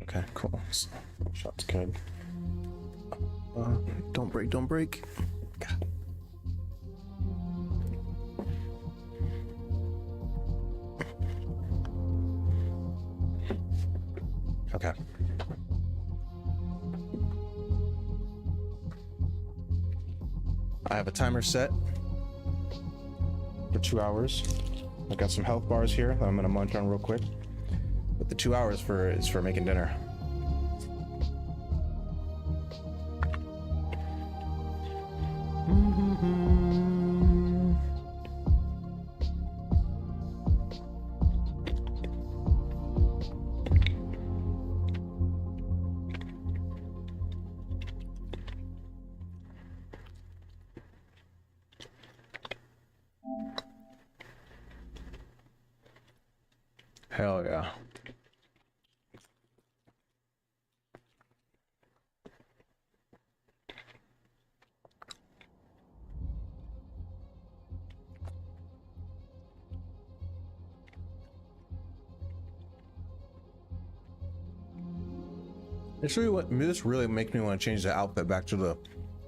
Okay, cool. Shot's good. Don't break, don't break. God. Okay. I have a timer set for 2 hours. I got some health bars here that I'm gonna munch on real quick. But the 2 hours is for making dinner. Hell yeah. This really makes me want to change the outfit back to the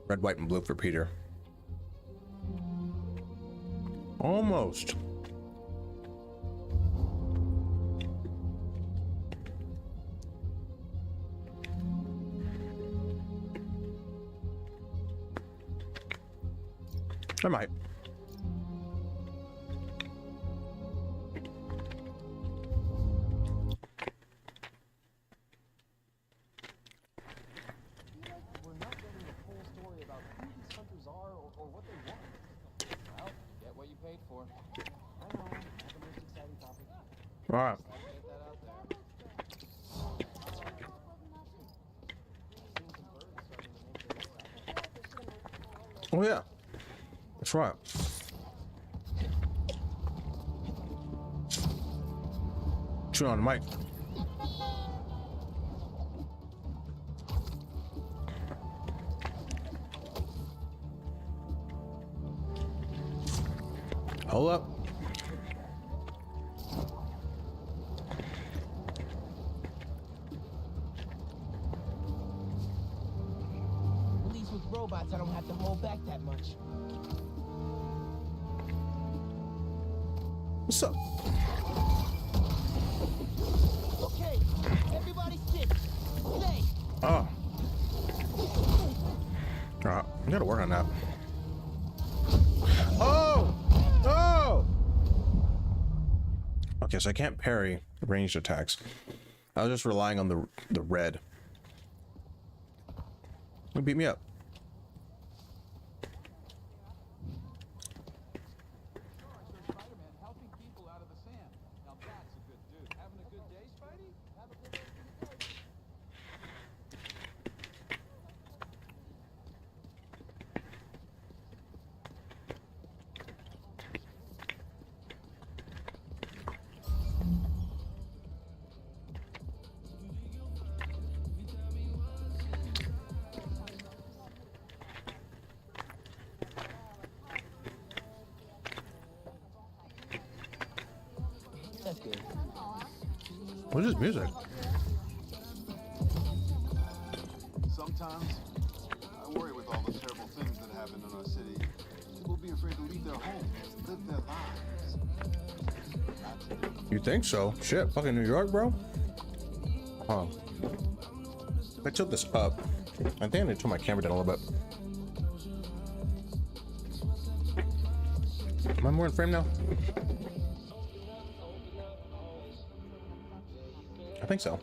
red, white, and blue for Peter. Almost. I might. All right. Oh yeah, that's right. Chew on the mic. Hold up. At least with robots, I don't have to hold back that much. What's up? Okay, everybody sit. Stay. Oh. All right, I gotta work on that. Oh! Oh! Okay, so I can't parry ranged attacks. I was just relying on the red. It beat me up. That's good. What is this music? Sometimes I worry with all the terrible things that happen in our city. People be afraid to leave their homes, live their lives. You think so? Shit, fucking New York, bro. Huh. If I tilt this up, I think I need to turn my camera down a little bit. Am I more in frame now? I think so.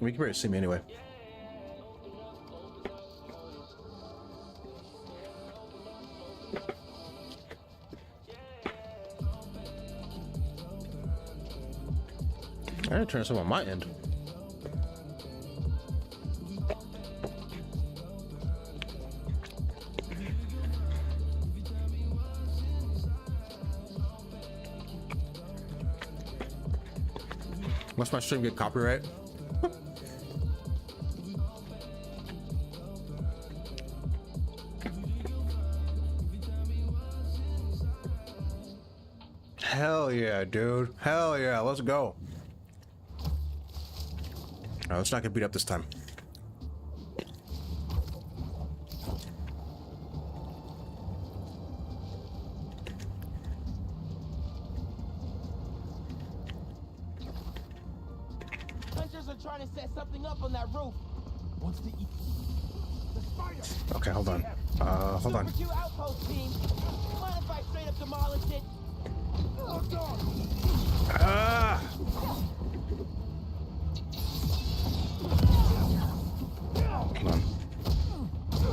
You can barely see me anyway. I gotta turn this up on my end. Must my stream get copyright? Hell yeah, dude. Hell yeah, let's go. No, let's not get beat up this time. Hunters are trying to set something up on that roof. What's the spider? Okay, hold on. Hold on. Super 2 outpost team. Mind if I straight up demolish it? Ah! Hold on.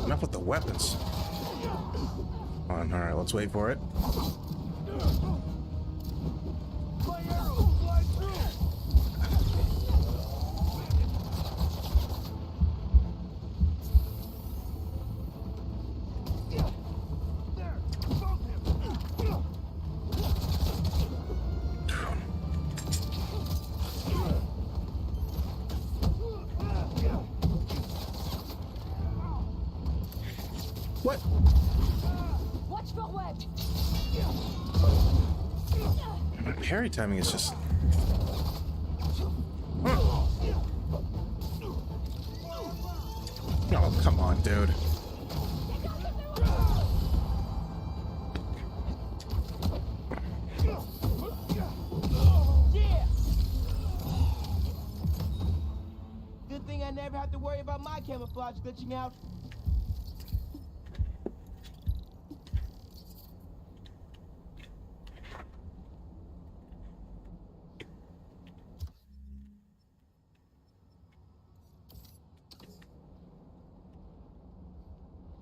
Enough with the weapons. Hold on, alright, let's wait for it. My arrows fly through. There, both him. What? Watch for web. My parry timing is just... Oh, come on, dude. Yeah! Good thing I never have to worry about my camouflage glitching out.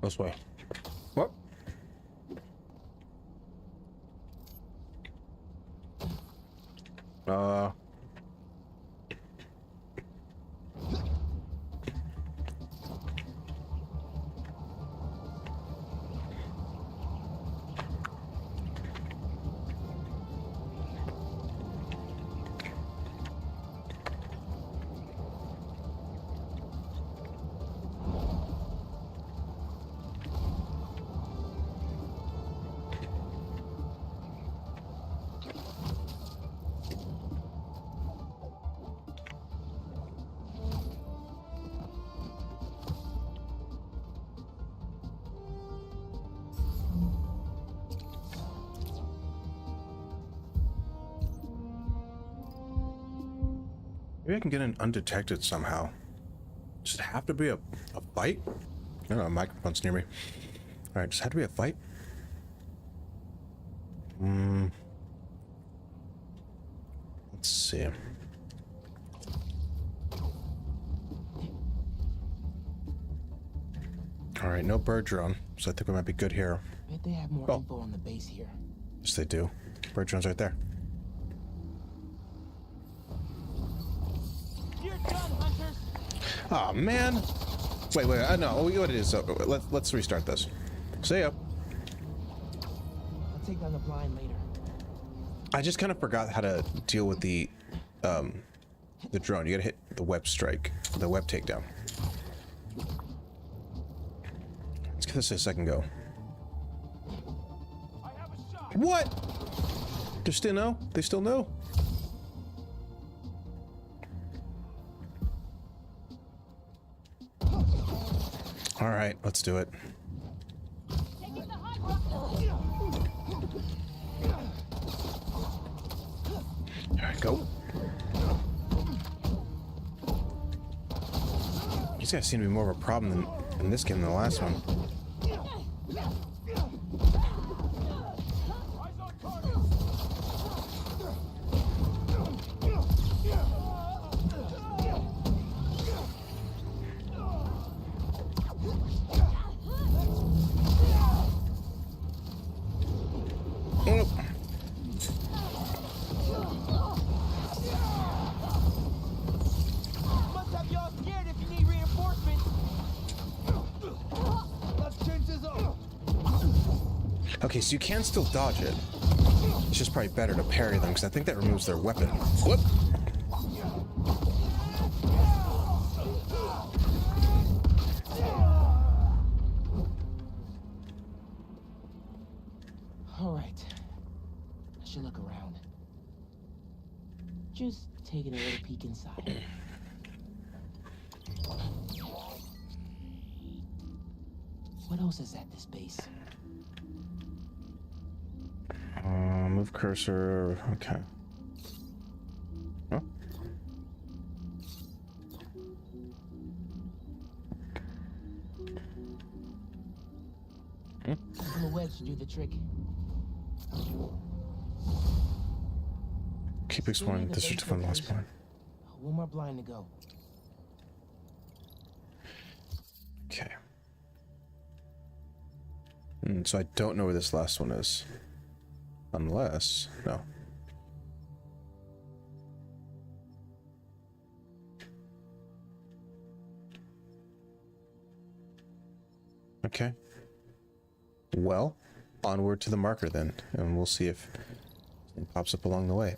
This way. What? Maybe I can get in undetected somehow. Does it have to be a fight? I don't know, a microphone's near me. Alright, does it have to be a fight? Let's see. Alright, no bird drone, so I think we might be good here. Bet they have more info on the base here. Yes, they do. Bird drone's right there. You're done, hunters! Oh man! Wait, no, what it is? Let's restart this. See ya. I'll take down the blind later. I just kind of forgot how to deal with the drone. You gotta hit the web strike, the web takedown. Let's give this a second go. I have a shot. What? They still know? They still know? All right, let's do it. Taking the high ground. All right, go. These guys seem to be more of a problem in this game than the last one. Eyes on target. Oh. Must have y'all scared if you need reinforcements. Let's change this up. Okay, so you can still dodge it. It's just probably better to parry them because I think that removes their weapon. Whoop! All right. I should look around. Just taking a little peek inside. What else is at this base? Move cursor. Okay. Oh. A couple of webs should do the trick. Keep exploring the district to find the last point. One more blind to go. Okay. So I don't know where this last one is. Unless... No. Okay. Well, onward to the marker then, and we'll see if it pops up along the way.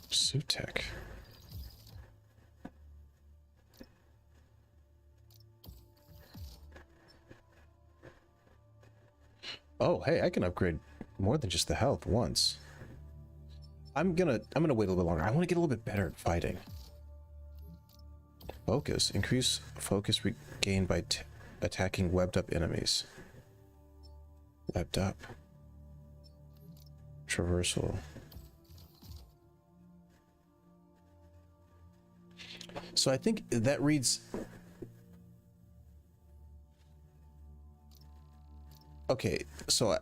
Sutek. Oh, hey, I can upgrade more than just the health once. I'm gonna wait a little bit longer. I want to get a little bit better at fighting. Focus. Increase focus regained by attacking webbed up enemies. Webbed up. Traversal. So I think that reads... Okay, so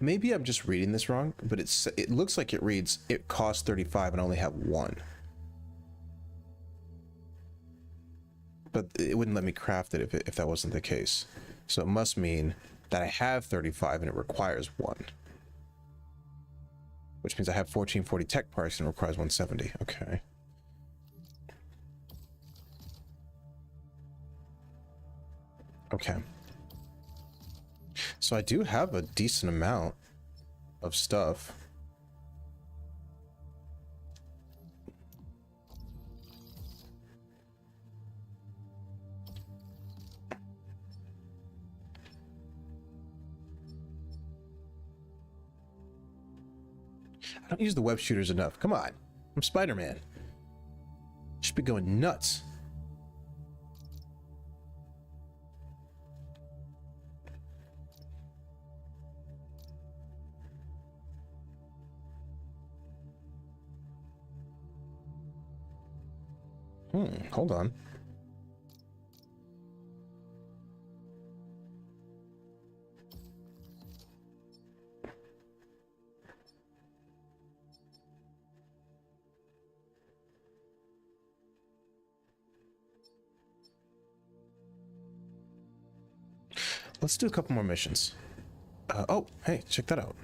maybe I'm just reading this wrong, but it looks like it reads it costs 35 and I only have one. But it wouldn't let me craft it if that wasn't the case. So it must mean that I have 35 and it requires one. Which means I have 1440 tech parts and it requires 170. Okay. Okay. So I do have a decent amount of stuff. I don't use the web shooters enough. Come on. I'm Spider-Man. Should be going nuts. Hold on. Let's do a couple more missions. Oh, hey, check that out.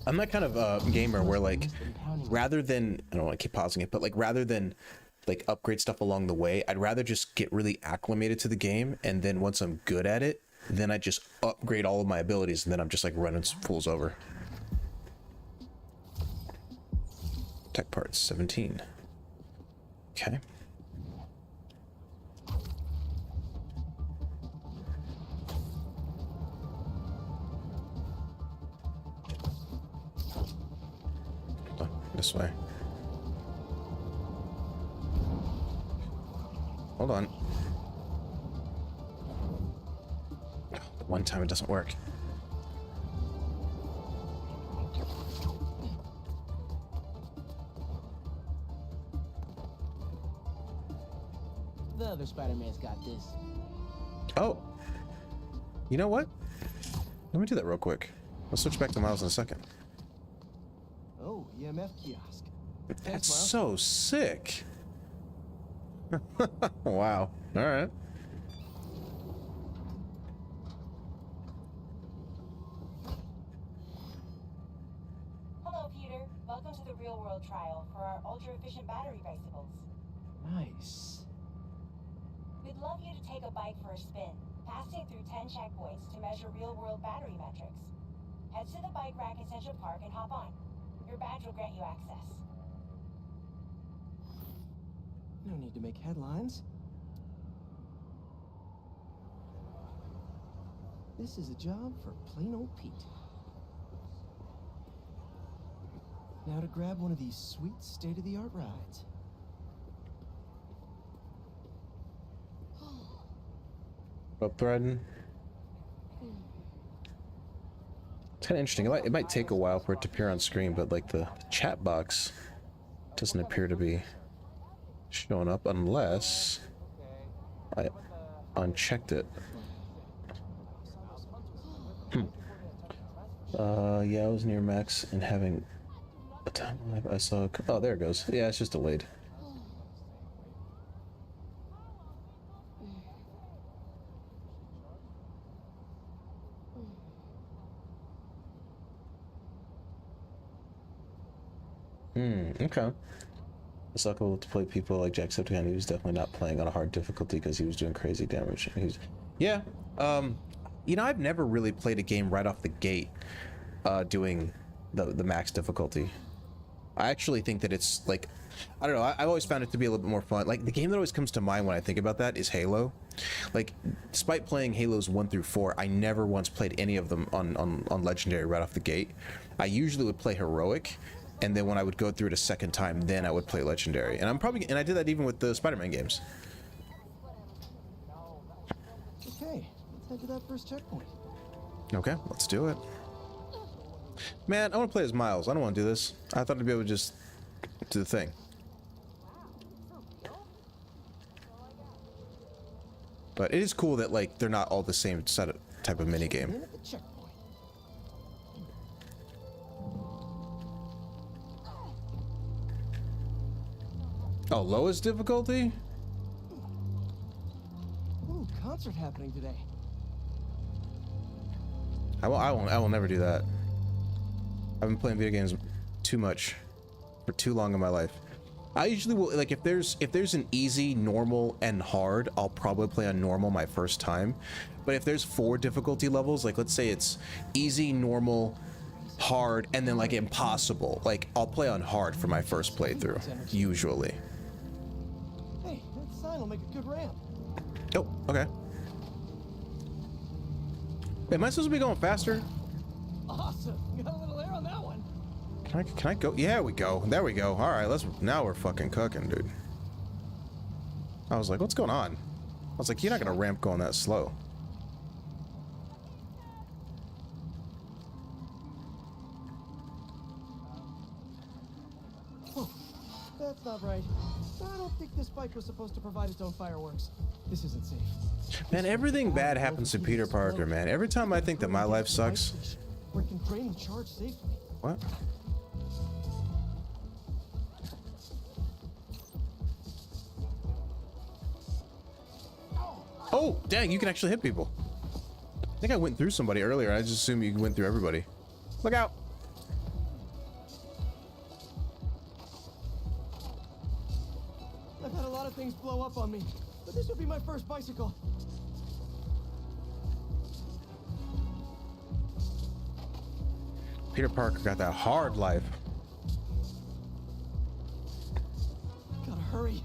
I'm that kind of gamer where, like, rather than, I don't want to keep pausing it, but like rather than like upgrade stuff along the way, I'd rather just get really acclimated to the game, and then once I'm good at it, then I just upgrade all of my abilities, and then I'm just like running fools over. Tech parts 17. Okay. Hold on, this way. Hold on. The one time it doesn't work. The other Spider-Man's got this. Oh. You know what? Let me do that real quick. I'll switch back to Miles in a second. Oh, EMF kiosk. That's so sick. Wow. All right. Hello, Peter. Welcome to the real-world trial for our ultra-efficient battery bicycles. Nice. We'd love you to take a bike for a spin. passing through 10 checkpoints to measure real-world battery metrics. Head to the bike rack in Central Park and hop on. Your badge will grant you access. No need to make headlines. This is a job for plain old Pete. Now to grab one of these sweet state-of-the-art rides. Up threading. It's kind of interesting. It might take a while for it to appear on screen, but like the chat box doesn't appear to be showing up unless I unchecked it. Yeah, I was near max and having a time I saw. Oh, there it goes. Yeah, it's just delayed. Okay. It's not cool to play people like Jacksepticeye. He was definitely not playing on a hard difficulty because he was doing crazy damage. Yeah. You know, I've never really played a game right off the gate doing the max difficulty. I actually think that it's like, I don't know, I've always found it to be a little bit more fun. Like, the game that always comes to mind when I think about that is Halo. Like, despite playing Halos 1 through 4, I never once played any of them on Legendary right off the gate. I usually would play Heroic, and then when I would go through it a second time, then I would play Legendary. And I did that even with the Spider-Man games. Okay, let's head to that first checkpoint. Okay, let's do it. Man, I want to play as Miles. I don't want to do this. I thought I'd be able to just do the thing. But it is cool that, like, they're not all the same type of minigame. In at the checkpoint. Oh, lowest difficulty? Ooh, concert happening today. I will never do that. I've been playing video games too much for too long in my life. I usually will, like, if there's an easy, normal, and hard, I'll probably play on normal my first time. But if there's 4 difficulty levels, like, let's say it's easy, normal, hard, and then like impossible, like, I'll play on hard for my first playthrough, usually. Hey, that sign will make a good ramp. Oh, okay. Am I supposed to be going faster? Awesome. Got a little air on that one. Can I go? Yeah, we go. There we go. All right, now we're fucking cooking, dude. I was like, what's going on? I was like, you're not gonna ramp going that slow. Oh, that's not right. I don't think this bike was supposed to provide its own fireworks. This isn't safe. Man, everything bad happens to Peter Parker, man. Every time I think that my life sucks. Where it can drain and charge safely. What? Oh, dang, you can actually hit people. I think I went through somebody earlier. I just assumed you went through everybody. Look out. I've had a lot of things blow up on me, but this will be my first bicycle. Peter Parker got that hard life. Gotta hurry.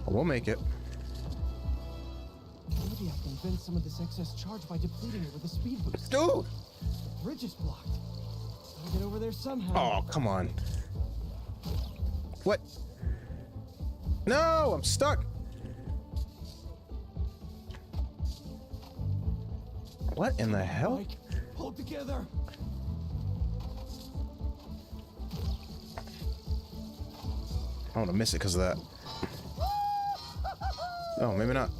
We'll make it. Maybe I can vent some of this excess charge by depleting it with a speed boost. Dude! The bridge is blocked. Gotta get over there somehow. Oh, come on. What? No, I'm stuck. What in the hell? Mike, hold together. I want to miss it because of that. Oh, maybe not.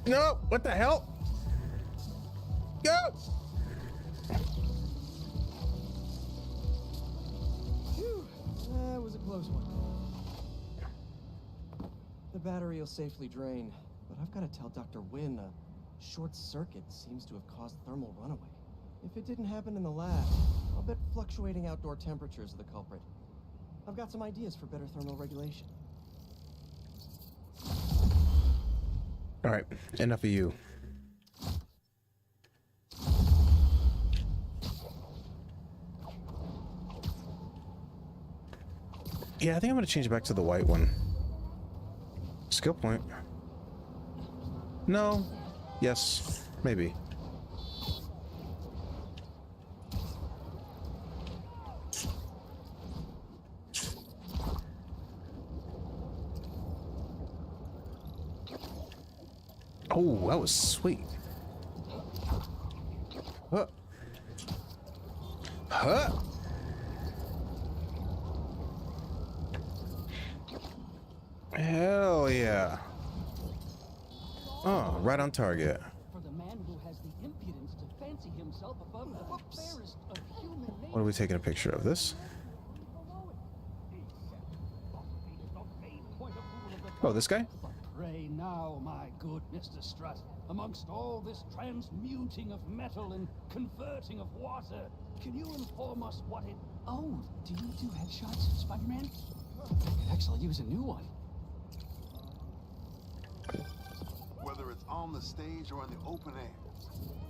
No! What the hell? Go! Phew, that was a close one. The battery will safely drain, but I've got to tell Dr. Wynn a short circuit seems to have caused thermal runaway. If it didn't happen in the lab, I'll bet fluctuating outdoor temperatures are the culprit. I've got some ideas for better thermal regulation. All right, enough of you. Yeah, I think I'm gonna change it back to the white one. Skill point. No. Yes. Maybe. Oh, that was sweet. Huh. Huh. Hell yeah. Oh, right on target. For the man who has the impudence to fancy himself above the fairest of human nature. What are we taking a picture of this? Oh, this guy? But pray now, my good Mr. Strutt, amongst all this transmuting of metal and converting of water, can you inform us what it... Oh, do you do headshots, Spider-Man? I could actually use a new one. Whether it's on the stage or in the open air,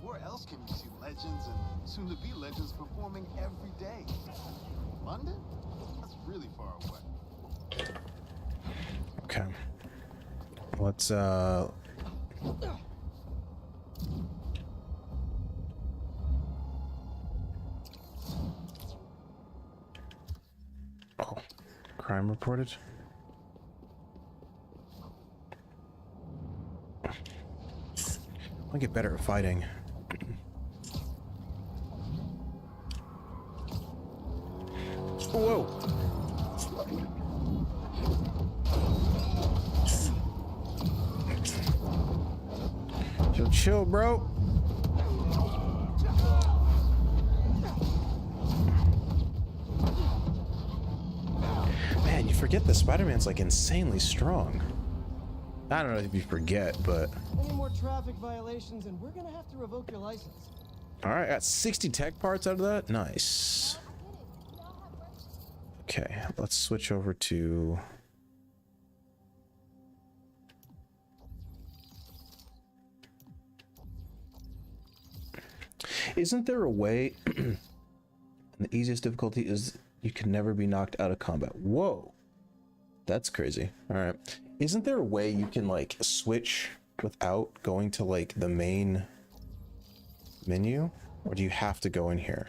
where else can you see legends and soon-to-be legends performing every day? London? That's really far away. Okay. Let's Oh, crime reported. I'll get better at fighting. Whoa! Chill, bro. Man, you forget that Spider-Man's like insanely strong. I don't know if you forget, but... Any more traffic violations and we're gonna have to revoke your license. Alright, got 60 tech parts out of that. Nice. Okay, let's switch over to... Isn't there a way... and the easiest difficulty is you can never be knocked out of combat. Whoa. That's crazy. Alright. Isn't there a way you can, like, switch without going to, like, the main menu? Or do you have to go in here?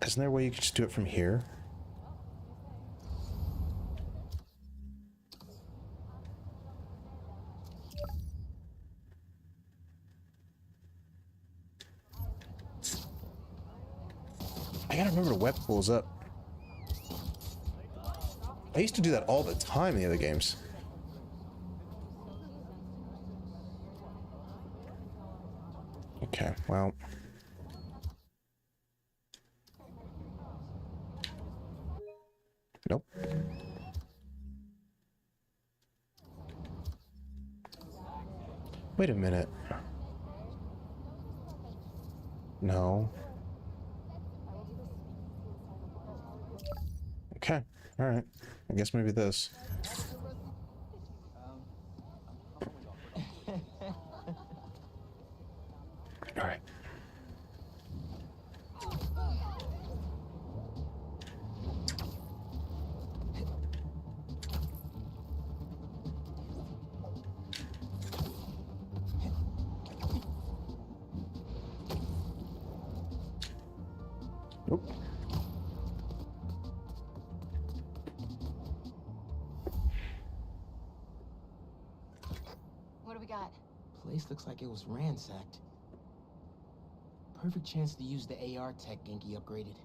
Isn't there a way you can just do it from here? I gotta remember to web pulls up. I used to do that all the time in the other games. Okay, well. Nope. Wait a minute. No. Okay, alright. I guess maybe this. Alright. Nope. What do we got? Place looks like it was ransacked. Perfect chance to use the AR tech Genki upgraded.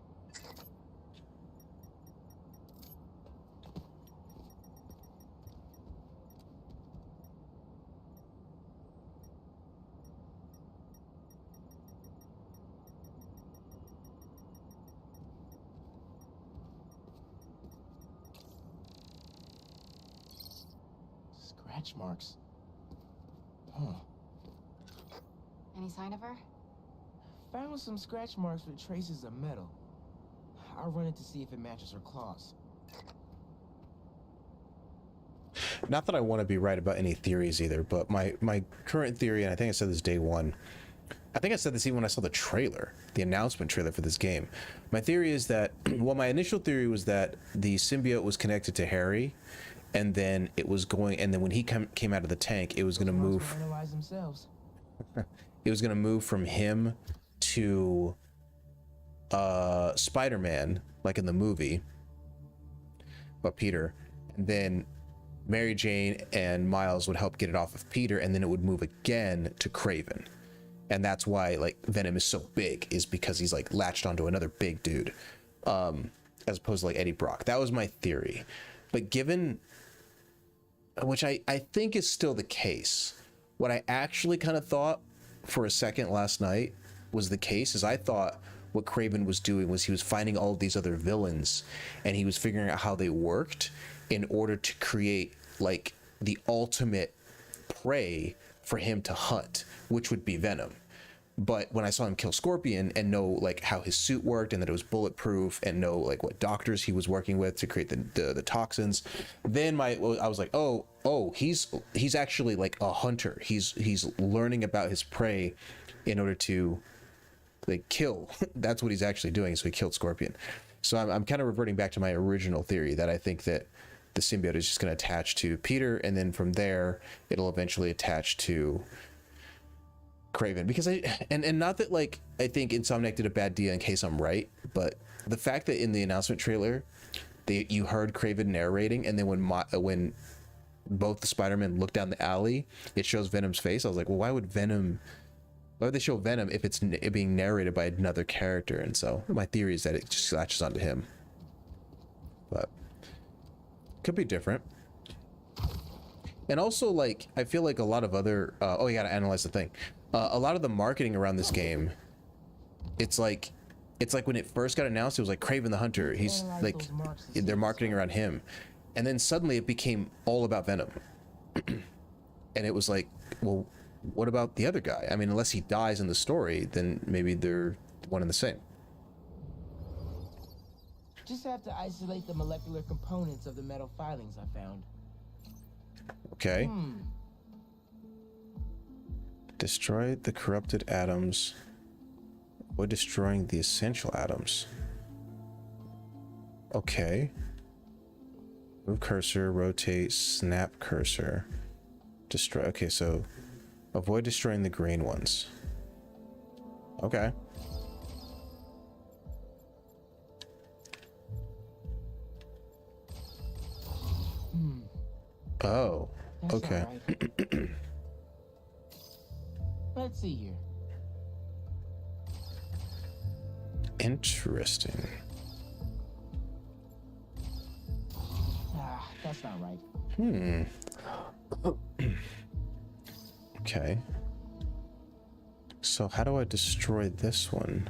Scratch marks. Any sign of her? Found some scratch marks with traces of metal. I'll run it to see if it matches her claws. Not that I want to be right about any theories either, but my current theory, and I think I said this day one, I think I said this even when I saw the trailer, the announcement trailer for this game. My theory is that, well, my initial theory was that the symbiote was connected to Harry, and then it was going, and then when he came out of the tank, it was going to move. Analyze themselves. It was going to move from him to Spider-Man, like in the movie, but Peter, and then Mary Jane and Miles would help get it off of Peter, and then it would move again to Kraven. And that's why like Venom is so big, is because he's like latched onto another big dude, as opposed to like Eddie Brock. That was my theory. But given, which I think is still the case, what I actually kind of thought for a second last night was the case is I thought what Kraven was doing was he was finding all of these other villains and he was figuring out how they worked in order to create like the ultimate prey for him to hunt, which would be Venom. But when I saw him kill Scorpion and know like how his suit worked and that it was bulletproof and know like what doctors he was working with to create the toxins, then I was like, oh, he's actually like a hunter. He's learning about his prey in order to like kill. That's what he's actually doing. So he killed Scorpion. So I'm kind of reverting back to my original theory that I think that the symbiote is just going to attach to Peter, and then from there it'll eventually attach to Kraven. Because and not that like I think Insomniac did a bad deal in case I'm right, but the fact that in the announcement trailer you heard Kraven narrating, and then when both the Spider-Men look down the alley, it shows Venom's face. I was like, well, why would they show Venom if it's being narrated by another character? And so my theory is that it just latches onto him, but could be different. And also, like, I feel like a lot of other oh, you gotta analyze the thing. A lot of the marketing around this game, it's like when it first got announced, it was like Kraven the Hunter. He's like, they're marketing around him, and then suddenly it became all about Venom. And it was like, well, what about the other guy? I mean, unless he dies in the story, then maybe they're one and the same. Just have to isolate the molecular components of the metal filings I found. Okay. Destroy the corrupted atoms. Avoid destroying the essential atoms. Okay. Move cursor, rotate, snap cursor. Destroy. Okay, so avoid destroying the green ones. Okay. Oh, That's okay. Right. Let's see here. Interesting. That's not right. Okay. So how do I destroy this one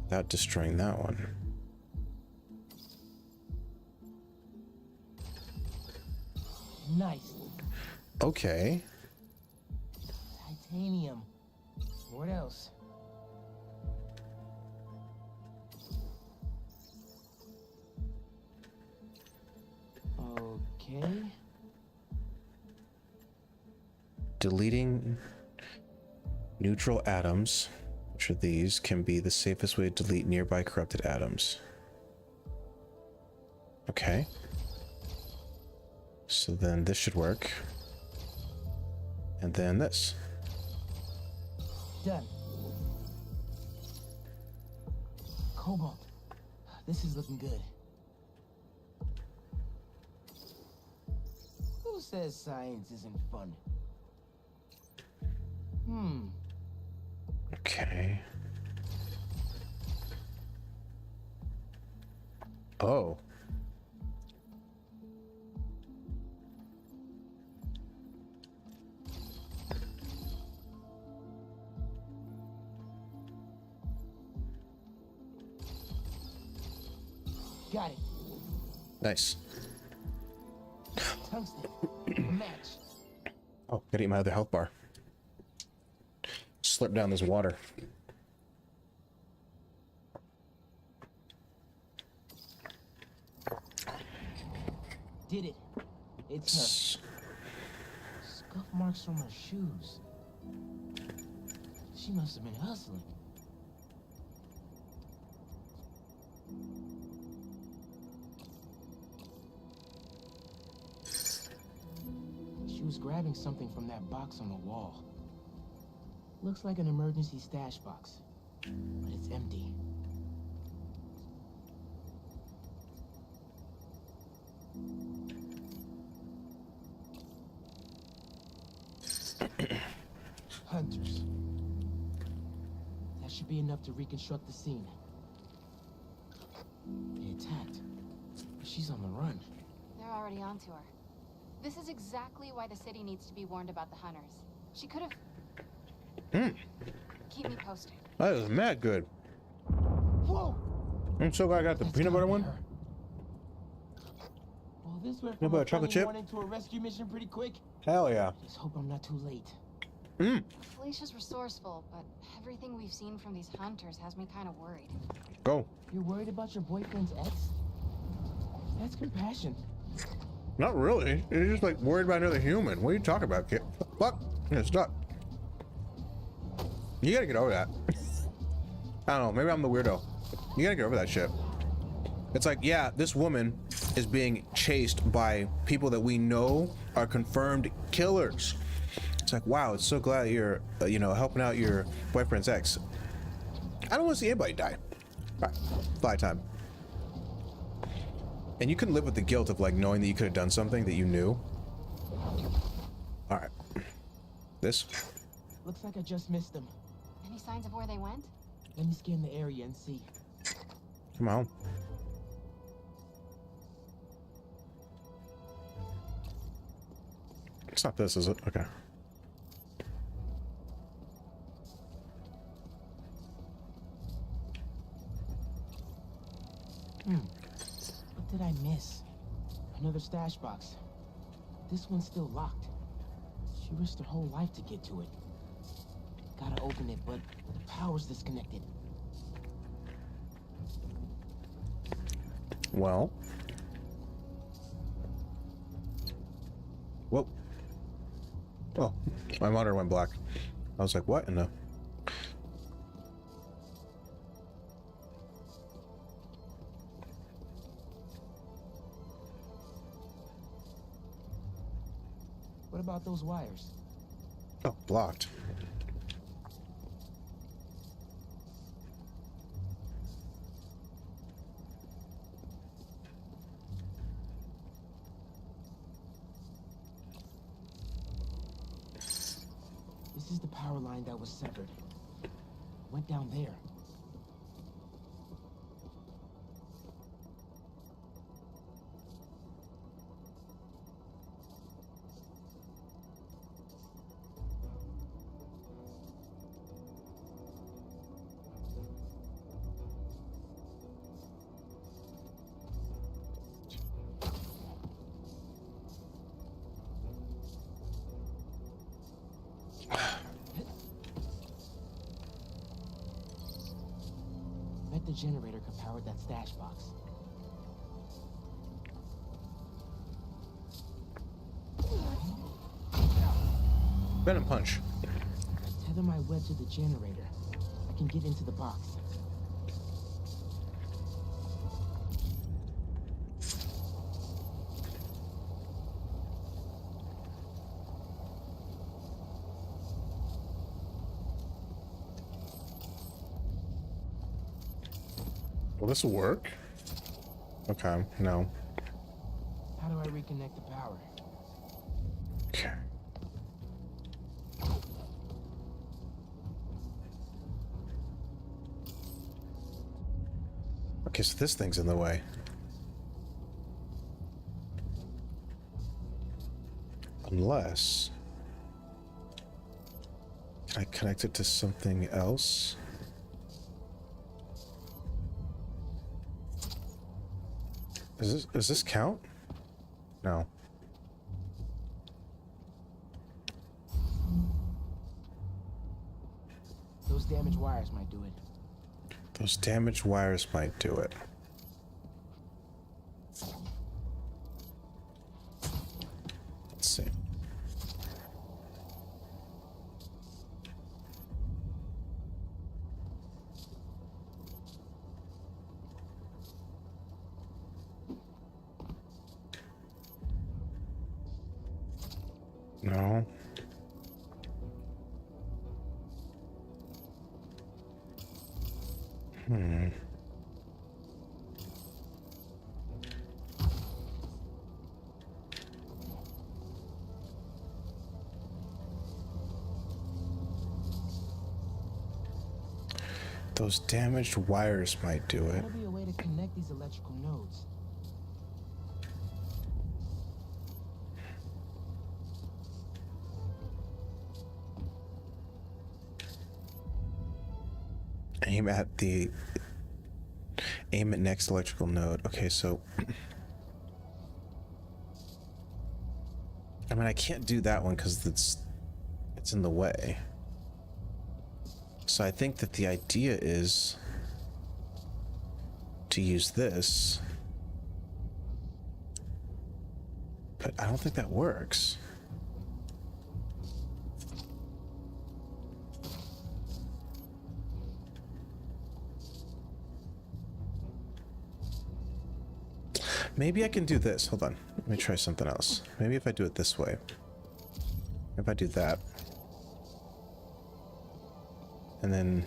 without destroying that one? Nice. Okay. Titanium. What else? Okay. Deleting neutral atoms, which are these, can be the safest way to delete nearby corrupted atoms. Okay. So then this should work. And then this. Done. Cobalt. This is looking good. Who says science isn't fun? Okay. Oh. Got it. Nice. Tungsten. A match. Oh, gotta eat my other health bar. Slurp down this water. Did it. It's her. Scuff marks from her shoes. She must have been hustling. She was grabbing something from that box on the wall. Looks like an emergency stash box, but it's empty. Hunters. That should be enough to reconstruct the scene. They attacked. But she's on the run. They're already onto her. This is exactly why the city needs to be warned about the hunters. She could have... Keep me posted. That is mad good. Whoa! I'm so glad I got the peanut butter one. Well, this went Peanut from butter a chocolate funny chip? morning to a rescue mission pretty quick. Hell yeah. Just hope I'm not too late. Felicia's resourceful, but everything we've seen from these hunters has me kind of worried. Go. You're worried about your boyfriend's ex? That's compassion. Not really. You're just like worried about another human. What are you talking about, kid? Fuck. Yeah, stop. You gotta get over that. I don't know. Maybe I'm the weirdo. You gotta get over that shit. It's like, yeah, this woman is being chased by people that we know are confirmed killers. It's like, wow, it's so glad you're, you know, helping out your boyfriend's ex. I don't want to see anybody die. All right, fly time. And you couldn't live with the guilt of like knowing that you could have done something that you knew. All right. This. Looks like I just missed them. Any signs of where they went? Let me scan the area and see. Come on. It's not this, is it? Okay. What did I miss? Another stash box. This one's still locked. She risked her whole life to get to it. Gotta open it, but the power's disconnected. Well. Whoa. Oh, my monitor went black. I was like, what in the... What about those wires? Oh, blocked. This is the power line that was severed. Went down there. Bet the generator could power that stash box. Venom punch. Tether my web to the generator. I can get into the box. Will this work? Okay, no. How do I reconnect the power? Okay. Okay, so this thing's in the way. Unless... Can I connect it to something else? Does this count? No. Those damaged wires might do it. Those damaged wires might do it. Let's see. No. Those damaged wires might do it. Gotta be a way to connect these electrical nodes. Aim at next electrical node. Okay, so I mean, I can't do that one because it's in the way. So I think that the idea is to use this, but I don't think that works. Maybe I can do this. Hold on. Let me try something else. Maybe if I do it this way. If I do that. And then...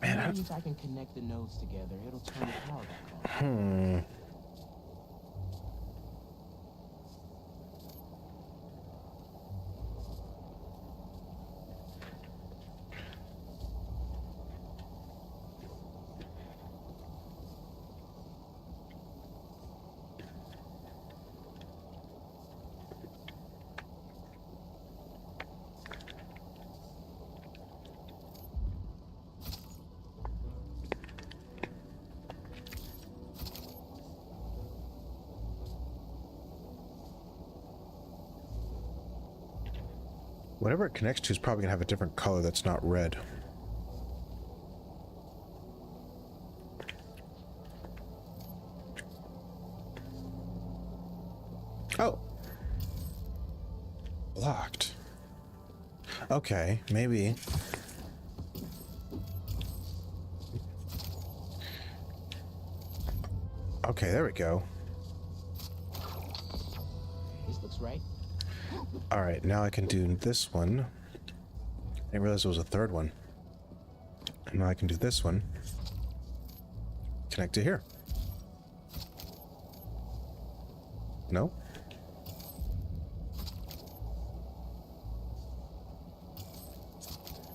Man, Maybe if I can connect the nodes together, it'll turn the power back on. Whatever it connects to is probably gonna have a different color that's not red. Oh. Blocked. Okay, maybe. Okay, there we go. This looks right. All right, now I can do this one. I didn't realize there was a third one. And now I can do this one. Connect to here. No?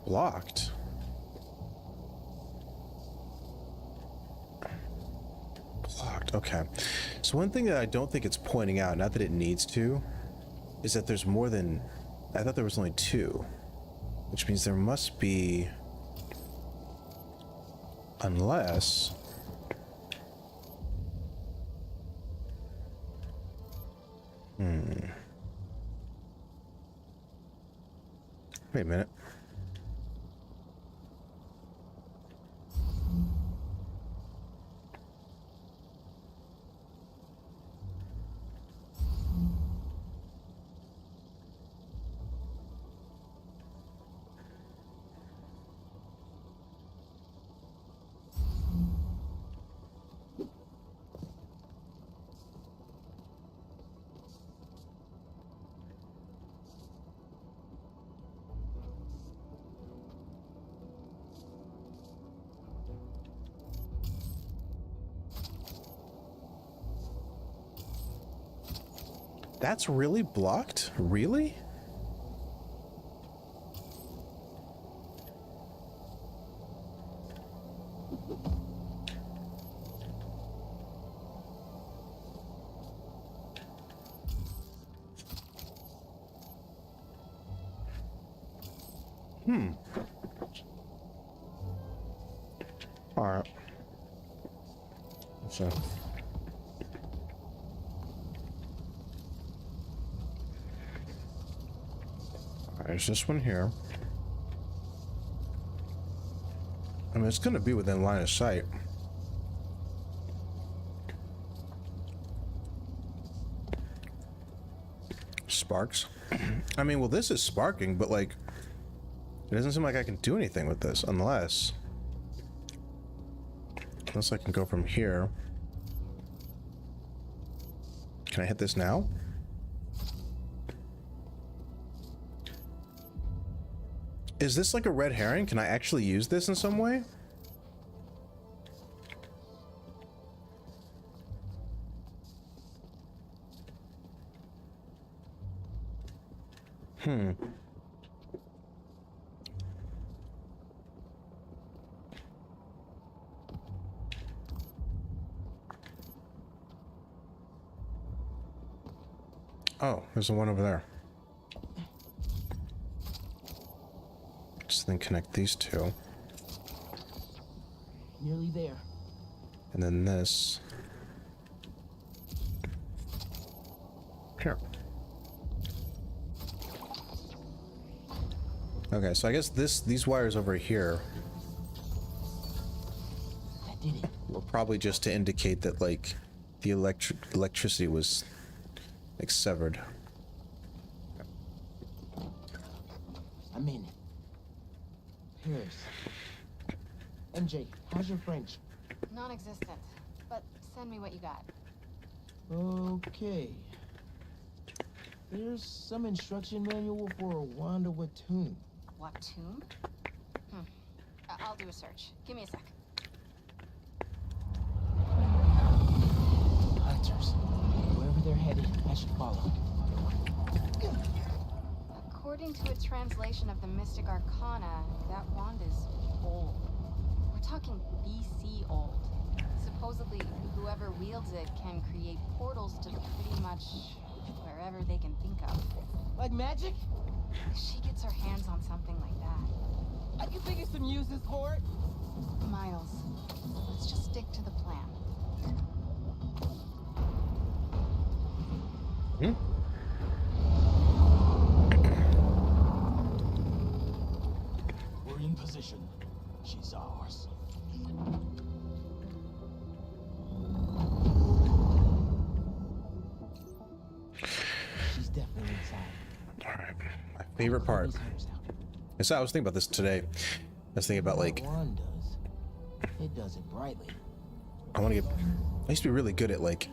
Blocked. Blocked, okay. So one thing that I don't think it's pointing out, not that it needs to, is that there's more than... I thought there was only two. Which means there must be... Unless... Wait a minute. That's really blocked? Really? All right. So. There's this one here. I mean, it's gonna be within line of sight. Sparks. I mean, well, this is sparking, but like, it doesn't seem like I can do anything with this unless I can go from here. Can I hit this now? Is this like a red herring? Can I actually use this in some way? Oh, there's the one over there. Just then connect these two. Nearly there. And then this. Here. Okay, so I guess these wires over here That did it. were probably just to indicate that like the electricity was like severed. I'm in. Paris. MJ, how's your French? Non-existent. But send me what you got. Okay. There's some instruction manual for a wand of Watoon. What tomb? I'll do a search. Give me a sec. Hunters. Wherever they're headed, I should follow. According to a translation of the Mystic Arcana, that wand is old. We're talking BC old. Supposedly, whoever wields it can create portals to pretty much wherever they can think of. Like magic? If she gets her hands on something like that. I can think of some uses for it. Miles, let's just stick to the plan. We're in position. She's ours. She's definitely inside. All right, my favorite part. These hunters out. So I was thinking about this today. I was thinking about like That wand does. It does it brightly. I want to get. I used to be really good at like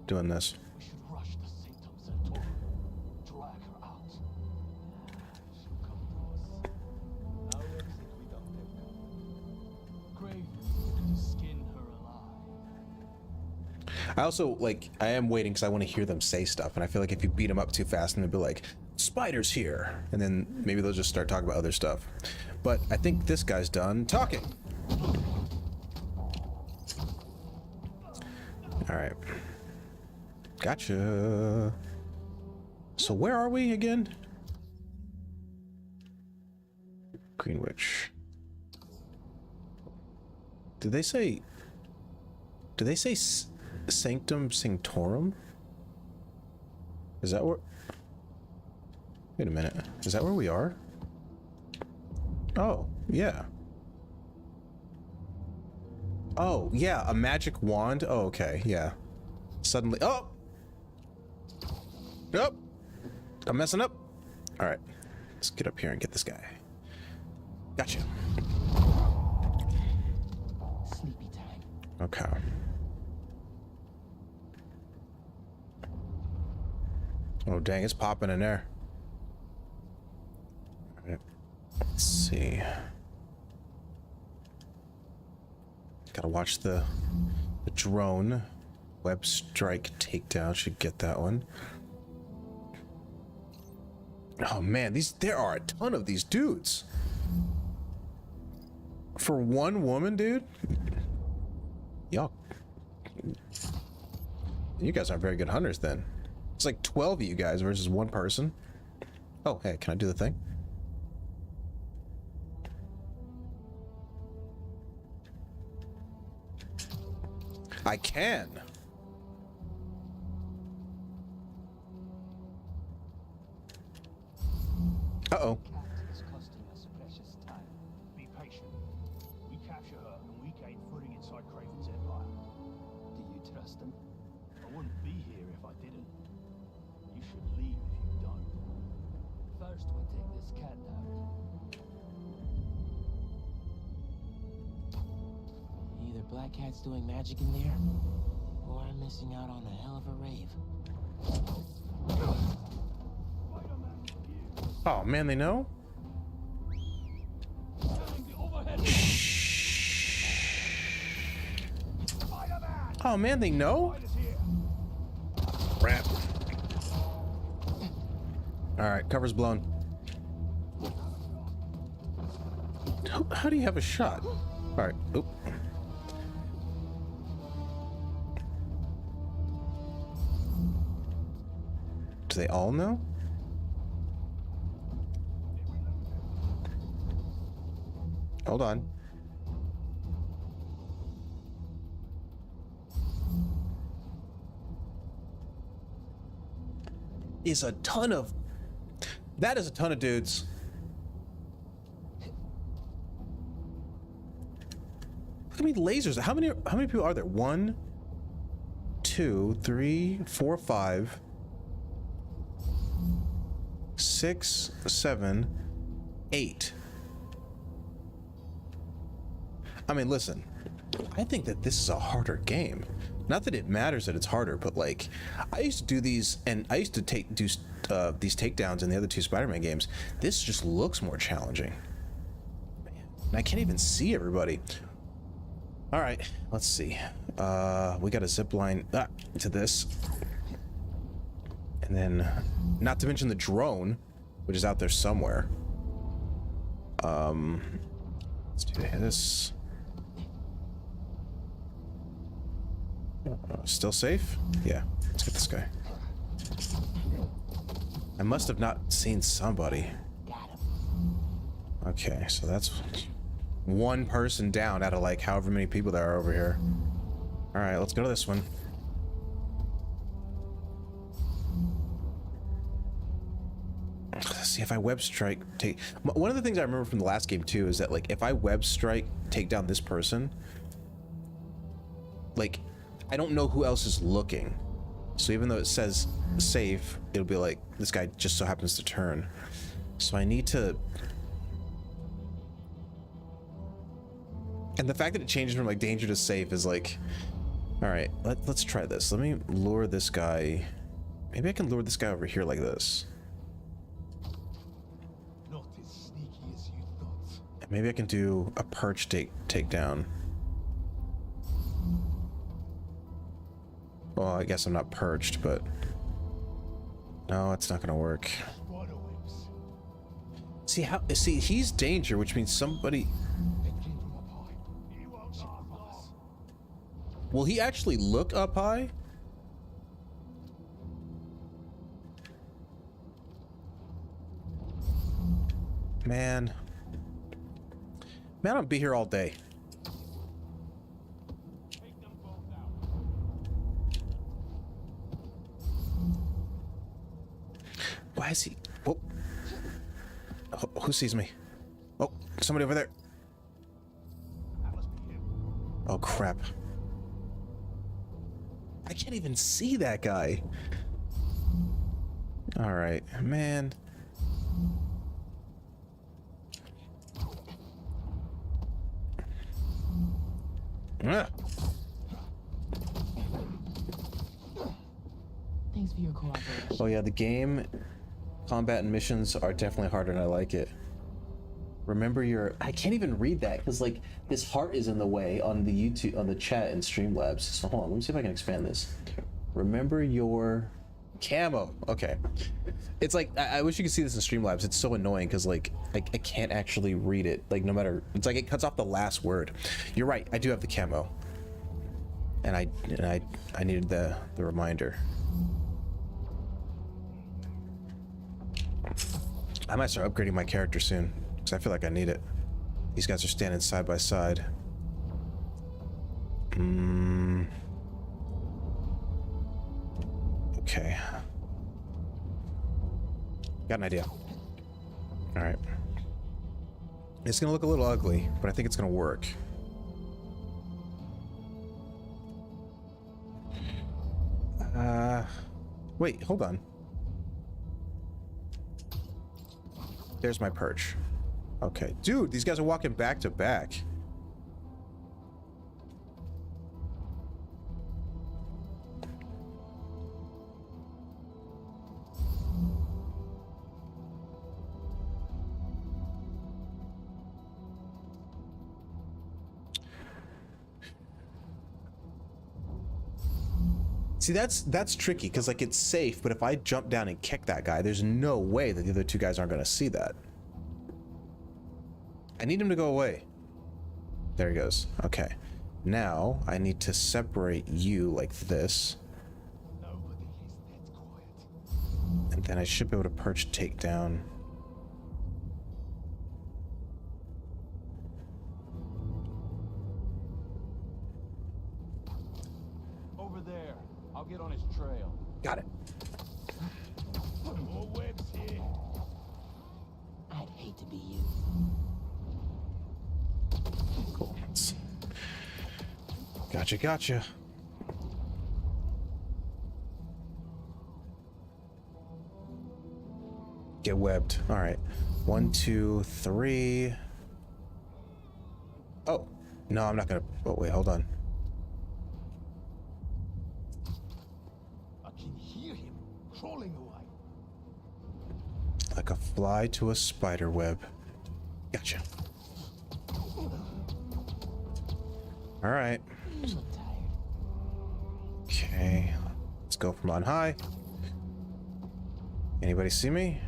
doing this. We should rush the Sanctum Centaur. Drag her out. She'll come to us. How exit without them coming? Crave to skin her alive. I also like. I am waiting because I want to hear them say stuff, and I feel like if you beat them up too fast, and they'll be like, "Spiders here," and then maybe they'll just start talking about other stuff. But I think this guy's done talking. All right. Gotcha. So where are we again? Greenwich. Did they say Sanctum Sanctorum? Is that where? Wait a minute. Is that where we are? Oh, yeah. Oh, yeah, a magic wand. Oh, okay, yeah. Suddenly, oh! Nope. I'm messing up. All right, let's get up here and get this guy. Gotcha. Sleepy time. Okay. Oh, dang, it's popping in there. All right. Let's see. Gotta watch the drone. Web strike takedown. Should get that one. Oh man, there are a ton of these dudes. For one woman, dude? Y'all. You guys aren't very good hunters then. It's like 12 of you guys versus one person. Oh, hey, can I do the thing? I can. Uh-oh. Cat is costing us precious time. Be patient. We capture her and we gain footing inside Craven's empire. Do you trust him? I wouldn't be here if I didn't. You should leave if you don't. First, we take this cat down. Either Black Cat's doing magic in there, or I'm missing out on a hell of a rave. Oh man, they know? Oh man, they know? Crap. Alright, cover's blown. How do you have a shot? Alright, oop. Do they all know? Hold on. That is a ton of dudes. Look how many lasers. How many people are there? 1, 2, 3, 4, 5, 6, 7, 8. I mean, listen, I think that this is a harder game. Not that it matters that it's harder, but like, I used to do these, and I used to do these takedowns in the other 2 Spider-Man games. This just looks more challenging. Man, and I can't even see everybody. All right, let's see. We got a zip line to this, and then, not to mention the drone, which is out there somewhere. Let's do this. Still safe? Yeah, let's get this guy. I must have not seen somebody. Okay, so that's 1 person down out of like however many people there are over here. All right, let's go to this one. Let's see if I web strike take. One of the things I remember from the last game too is that like if I web strike take down this person, like I don't know who else is looking. So even though it says safe, it'll be like this guy just so happens to turn. So I need to. And the fact that it changes from like danger to safe is like, all right, let's try this. Let me lure this guy. Maybe I can lure this guy over here like this. Not as sneaky as you thought. Maybe I can do a perch takedown. Well, I guess I'm not perched, but no, it's not gonna work. Spider webs. See, he's danger, which means somebody. They came from up high. He won't harm us. Will he actually look up high? Man, I'll be here all day. Take them both out. Why is he? Oh, who sees me? Oh, somebody over there. That must be him. Oh crap! I can't even see that guy. All right, man. Ah. Thanks for your cooperation. Oh yeah, the game combat and missions are definitely harder and I like it. Remember your. I can't even read that because like this heart is in the way on the YouTube, on the chat and Streamlabs. So hold on, let me see if I can expand this. Remember your camo. Okay, it's like I wish you could see this in Streamlabs. It's so annoying because like I can't actually read it. Like no matter, it's like it cuts off the last word. You're right, I do have the camo, and I needed the reminder. I might start upgrading my character soon because I feel like I need it. These guys are standing side by side. Okay. Got an idea. All right. It's gonna look a little ugly, but I think it's gonna work. Wait, hold on. There's my perch. Okay. Dude, these guys are walking back to back. See, that's tricky because like it's safe, but if I jump down and kick that guy, there's no way that the other two guys aren't going to see that. I need him to go away. There he goes. Okay. Now I need to separate you like this. Nobody is that quiet. And then I should be able to perch takedown. Over there. I'll get on his trail. Got it. More webs here. I'd hate to be you. Cool. Gotcha, gotcha. Get webbed. All right. 1, 2, 3. Oh, no, I'm not gonna. Oh, wait, hold on. I can hear him crawling away. Like a fly to a spider web. Gotcha. All right. You look tired. Okay. Let's go from on high. Anybody see me?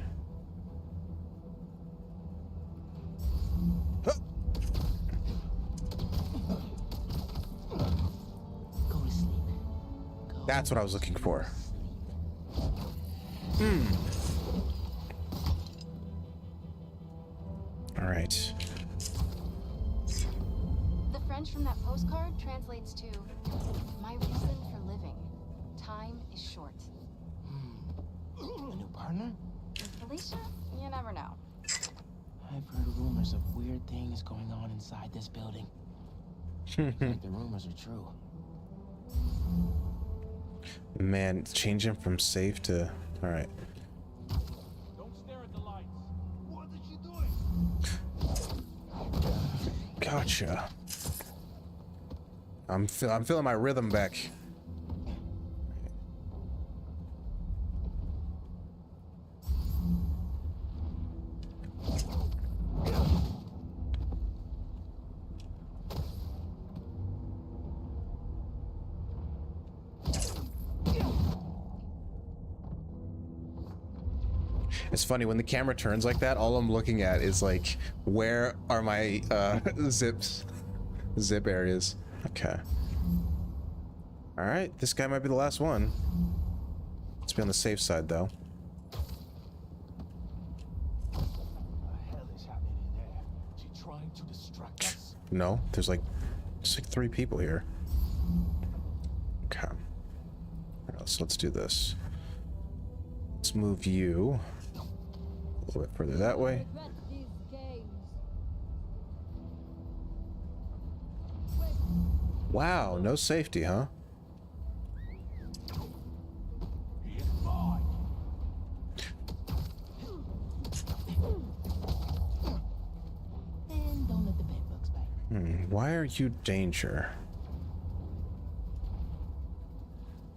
Huh. Go to sleep. Go That's what I was looking for. All right. The French from that postcard translates to, "My reason for living. Time is short." A new partner? With Felicia, you never know. I've heard rumors of weird things going on inside this building. Like the rumors are true. Man, changing from safe to. All right. Don't stare at the lights. What is she doing? Gotcha. I'm feeling my rhythm back. It's funny when the camera turns like that, all I'm looking at is like, where are my zip areas. Okay. All right, this guy might be the last one. Let's be on the safe side though. What the hell is happening in there? She trying to distract us? No, there's like 3 people here. Okay. All right, so let's do this. Let's move you a little bit further that way. Regret these games. Wow, no safety, huh? He is mine. And don't let the bed bugs bite. Why are you danger?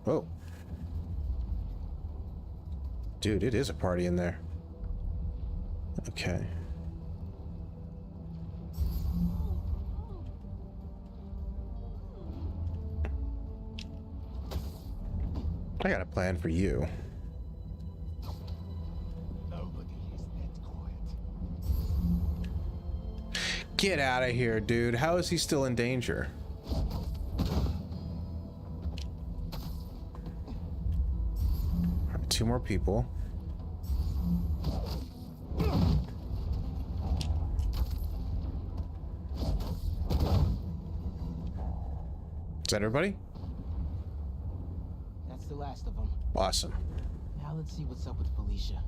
Oh. Dude, it is a party in there. Okay. I got a plan for you. Nobody is that quiet. Get out of here, dude. How is he still in danger? All right, 2 more people. Is that everybody? That's the last of them. Awesome. Now let's see what's up with Felicia.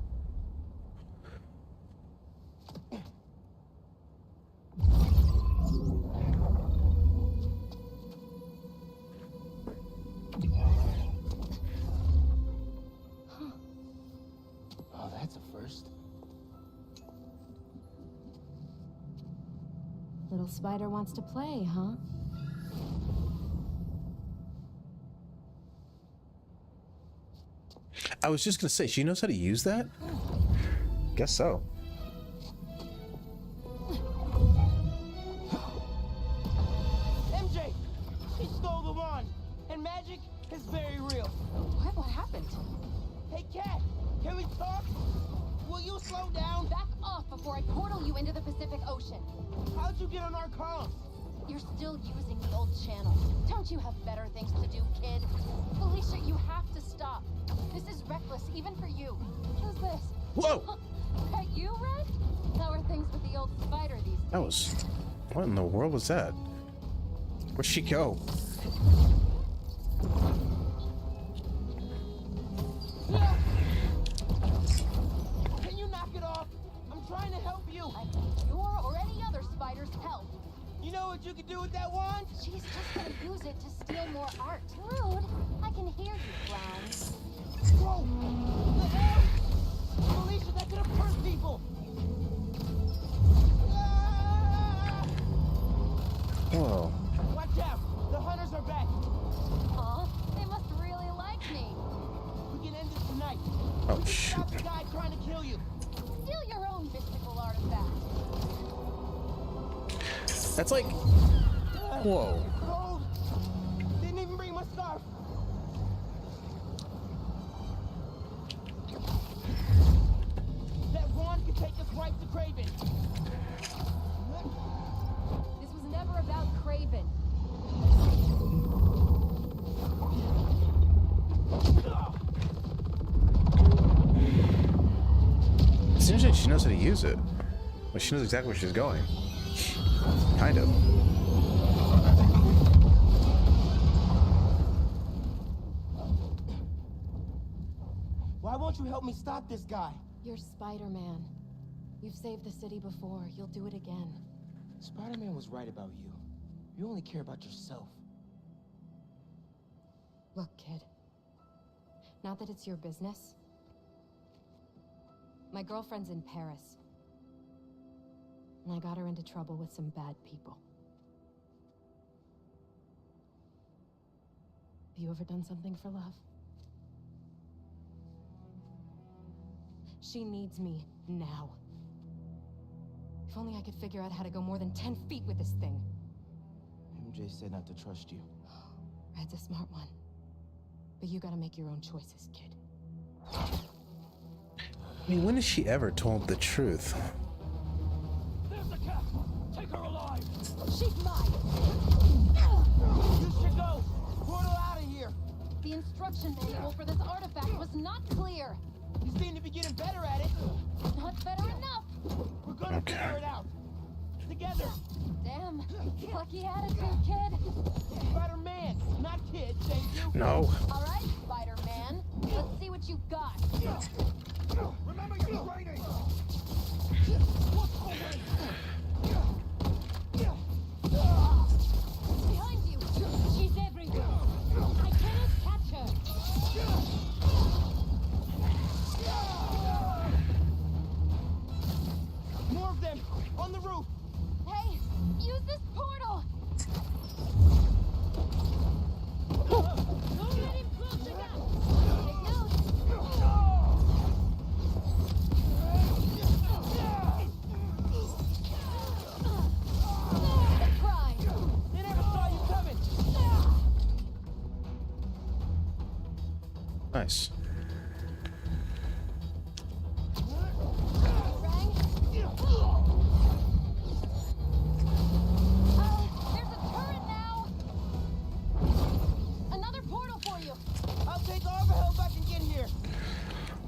Oh, that's a first. Little spider wants to play, huh? I was just gonna say, she knows how to use that? Guess so. MJ! She stole the wand! And magic is very real. What happened? Hey, Cat! Can we talk? Will you slow down? Back off before I portal you into the Pacific Ocean. How'd you get on our comms? You're still using the old channel. Don't you have better things to do, kid? Felicia, you have to stop. This is reckless, even for you. Who's this? Whoa! That you, Red? How are things with the old spider these days? That was... What in the world was that? Where'd she go? Can you knock it off? I'm trying to help you. I need your or any other spider's help. You know what you can do with that wand? She's just gonna use it to steal more art. Rude. I can hear you, clown. Whoa! The hell? Felicia, that could have hurt people. Ah! Whoa. Watch out! The hunters are back. Huh? They must really like me. We can end it tonight. Oh, We can shoot. stop the guy trying to kill you. Steal your own mystical artifact. That's like... Whoa. Cold. Didn't even bring my scarf. That wand could take us right to Craven. This was never about Craven. It seems like she knows how to use it. Like, she knows exactly where she's going. Kind of. Why won't you help me stop this guy? You're Spider-Man. You've saved the city before. You'll do it again. Spider-Man was right about you. You only care about yourself. Look, kid. Not that it's your business. My girlfriend's in Paris. And I got her into trouble with some bad people. Have you ever done something for love? She needs me now. If only I could figure out how to go more than 10 feet with this thing. MJ said not to trust you. Red's a smart one. But you gotta make your own choices, kid. I mean, when has she ever told the truth? There's the cat! Take her alive! She's mine! You should go! Portal out of here! The instruction manual for this artifact was not clear. You seem to be getting better at it. Not better enough. We're gonna figure it out. Together! Damn. Lucky attitude, kid. Spider-Man, not kid, thank you. No. All right, Spider-Man. Let's see what you've got. Remember your training! Behind you. She's everywhere. I cannot catch her. More of them! On the roof! Hey, use this portal. Don't let him close the gap. Take notes. Surprise. They never saw you coming! Nice. Rang? There's a turret now. Another portal for you. I'll take all the help I can get here.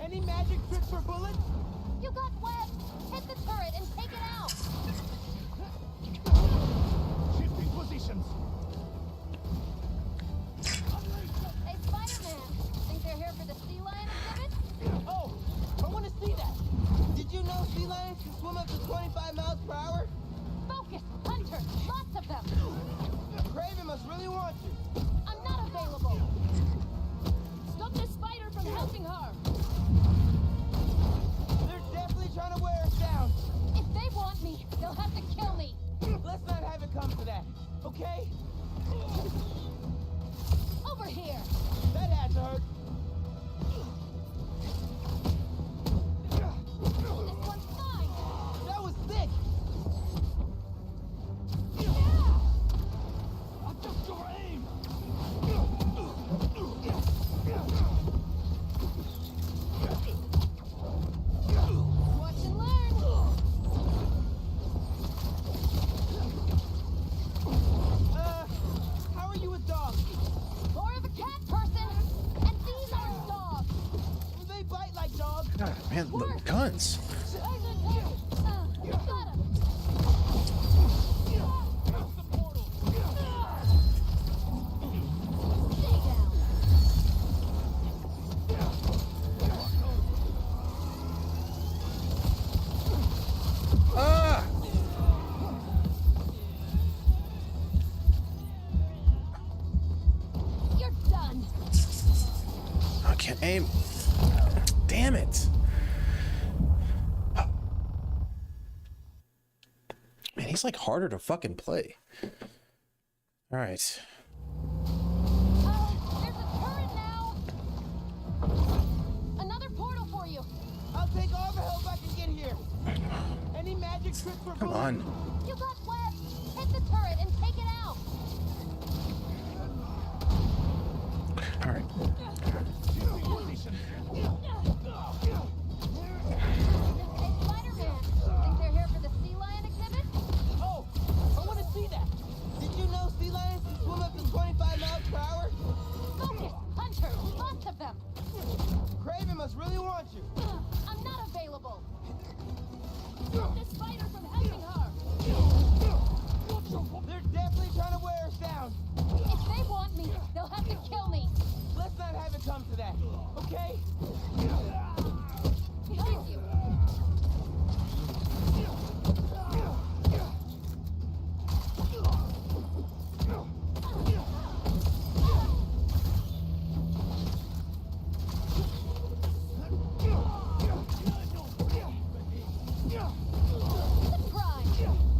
Any magic tricks for bullets? You got webs. Hit the turret and take it out. Shifting positions! Hey, Spider-Man. Think they're here for the up to 25 miles per hour? Focus, Hunter! Lots of them! Craven must really want you. I'm not available! Stop the spider from helping her! They're definitely trying to wear us down. If they want me, they'll have to kill me! Let's not have it come to that, okay? Over here! That had to hurt. This one's fine! That was sick. Adjust your aim! Watch and learn! How are you with dogs? More of a cat person! And these aren't dogs! They bite like dogs. God, man, the guns. Got him! The portal! Stay down! Ah! You're done! I can't aim. Damn it. Man, he's like harder to fucking play. All right. There's a turret now! Another portal for you! I'll take all the help I can get here. Any magic tricks for Come on. You got left! Hit the turret and take it out! All right. Hey, Spider-Man! Think they're here for the sea lion exhibit? Oh, I want to see that. Did you know sea lions can swim up to 25 miles per hour? Focus! Hunter! Lots of them! Craven must really want you. I'm not available! Stop this spider from helping her! They're definitely trying to wear us down. If they want me, they'll have to kill me! Let's not have it come to that, okay? Behind you! Surprise!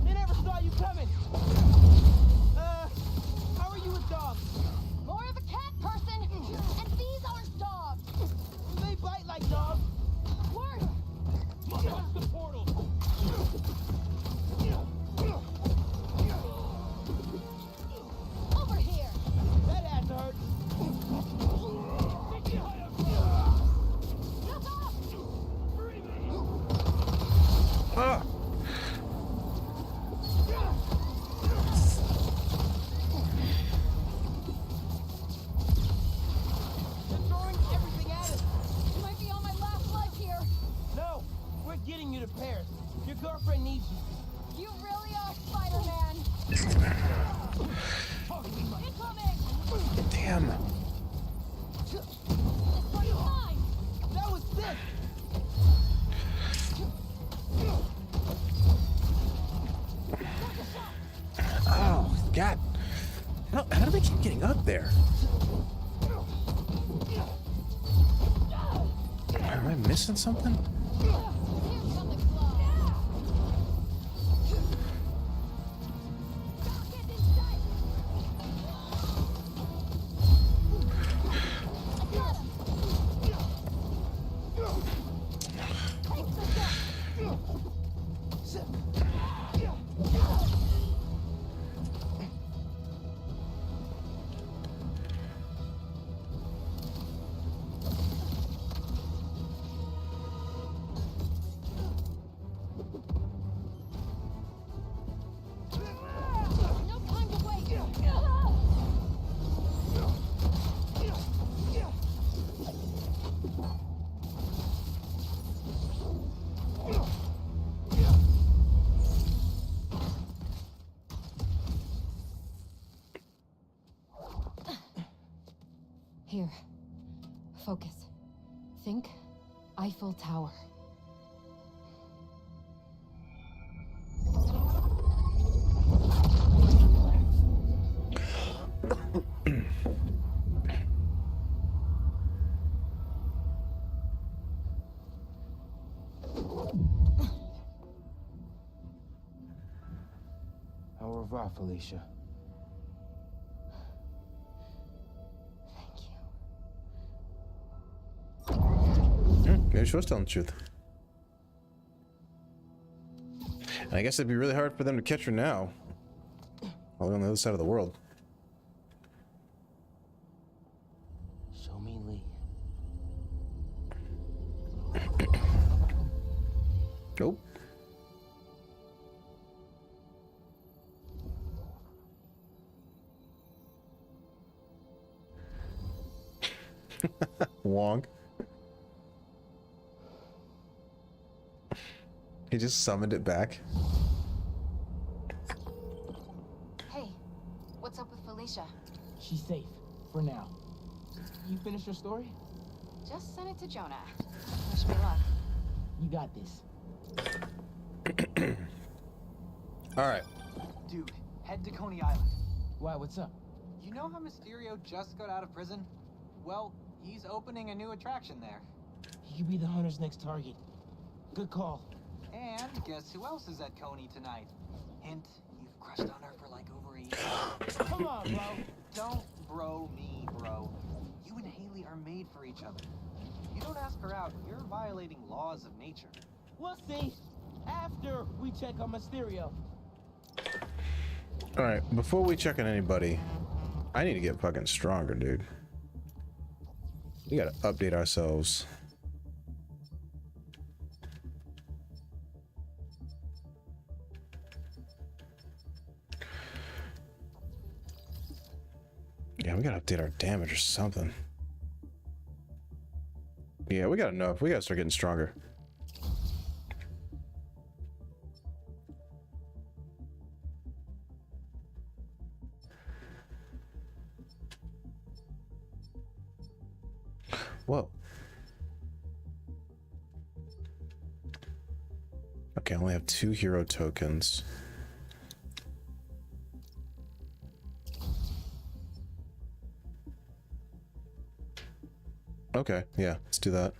They never saw you coming. How are you with dogs? More of a cat person! And these aren't dogs! They bite like dogs. Worse! Watch the portal! Over here! That had to hurt. Look up! Ah! They're throwing everything at us. You might be on my last life here! No, we're getting you to Paris. Your girlfriend needs you. You really are Spider-Man! Incoming! Damn. This one's mine! That was sick. Oh, God. How do they keep getting up there? Am I missing something? Here come the claws! Get inside! I got him! Take the gun! No time to wait! Here. Focus. Think Eiffel Tower. revoir, Felicia. Thank you. Maybe she was telling the truth. And I guess it'd be really hard for them to catch her now. All on the other side of the world. Show me Lee. Nope. Wong. He just summoned it back. Hey, what's up with Felicia? She's safe, for now. You finished your story? Just send it to Jonah. Wish me luck. You got this. Alright. Dude, head to Coney Island. Why, what's up? You know how Mysterio just got out of prison? Well, he's opening a new attraction there. He could be the hunter's next target. Good call. And guess who else is at Coney tonight? Hint, you've crushed on her for like over a year. Come on, bro. Don't bro me, bro. You and Haley are made for each other. You don't ask her out, you're violating laws of nature. We'll see. After we check on Mysterio. Alright, before we check on anybody, I need to get fucking stronger, dude. We gotta update ourselves. Yeah, we gotta update our damage or something. Yeah, we got enough. We gotta start getting stronger. Whoa. Okay, I only have 2 hero tokens. Okay, yeah, let's do that.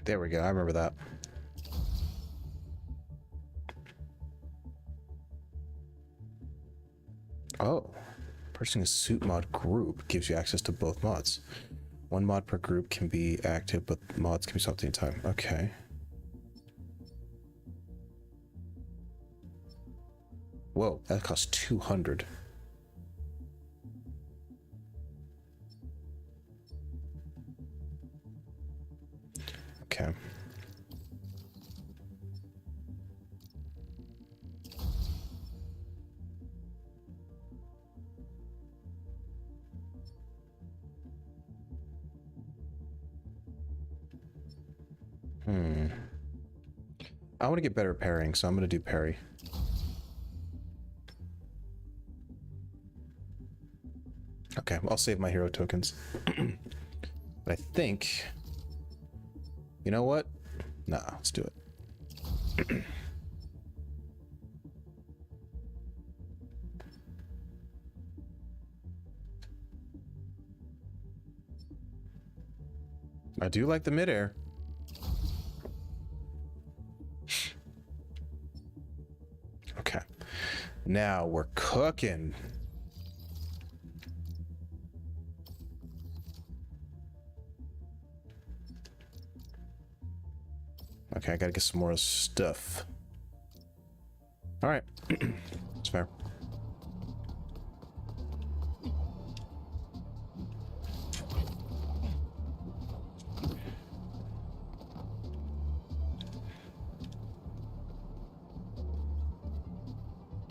There we go, I remember that. Oh, purchasing a suit mod group gives you access to both mods. 1 mod per group can be active, but mods can be stopped anytime. Okay. Whoa, that costs 200. Okay. I want to get better at parrying, so I'm going to do parry. Okay, I'll save my hero tokens. But I think... You know what? Nah, let's do it. I do like the midair. Okay. Now we're cooking. Okay, I gotta get some more stuff. Alright. It's fair.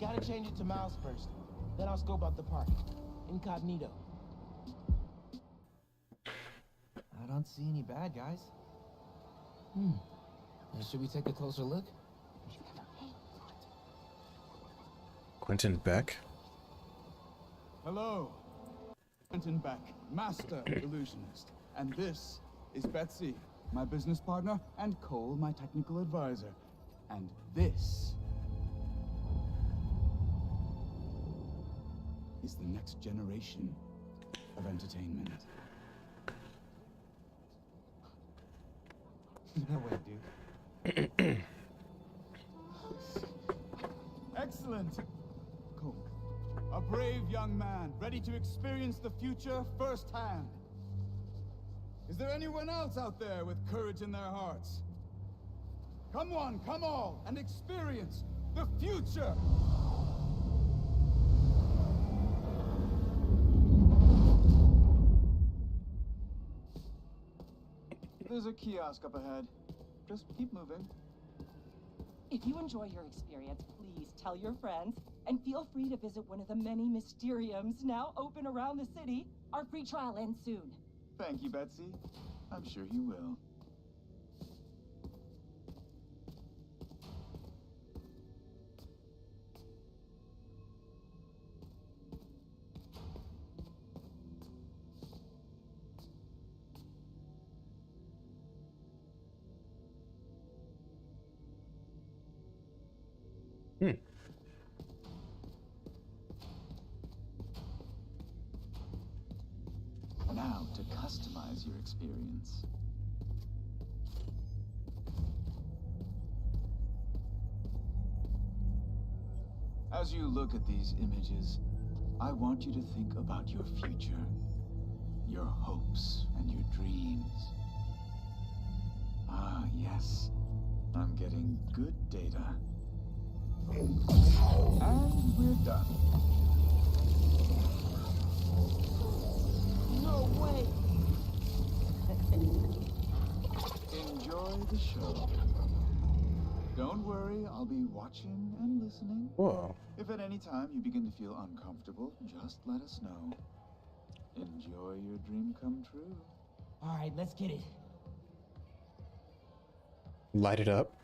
Gotta change it to Miles first. Then I'll scope out the park. Incognito. I don't see any bad guys. Should we take a closer look? Quentin Beck. Hello. Quentin Beck, Master Illusionist. And this is Betsy, my business partner, and Cole, my technical advisor. And this is the next generation of entertainment. No way, dude. Excellent. Cole, a brave young man, ready to experience the future firsthand. Is there anyone else out there with courage in their hearts? Come on, come all, and experience the future! There's a kiosk up ahead. Just keep moving. If you enjoy your experience, please tell your friends, and feel free to visit one of the many Mysteriums now open around the city. Our free trial ends soon. Thank you, Betsy. I'm sure he will. Now to customize your experience. As you look at these images, I want you to think about your future, your hopes and your dreams. Ah, yes. I'm getting good data. And we're done. No way! Enjoy the show. Don't worry, I'll be watching and listening. Whoa. If at any time you begin to feel uncomfortable, just let us know. Enjoy your dream come true. All right, let's get it. Light it up.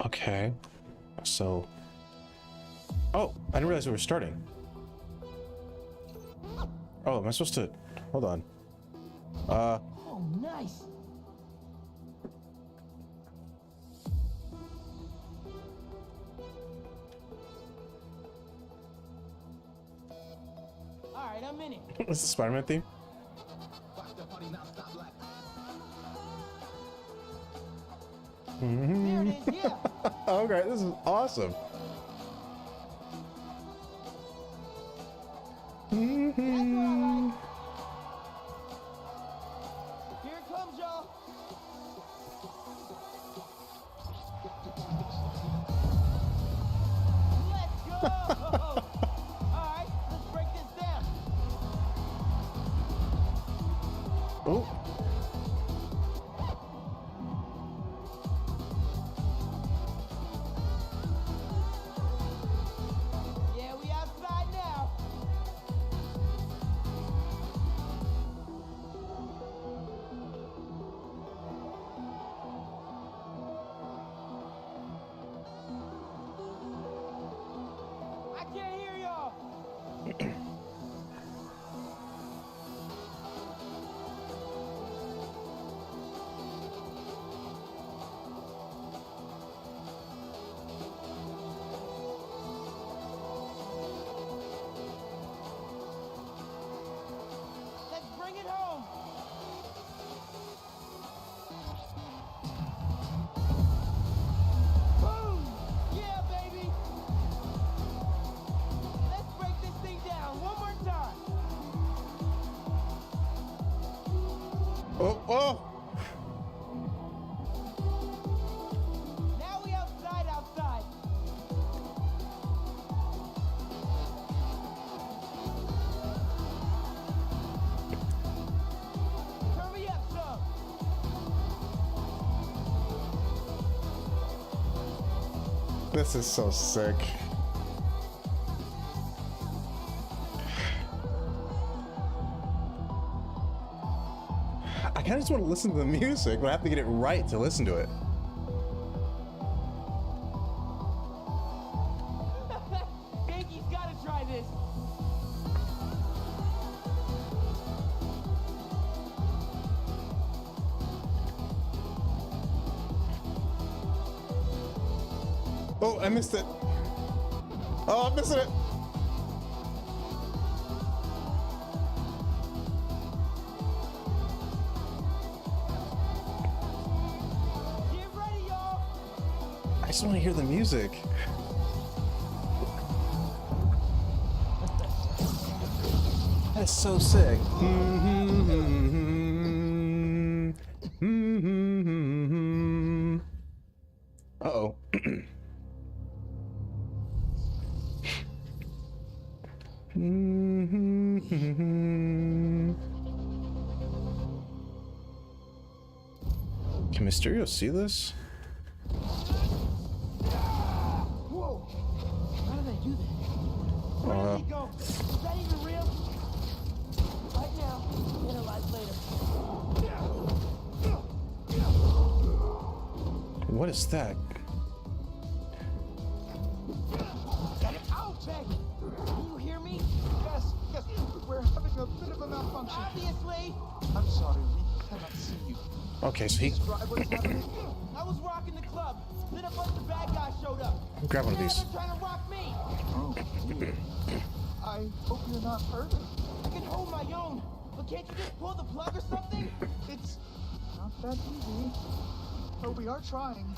Okay. So. Oh, I didn't realize we were starting. Oh, am I supposed to? Hold on. Oh, nice. All right, I'm in it. What's the Spider-Man theme? There it is, yeah. Okay, this is awesome. That's what I like. Here it comes, y'all. Let's go. All right, let's break this down. Oh. Yeah, we outside now. I can't hear y'all. Let's bring it home. Boom! Yeah, baby. Let's break this thing down one more time. Oh, oh. Now we outside. Turn me up some. This is so sick. I kind of just want to listen to the music, but I have to get it right to listen to it. Yankees gotta try this. Oh, I missed it. Oh, I'm missing it. Get ready, y'all! I just want to hear the music. That is so sick. Uh-oh. Can Mysterio see this? Whoa! How did I do that? Where did he go? Is that even real? Right now, analyze later. What is that? Ouch! Hey! Can you hear me? Yes, we're having a bit of a malfunction. Obviously! I'm sorry, we cannot see you. Okay, so he... Describe what is happening. I was rocking the club. Then a bunch of bad guys showed up. Grab one of Now these. they're trying to rock me. Oh, dear. I hope you're not hurt. I can hold my own, but can't you just pull the plug or something? It's not that easy. But we are trying.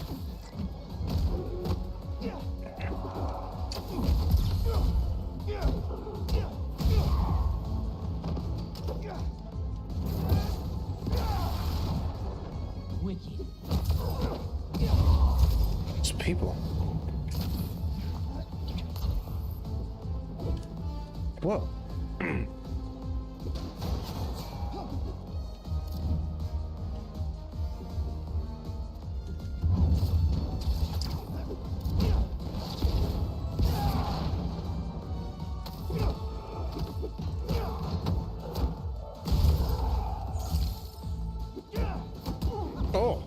Wicked. It's people. Whoa. Oh.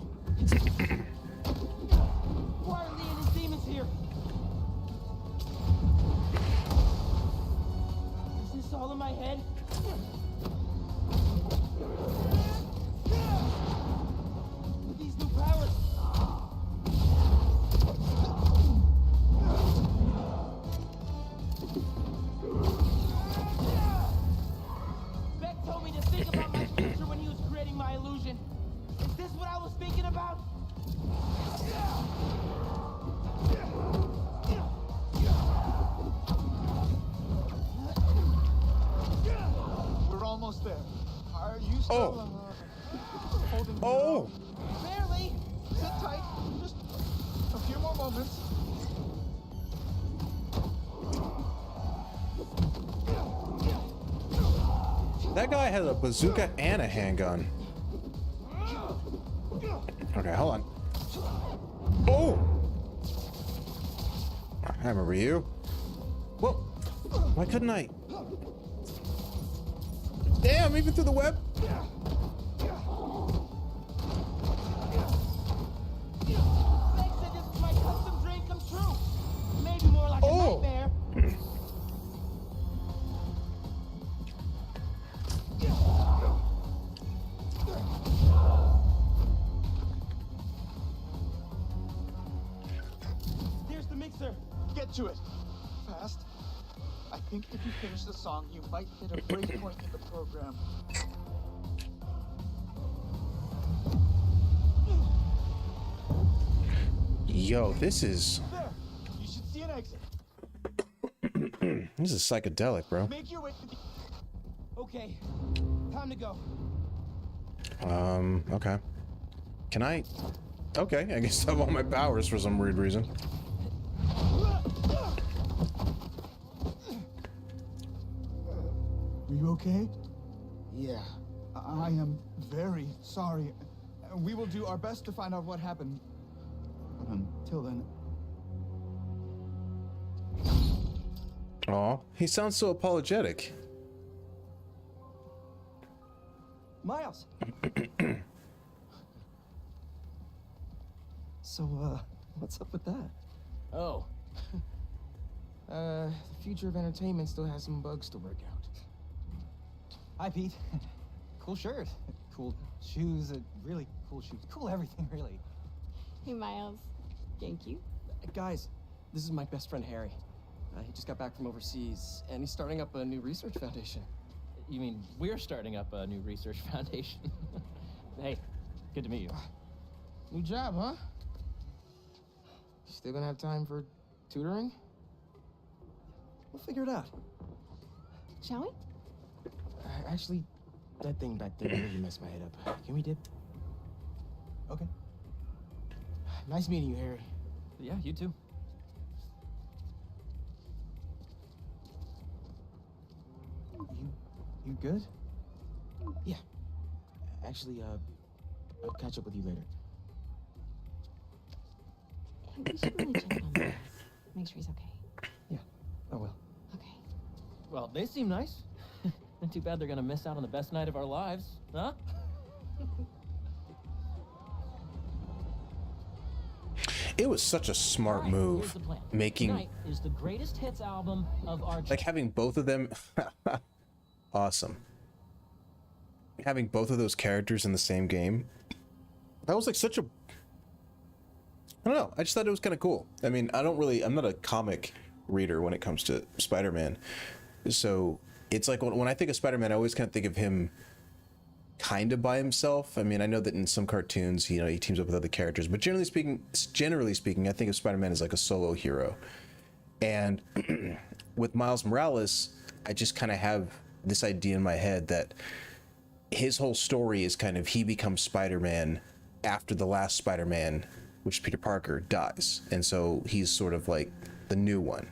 Why are Lee and his demons here? Is this all in my head? With these new powers. Beck told me to think about my future when he was creating my illusion. Is this what I was thinking about? We're almost there. Are you still holding your Oh. own? Barely. Sit tight. Just a few more moments. That guy has a bazooka and a handgun. Okay, hold on. Oh! I remember you. Whoa! Why couldn't I? Damn, even through the web? Beck said this is my custom dream come true. Maybe more like a nightmare. There's the mixer. Get to it. Fast. I think if you finish the song, you might hit a break point in the program. Yo, this is... There. You should see an exit. This is psychedelic, bro. Make your way to the... Okay, time to go. Okay. Can I... Okay, I guess I have all my powers for some weird reason. Are you okay? Yeah. I am very sorry. We will do our best to find out what happened. But until then... Aw, he sounds so apologetic. Miles. So, what's up with that? Oh. The future of entertainment still has some bugs to work out. Hi, Pete. Cool shirt. Cool shoes. Really cool shoes. Cool everything, really. Hey, Miles. Thank you. Guys, This is my best friend Harry. He just got back from overseas, and he's starting up a new research foundation. You mean we're starting up a new research foundation? Hey, good to meet you. New job, huh? Still gonna have time for tutoring? We'll figure it out. Shall we? Actually, that thing back there really messed my head up. Can we dip? Okay. Nice meeting you, Harry. Yeah, you too. You good? Yeah. Actually, I'll catch up with you later. Hey, we should really check on Beth. Make sure he's okay. Yeah, I will. Okay. Well, they seem nice. Not too bad they're gonna miss out on the best night of our lives, huh? It was such a smart move, Here's the plan. making Tonight is the greatest hits album of our like having both of them. Awesome. Having both of those characters in the same game. That was like such a. I don't know. I just thought it was kind of cool. I mean, I'm not a comic reader when it comes to Spider-Man. So it's like when I think of Spider-Man, I always kind of think of him kind of by himself. I mean, I know that in some cartoons, he teams up with other characters, but generally speaking, I think of Spider-Man as like a solo hero. And with Miles Morales, I just kind of have this idea in my head that his whole story is kind of he becomes Spider-Man after the last Spider-Man, which is Peter Parker, dies. And so he's sort of like the new one.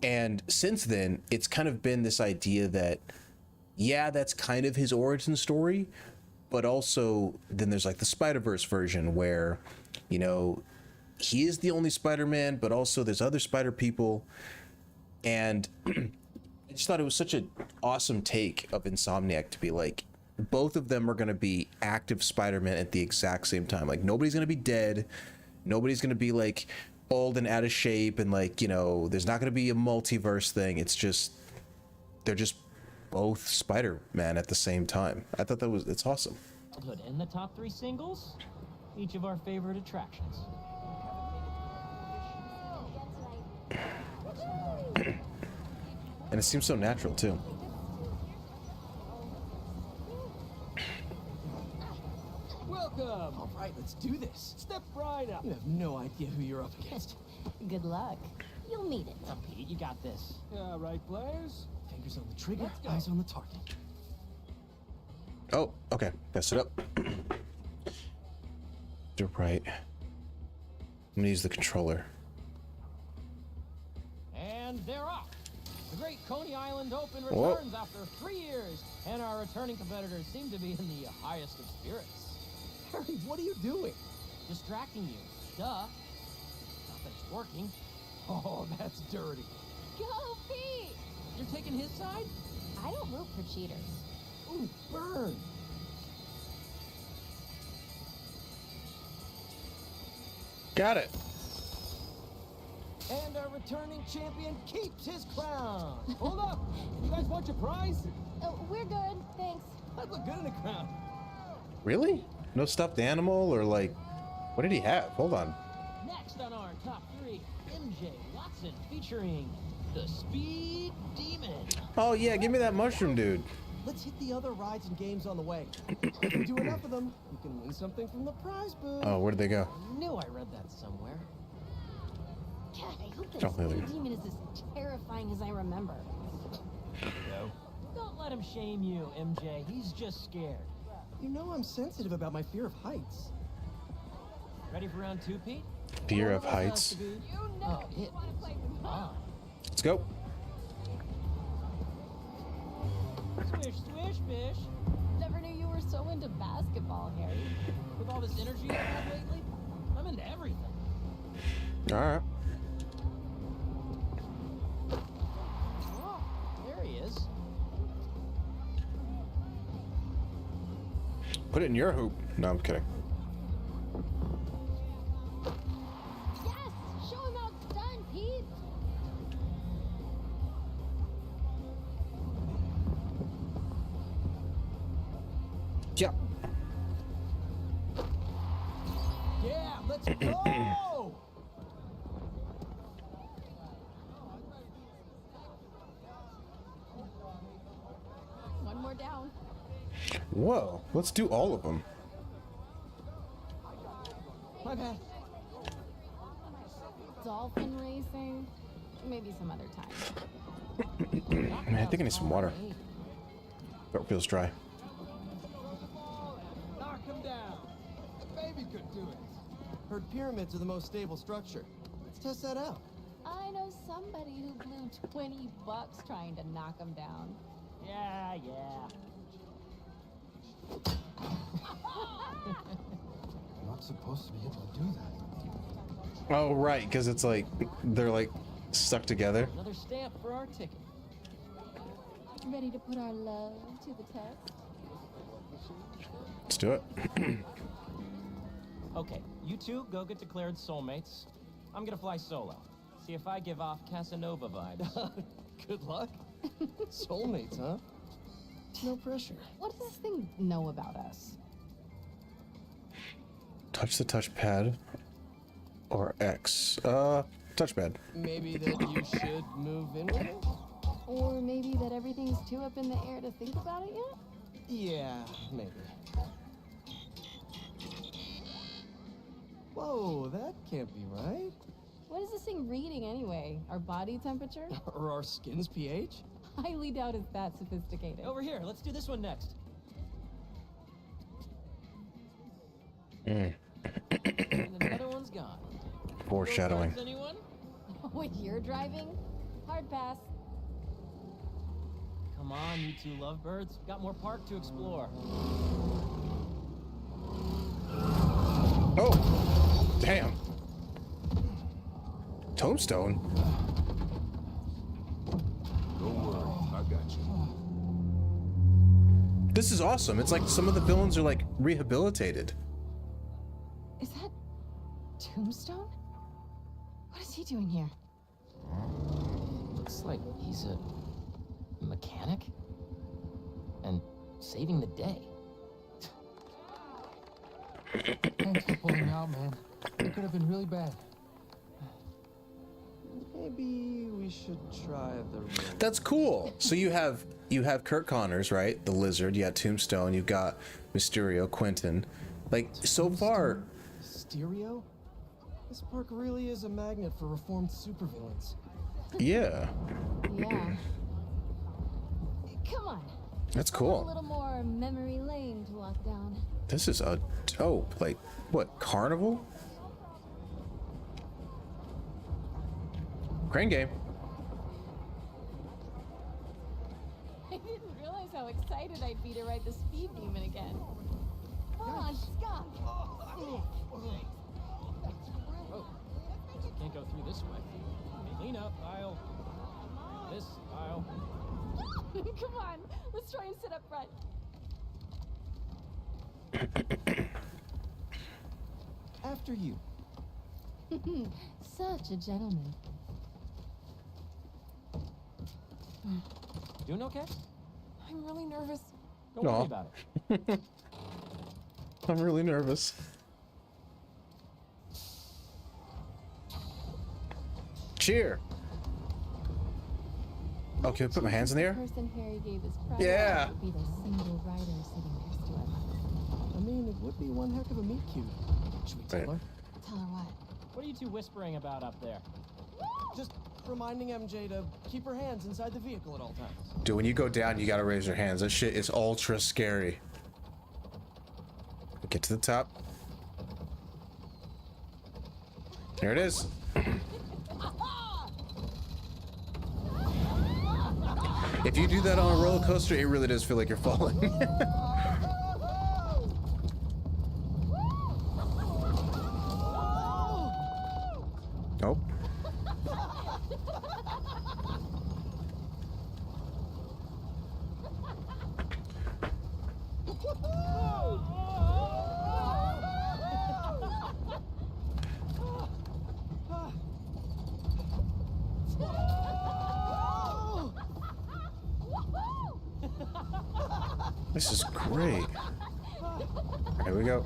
And since then, it's kind of been this idea that, yeah, that's kind of his origin story, but also then there's like the Spider-Verse version where, he is the only Spider-Man, but also there's other Spider people. And I just thought it was such an awesome take of Insomniac to be like, both of them are going to be active Spider-Man at the exact same time. Like, nobody's going to be dead. Nobody's going to be like old and out of shape. And like, there's not going to be a multiverse thing. It's just, they're just both Spider-Man at the same time. I thought it's awesome. In the top 3 singles, each of our favorite attractions. And it seems so natural too. Welcome! All right, let's do this. Step right up. You have no idea who you're up against. Good luck. You'll need it. Now, Pete, you got this. Yeah, right, players? Fingers on the trigger, eyes on the target. Oh, okay. Mess it up. You're right. I'm gonna use the controller. And they're off. The Great Coney Island Open Whoa. returns after 3 years, and our returning competitors seem to be in the highest of spirits. Harry, what are you doing? Distracting you. Duh. Not that it's working. Oh, that's dirty. Go, Pete! You're taking his side? I don't root for cheaters. Ooh, burn. Got it. And our returning champion keeps his crown. Hold up. You guys want your prize? Oh, we're good, thanks. I'd look good in a crown. Really? No stuffed animal or like, what did he have? Hold on. Next on our top 3, MJ Watson featuring the Speed Demon. Oh yeah, give me that mushroom dude. Let's hit the other rides and games on the way. If we do enough of them, you can win something from the prize booth. Oh, where did they go? I knew I read that somewhere. God, I hope that Oh, there they Speed go. Demon is as terrifying as I remember. Don't let him shame you, MJ. He's just scared. You know I'm sensitive about my fear of heights. Ready for round 2, Pete? Fear of One us has heights. to be- You know you want to play with Ah. Let's go. Swish, swish, bish. Never knew you were so into basketball, Harry. With all this energy I've had lately, I'm into everything. All right. Oh, there he is. Put it in your hoop. No, I'm kidding. Yes! Show him how it's done, Pete! Yeah. Yeah, let's go! Whoa, let's do all of them. My bad. Dolphin racing? Maybe some other time. Man, I think I need some water. Throat feels dry. Knock him down. A baby could do it. Heard pyramids are the most stable structure. Let's test that out. I know somebody who blew $20 trying to knock him down. Yeah, yeah. I'm not supposed to be able to do that. Oh, right, because it's like, they're like stuck together. Another stamp for our ticket. Ready to put our love to the test? Let's do it. Okay, you two go get declared soulmates. I'm gonna fly solo. See if I give off Casanova vibes. Good luck. Soulmates, huh? No pressure. What does this thing know about us? Touch the touchpad. Or X. Touchpad. Maybe that you should move in with it? Or maybe that everything's too up in the air to think about it yet? Yeah, maybe. Whoa, that can't be right. What is this thing reading anyway? Our body temperature? Or our skin's pH? Highly doubt it's that sophisticated. Over here, let's do this one next. Mm. And another one's gone. Foreshadowing. No friends, anyone? When you're driving? Hard pass. Come on, you two lovebirds. Got more park to explore. Oh! Damn. Tombstone? Don't worry, I got you. This is awesome. It's like some of the villains are like rehabilitated. Is that Tombstone? What is he doing here? Looks like he's a mechanic and saving the day. Thanks for pulling out, man. It could have been really bad. Maybe we should try the real. That's cool. So you have Kurt Connors, right? The Lizard. You got Tombstone. You've got Mysterio, Quentin. Like so far. Mysterio? This park really is a magnet for reformed supervillains. Yeah. Yeah. Come on. That's A cool. little more memory lane to walk down. This is a dope. Like what? Carnival? Crane game. I didn't realize how excited I'd be to ride the speed demon again. Come on, stop. Oh, can't go through this way. Lean up, aisle. This aisle. Come on, let's try and sit up front. After you. Such a gentleman. Doing okay? I'm really nervous. Don't worry about it. I'm really nervous. Cheer. Okay, put my hands in the air. The person Harry gave his prize Yeah. would be the single rider sitting next to him. I mean, it would be one heck of a meet cute. Should we tell her? Tell her what? What are you two whispering about up there? Just reminding MJ to keep her hands inside the vehicle at all times. Dude, when you go down, you gotta raise your hands. That shit is ultra scary. Get to the top. There it is. If you do that on a roller coaster, it really does feel like you're falling. Nope. This is great. Here we go.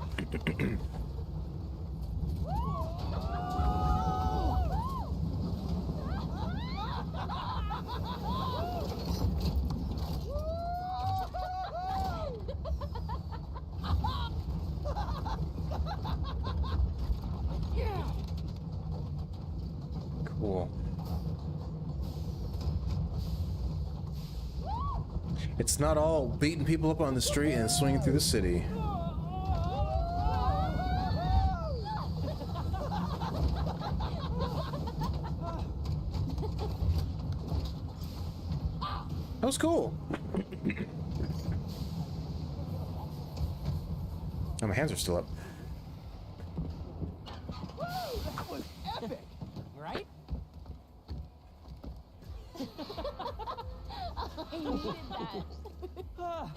It's not all beating people up on the street and swinging through the city. That was cool. Oh, my hands are still up. That was epic, right? I needed that.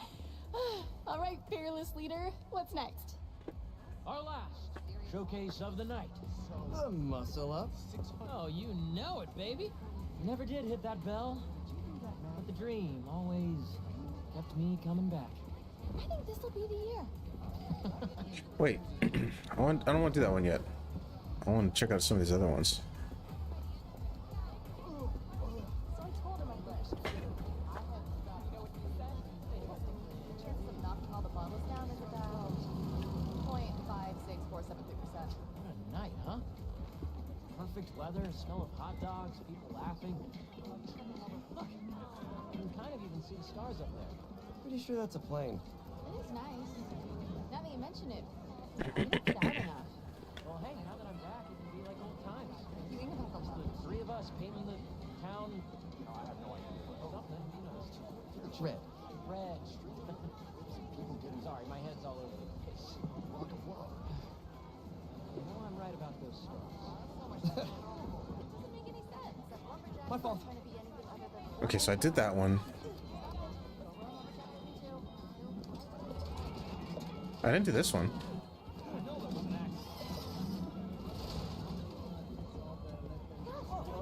All right, fearless leader. What's next? Our last showcase of the night. The muscle up. Oh, you know it, baby. Never did hit that bell. But the dream always kept me coming back. I think this will be the year. Wait, I don't want to do that one yet. I want to check out some of these other ones. So I told him I'd rush. The chances of knocking all the bottles down is about 0.56473%. What a night, huh? Perfect weather, smell of hot dogs, people laughing. Look, you can kind of even see the stars up there. Pretty sure that's a plane. It is nice. Now that you mention it, we don't get out enough. Well, hey, now that I'm back, it can be like old times. You think about the Just the three of us painting the town. Oh, I have no idea. Something, you know. Red. Red. Sorry, my head's all over the place. You know I'm right about those stars. doesn't make any sense. A lumberjack My fault. isn't trying to be anything other than Okay, so I did that one. I didn't do this one.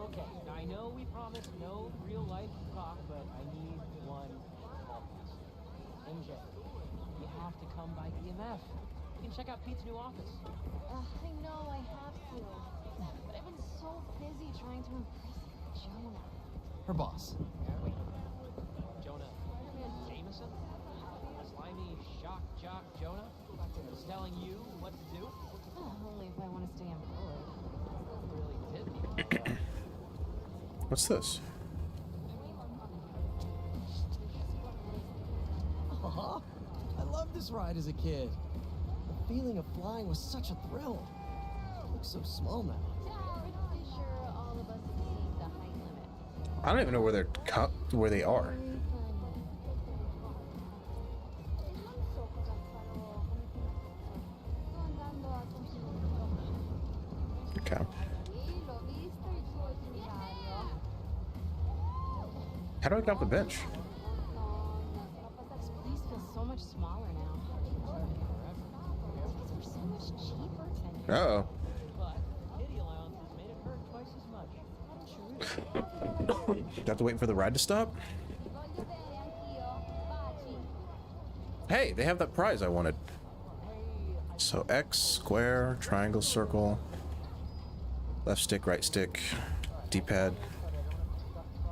Okay, I know we promised no real life talk, but I need one small piece. MJ, you have to come by EMF. You can check out Pete's new office. I know I have to, but I've been so busy trying to impress Jonah. Her boss. Jonah Jameson? Slimy shock jock Jonah? Is telling you what to do? Only if I want to stay employed. Really did. What's this? Aw, I loved this ride as a kid. The feeling of flying was such a thrill. It looks so small now. Pretty sure all of us exceed the height limit. I don't even know where where they are. Okay. How do I get off the bench? This place feels so much smaller now. Tickets were so much cheaper 10 years Uh-oh. But kitty allowances made it hurt twice as much. Do I have to wait for the ride to stop? Hey, they have that prize I wanted. So X, square, triangle, circle, left stick, right stick, D-pad.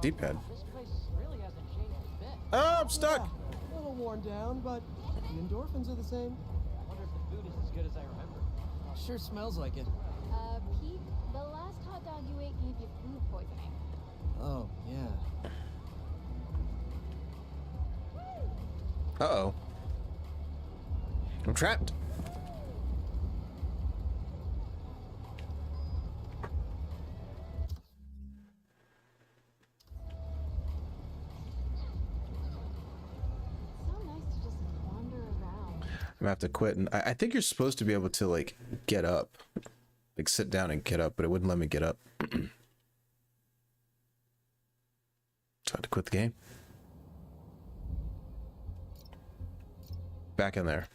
D-pad. This place really hasn't changed a bit. Oh, I'm stuck! A little worn down, but the endorphins are the same. I wonder if the food is as good as I remember. Sure smells like it. Pete, the last hot dog you ate gave you food poisoning. Oh, yeah. Uh-oh. I'm trapped. So nice to just wander around. I'm gonna have to quit. And I think you're supposed to be able to, like, get up. Like, sit down and get up, but it wouldn't let me get up. So I had to quit the game. Back in there.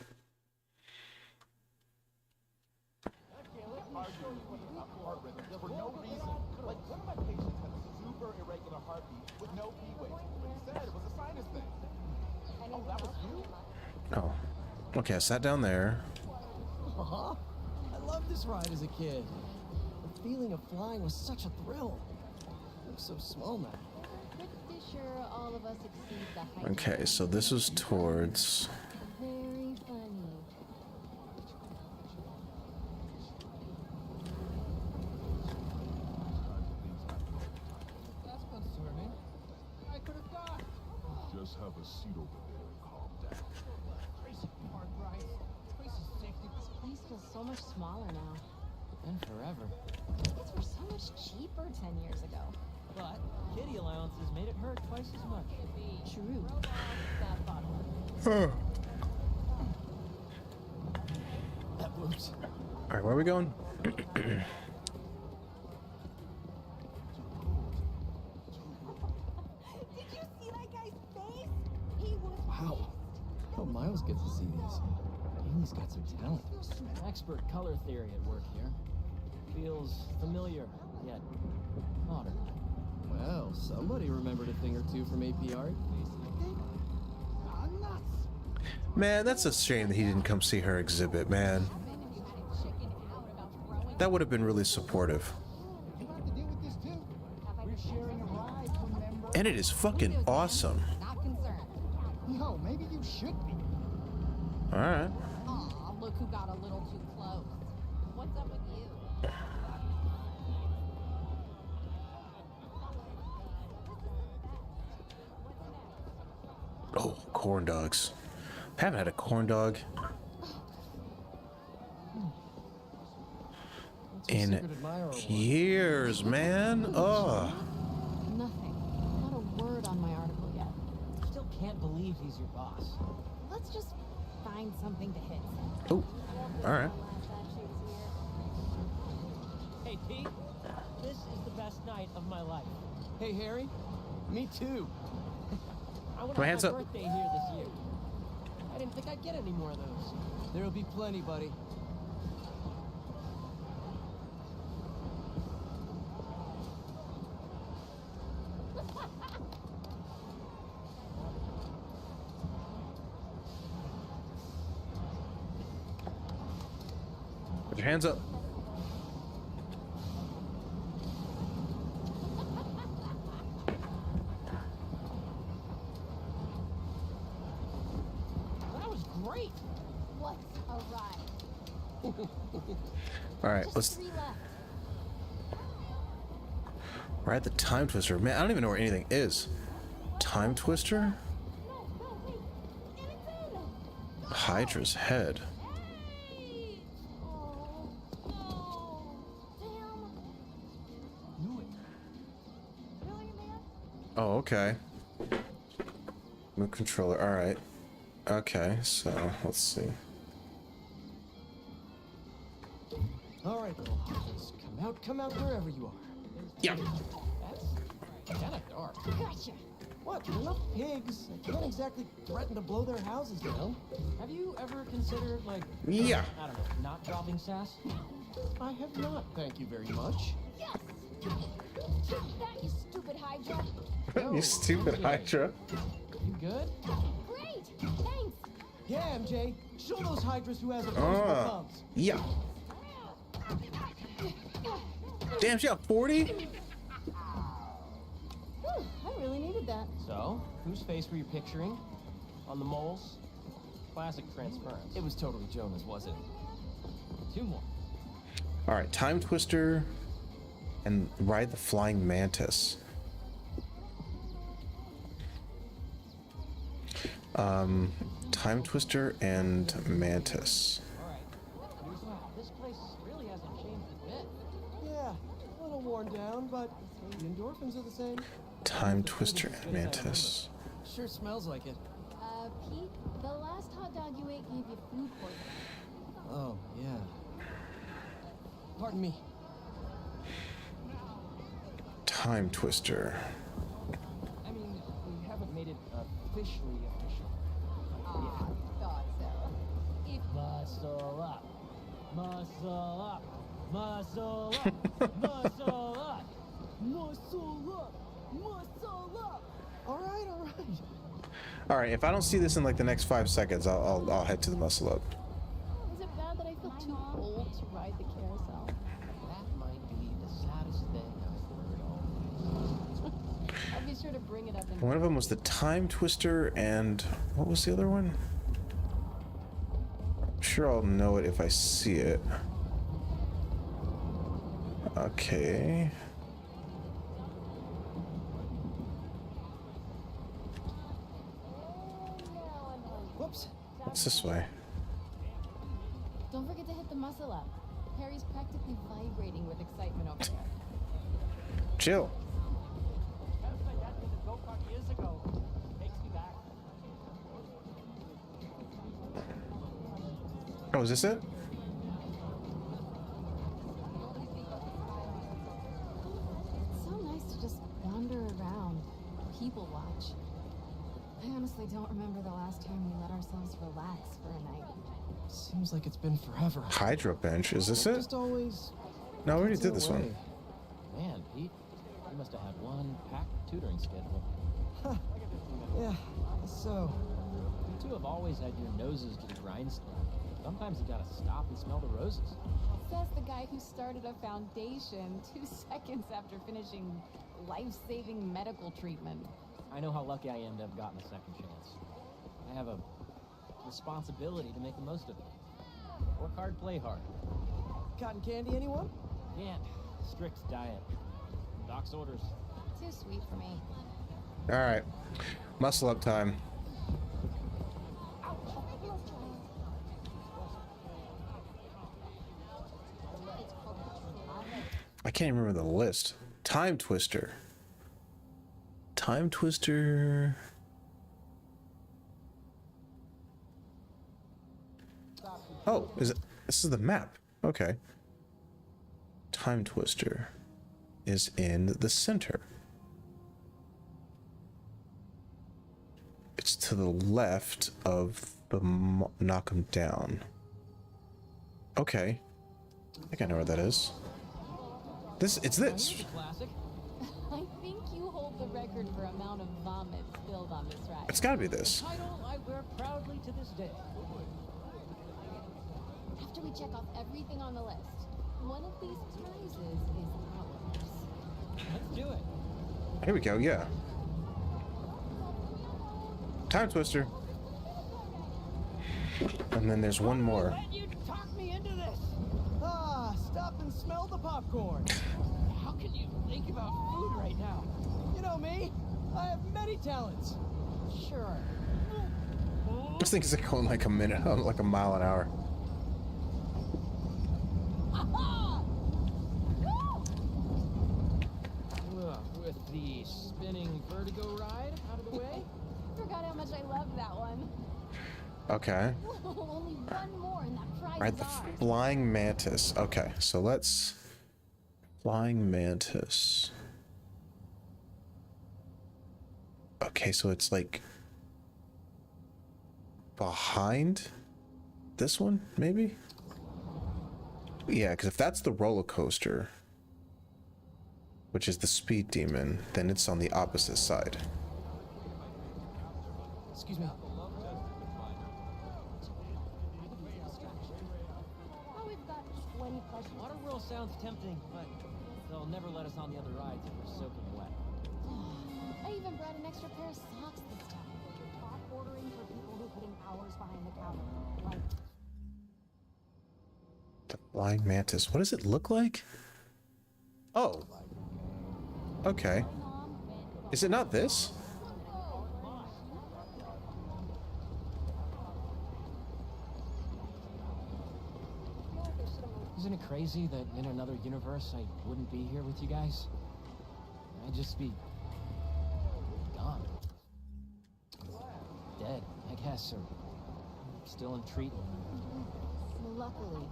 For no reason. Like, one of my patients had a super irregular heartbeat with no P wave. But he said it was a sinus thing. Oh, that was you? Oh. Okay, I sat down there. Aw, I loved this ride as a kid. The feeling of flying was such a thrill. It looks so small now. Pretty sure all of us exceed the height Okay, limit. so this was towards... Very funny. That's concerning. I could have died. Just have a seat over there and calm down. Crazy park rides. This place is safety. This place feels so much smaller now. And forever. Tickets were so much cheaper 10 years ago. But kitty allowances made it hurt twice as much. True. That moves. All right, where are we going? Did you see that guy's face? He was Wow. How Miles gets to see these? Haley's got some talent. Expert color theory at work here. Feels familiar, yet modern. Well, somebody remembered a thing or two from AP Art. Man, that's a shame that he didn't come see her exhibit, man. That would have been really supportive. And it is fucking awesome. Not concerned. No, maybe you should be. Alright. Aw, look who got a little too close. What's up with you? Oh, corn dogs. Haven't had a corn dog in years, man. Oh. Nothing. Not a word on my article yet. Still can't believe he's your boss. Let's just find something to hit. Oh, all right. Hey, Pete. This is the best night of my life. Hey, Harry. Me too. I want My to have hands my up. birthday here this year. I didn't think I'd get any more of those. There'll be plenty, buddy. Put your hands up. That was great. What a ride. All right, Just let's 3 left. ride the time twister. Man, I don't even know where anything is. Time twister? Hydra's head. Oh, okay. Move controller. All right. Okay, so let's see. All right, little Hodges. Come out wherever you are. Yeah. That's kind of dark. Gotcha. What? Enough pigs. I can't exactly threaten to blow their houses down. Have you ever considered, like, Yeah. I don't know, not dropping sass? I have not, thank you very much. Yes. Take that, you stupid Hydra. You stupid Hydra. You good? Great. Thanks. Yeah, MJ. Show those Hydras who has opposable thumbs. Yeah. Damn, she got 40? Whew, I really needed that. So, whose face were you picturing? On the moles? Classic transference. It was totally Jonah's, wasn't it? 2 more. All right, time twister and ride the flying mantis. Time twister and mantis. Alright. Wow, this place really hasn't changed a bit. Yeah, a little worn down, but the endorphins are the same. Time twister and mantis. Sure smells like it. Pete, the last hot dog you ate gave you food poisoning. Oh, yeah. Pardon me. Time twister. I mean, we haven't made it officially official. Ah, thought so. If Muscle up. Muscle up. Muscle up. Muscle up. Muscle up! Muscle up! Alright, alright. All right, if I don't see this in like the next 5 seconds, I'll head to the muscle up. is it bad that I feel too old to ride the carousel? That might be the saddest thing I've heard all night. I'll be sure to bring it up in One of them was the time twister, and what was the other one? I'm sure I'll know it if I see it. Okay. What's this way? Don't forget to hit the muscle up. Harry's practically vibrating with excitement over there. Chill. Oh, is this it? It's so nice to just wander around, people watch. I honestly don't remember the last time we let ourselves relax for a night. Seems like it's been forever. Hydro bench. Is this it? Just always. No, we already gets did this one. away. Man, Pete, you must have had one packed tutoring schedule. Yeah, so. You two have always had your noses to the grindstone. Sometimes you gotta stop and smell the roses. Says the guy who started a foundation 2 seconds after finishing life-saving medical treatment. I know how lucky I am to have gotten a second chance. I have a responsibility to make the most of it. Work hard, play hard. Cotton candy, anyone? Can't. Strict diet. Doc's orders. Too sweet for me. All right. Muscle up time. I can't even remember the list. Time Twister. Time Twister. Oh, is it? This is the map. Okay. Time Twister is in the center. It's to the left of the knock 'em down. Okay. I think I know where that is. It's this. Classic. I think you hold the record for amount of vomit spilled on this ride. It's gotta be this. Title I wear proudly to this day. After we check off everything on the list, one of these prizes is ours. Let's do it. Here we go, yeah. Time Twister. And then there's one more. You talked me into this. Ah, stop and smell the popcorn. How can you think about food right now? You know me. I have many talents. Sure. This thing is going like a minute, like a mile an hour. With the spinning vertigo ride out of the way. Forgot how much I loved that one. Okay. Only one more and that prize Right, is the ours. flying mantis. Okay, so let's... Flying mantis. Okay, so it's like... behind this one, maybe? Yeah, because if that's the roller coaster, which is the speed demon, then it's on the opposite side. Excuse me. Oh, we've got 20 questions. Waterworld sounds tempting, but they'll never let us on the other rides if we're soaking wet. I even brought an extra pair of socks this time. Top ordering for people who put in hours behind the counter. Like, The flying mantis. What does it look like? Oh. Okay. Is it not this? Isn't it crazy that in another universe I wouldn't be here with you guys? I'd just be gone. Dead, I guess, or still in treatment. Luckily,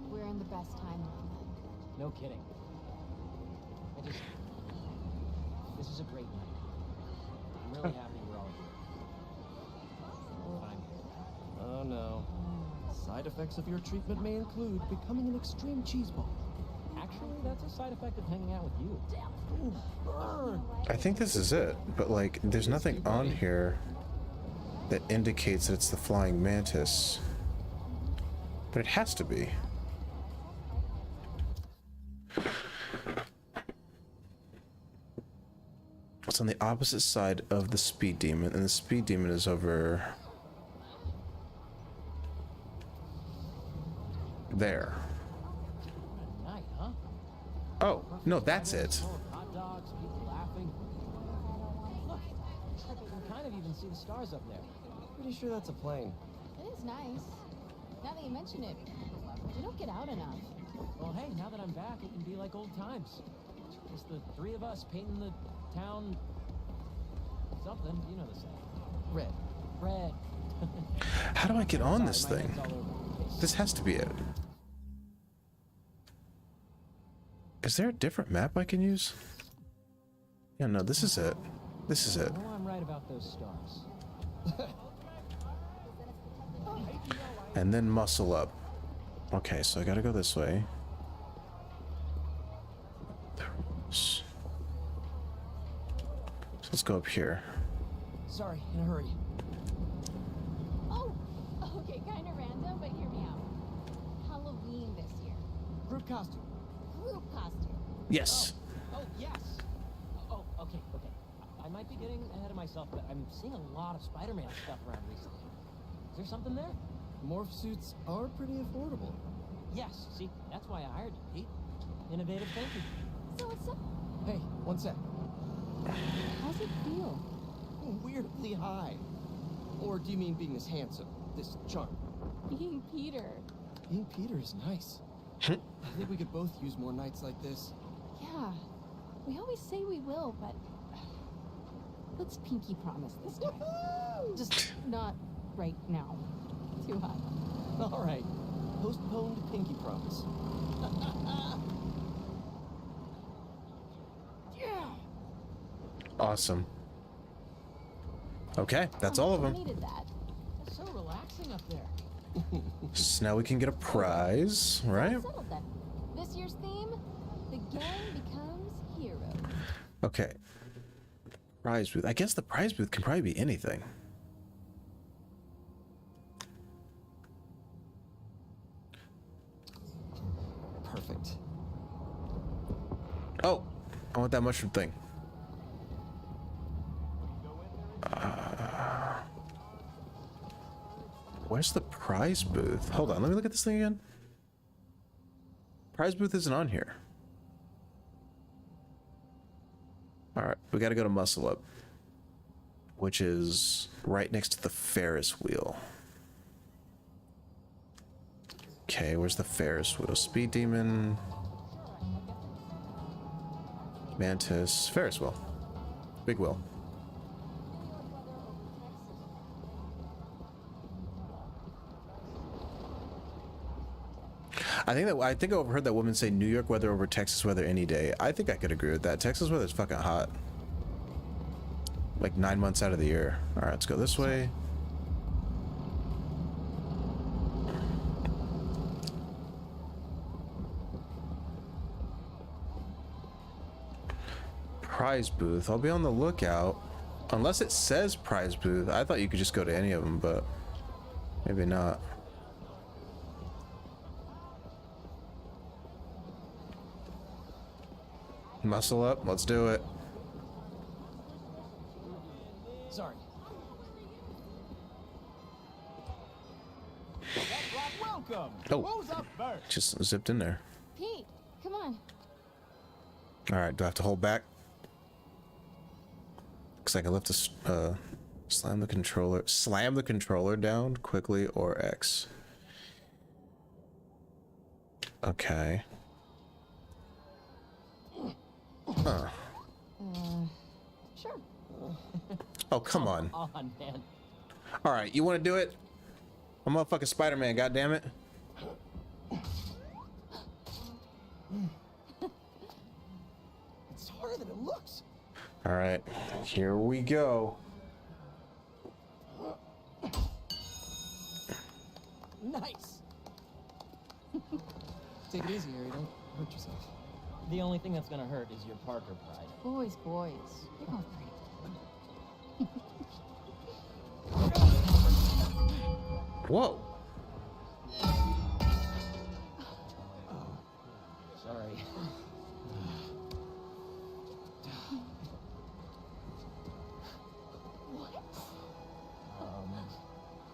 we're in the best timeline then. No kidding. This is a great night. I'm really happy we're all here. Fine. Oh no. Side effects of your treatment may include becoming an extreme cheeseball. Actually, that's a side effect of hanging out with you. Ooh, burn. I think this is it, but like, there's nothing on here that indicates that it's the flying mantis. But it has to be. It's on the opposite side of the speed demon, and the speed demon is over there. Night, huh? Oh, no, that's it. Hot dogs, people laughing. Look, you can kind of even see the stars up there. Pretty sure that's a plane. It is nice. Now that you mention it, we don't get out enough. Well, hey, now that I'm back, it can be like old times. Just the three of us painting the town... something, you know the saying. Red. Red. How do I get on Sorry, this my thing? head's all over the place. This has to be it. Is there a different map I can use? Yeah, no, this is it. This is it. I know I'm right about those stars. And then muscle up. Okay, so I gotta go this way. So let's go up here. Sorry, in a hurry. Oh, okay, kind of random, but hear me out. Halloween this year. Group costume. Group costume. Yes. Oh, yes. Oh, okay. I might be getting ahead of myself, but I'm seeing a lot of Spider-Man stuff around recently. Is there something there? Morph suits are pretty affordable. Yes. See, that's why I hired you, Pete. Innovative thinking. So what's up? Hey, one sec. How's it feel? Weirdly high. Or do you mean being this handsome, this charming? Being Peter. Being Peter is nice. I think we could both use more nights like this. Yeah, we always say we will, but let's pinky promise this time. Just not right now. Too hot. All right. Postponed pinky promise. Yeah. Awesome. Okay, that's all of them. Needed that. It's so relaxing up there. So now we can get a prize, right? Settled then. This year's theme: the gang becomes heroes. Okay. Prize booth. I guess the prize booth can probably be anything. Perfect. Oh, I want that mushroom thing. Where's the prize booth? Hold on, let me look at this thing again. Prize booth isn't on here. Alright, we gotta go to Muscle Up, which is right next to the Ferris wheel. Okay, where's the Ferris wheel? Speed Demon, Mantis, Ferris wheel, big wheel. I think I overheard that woman say New York weather over Texas weather any day. I think I could agree with that. Texas weather is fucking hot. Like 9 months out of the year. All right, let's go this way. Prize booth. I'll be on the lookout. Unless it says prize booth. I thought you could just go to any of them, but maybe not. Muscle up. Let's do it. Sorry. Welcome. Oh, Who's up first? just zipped in there. Pete, come on. All right, do I have to hold back? Looks like I left to slam the controller down quickly or X. Okay. Huh. Sure. Oh, come on. Come on, man. All right, you want to do it? I'm motherfucking Spider-Man, goddammit. It's harder than it looks. All right, here we go. Nice. Take it easy, Harry. Don't hurt yourself. The only thing that's gonna hurt is your Parker pride. Boys. You're both great. Whoa. Sorry.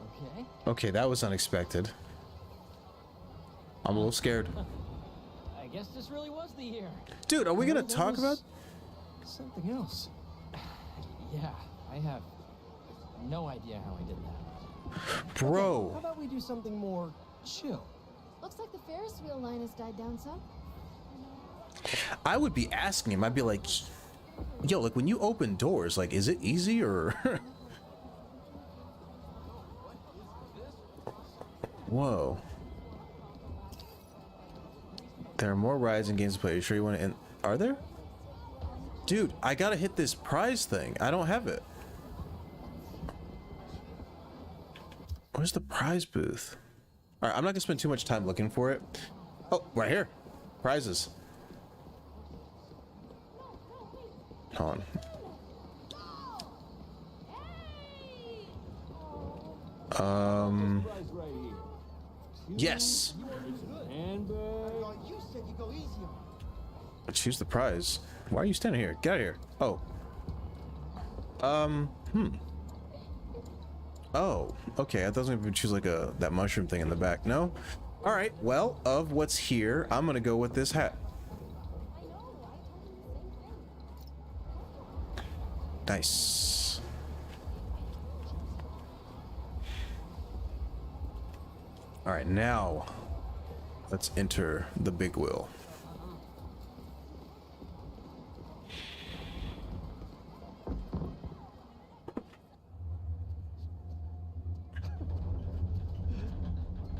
Okay. Okay, that was unexpected. I'm a little scared. I guess this really was the year. Dude, are we gonna That talk about? was something else? Yeah, I have no idea how I did that. Bro. Okay, how about we do something more chill? Looks like the Ferris wheel line has died down some. I would be asking him, I'd be like, yo, like when you open doors, like, is it easy or? Whoa. There are more rides and games to play. Are you sure you want to end? Are there? Dude, I gotta hit this prize thing. I don't have it. Where's the prize booth? All right, I'm not gonna spend too much time looking for it. Oh, right here. Prizes. Hold on. Yes. Choose the prize. Why are you standing here? Get out of here. Oh. Oh, okay. I thought I was gonna choose like that mushroom thing in the back. No? All right. Well, of what's here, I'm gonna go with this hat. Nice. All right, now let's enter the big wheel.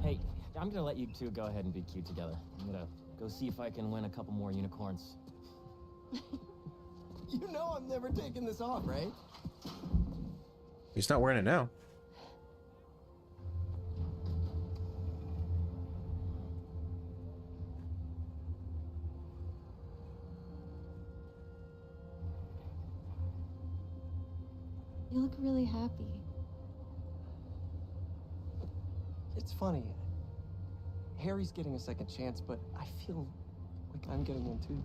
Hey, I'm gonna let you two go ahead and be cute together. I'm gonna go see if I can win a couple more unicorns. You know I'm never taking this off, right? He's not wearing it now. You look really happy. It's funny. Harry's getting a second chance, but I feel like I'm getting one too.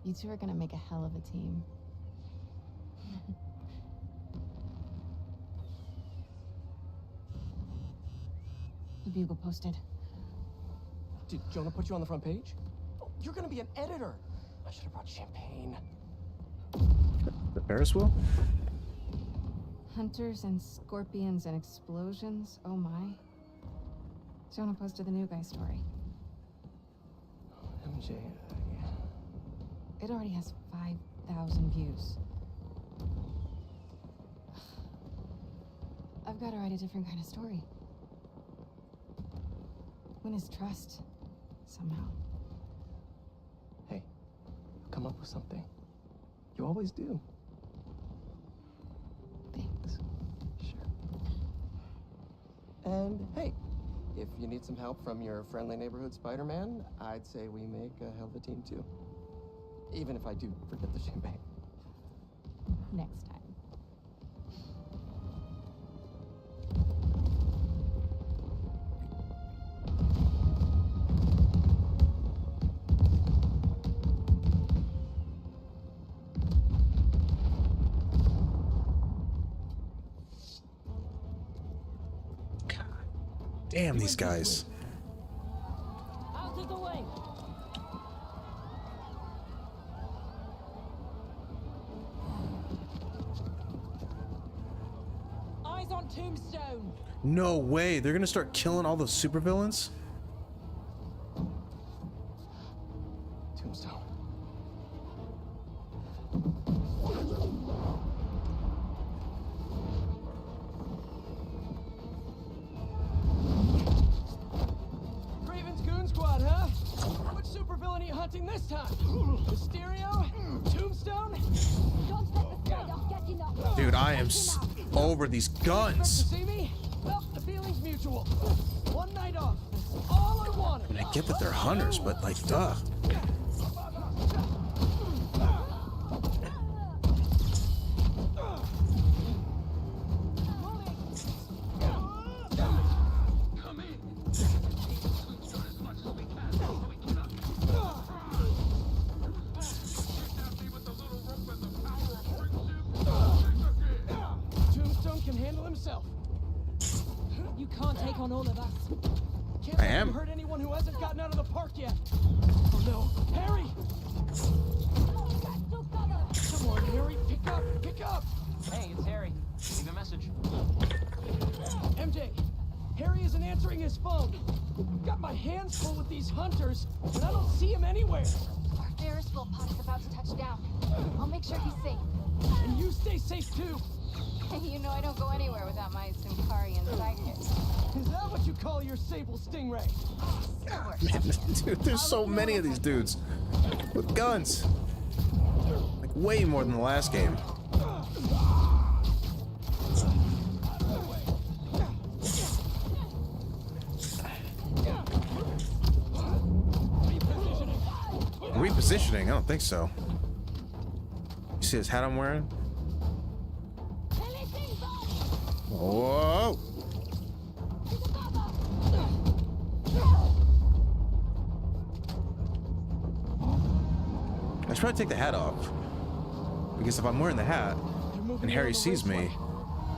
You two are gonna make a hell of a team. The Bugle posted. Did Jonah put you on the front page? Oh, you're gonna be an editor. I should have brought champagne. The Ferris wheel? Hunters and scorpions and explosions. Oh my. Jonah posted the new guy story. MJ, It already has 5,000 views. I've got to write a different kind of story. Win his trust, somehow. Hey, come up with something. You always do. Thanks. Sure. And hey, if you need some help from your friendly neighborhood Spider-Man, I'd say we make a hell of a team too. Even if I do forget the champagne. Next time. Damn, these guys. Out of the way. Eyes on Tombstone. No way. They're gonna start killing all the supervillains? Tombstone. Raven's Goon Squad, huh? Which supervillain are you hunting this time? Mysterio? Tombstone? Don't let the spider get enough. Dude, I am over these guns. See me? Well, the feeling's mutual. One night off. All I wanted. I mean, I get that they're hunters, but like, duh. Tombstone can handle himself. You can't take on all of us. Can't I let him am. hurt anyone who hasn't gotten out of the park yet. Oh no, Harry! Come on, Harry, pick up, pick up! Hey, it's Harry. Leave a message. Harry isn't answering his phone. Got my hands full with these hunters, and I don't see him anywhere. Our Ferris wheel pod is about to touch down. I'll make sure he's safe. And you stay safe too. You know I don't go anywhere without my Simkarian sidekick. Is that what you call your Sable Stingray? Still works. Dude, there's so many of these dudes with guns. Like way more than the last game. Repositioning? I don't think so. You see this hat I'm wearing? Whoa! I should probably take the hat off. Because if I'm wearing the hat and Harry sees me...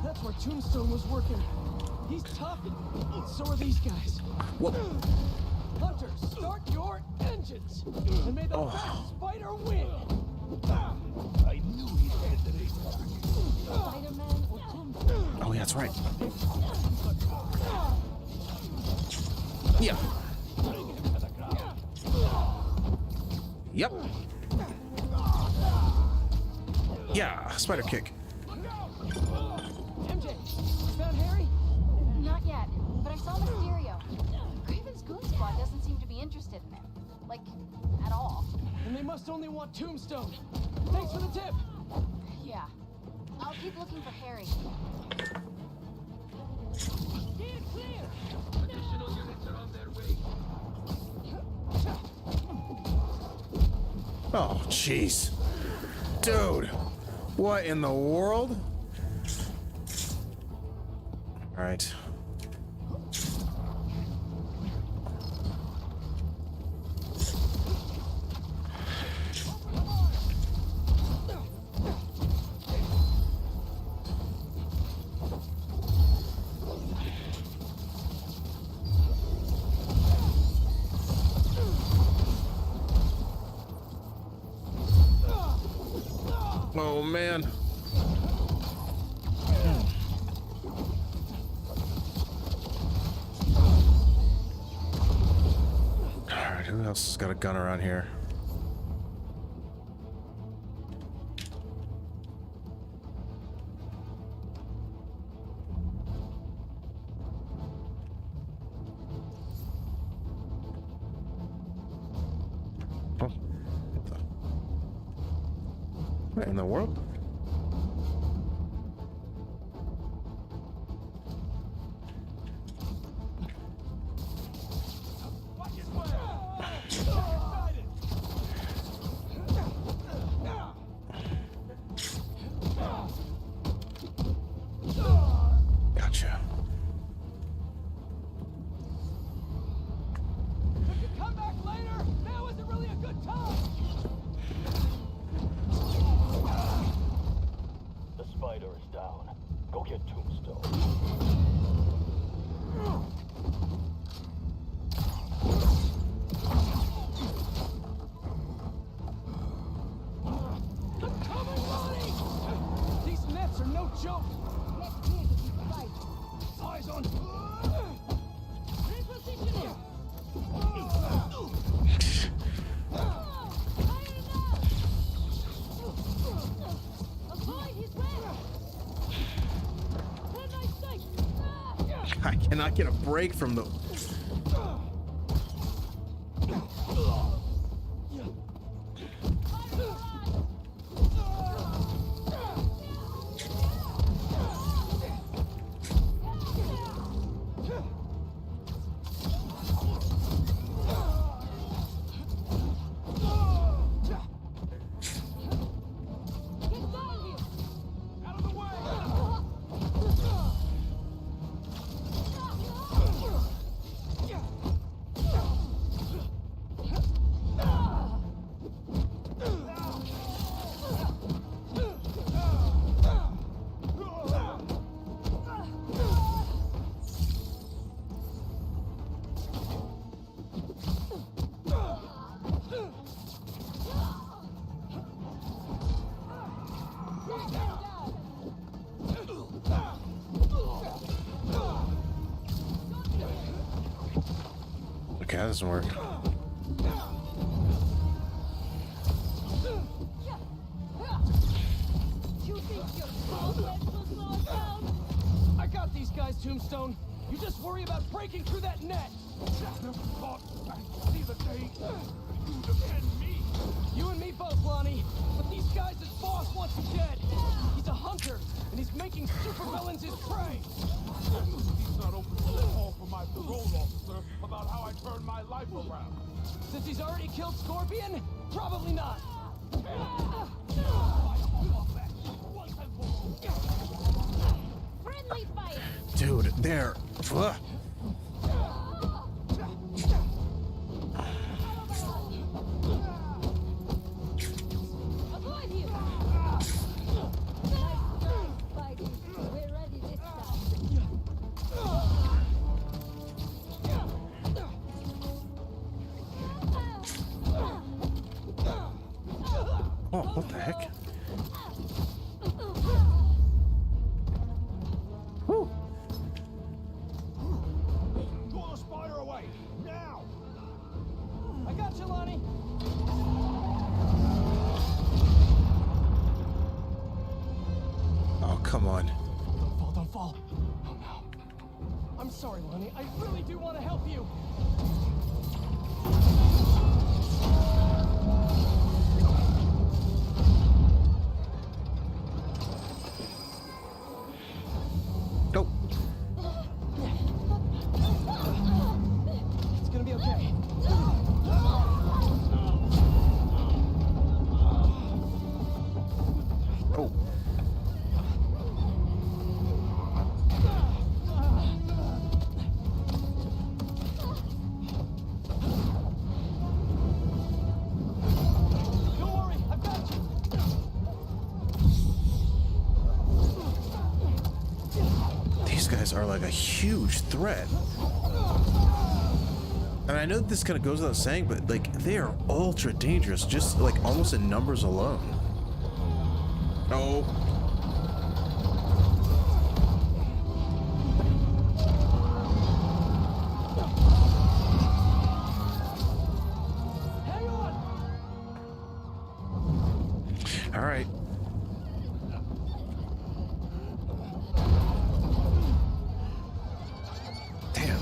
That's where Tombstone was working. He's tough, and so are these guys. Whoa. Hunter, start your engines! And may the fast spider win! I knew he had the race. Spider-Man or Tombstone? Oh, yeah, that's right. Yeah. Yep. Yeah, spider kick. MJ, you found Harry? Not yet, but I saw Mysterio. Craven's Goon Squad doesn't seem to be interested in him. Like, at all. And they must only want Tombstone. Thanks for the tip. Yeah. I'll keep looking for Harry. Steer clear! Additional units are on their way. Oh, jeez. Dude. What in the world? All right. Oh, man. Alright, who else has got a gun around here? Oh, what in the world? Gotcha. If you come back later, now isn't really a good time. The spider is down. Go get Tombstone. I'm coming, Ronnie! These nets are no joke. Eyes on. Repositioning. Avoid his way! I cannot get a break from the... that doesn't work. I got these guys, Tombstone. You just worry about breaking through that net. Never thought I'd see the day you defend me. You and me both, Lonnie. But these guys, his boss wants him dead. He's a hunter, and he's making supervillains his prey. He's not open to the call from my parole officer about how I turned my life around. Since he's already killed Scorpion? Probably not. Friendly fire! Dude, there. Ugh. Avoid him! Nice try, Spidey. We're ready this Oh, what the heck? Whew. Draw the spider away now. I got you, Lonnie. Oh, come on. Don't fall, don't fall. Oh no. I'm sorry, Lonnie. I really do want to help you. Go. It's gonna be okay. Oh. Don't worry, I've got you. These guys are like a huge threat. And I know this kind of goes without saying, but like they are ultra dangerous, just like almost in numbers alone. Oh. Hang on. All right. Damn.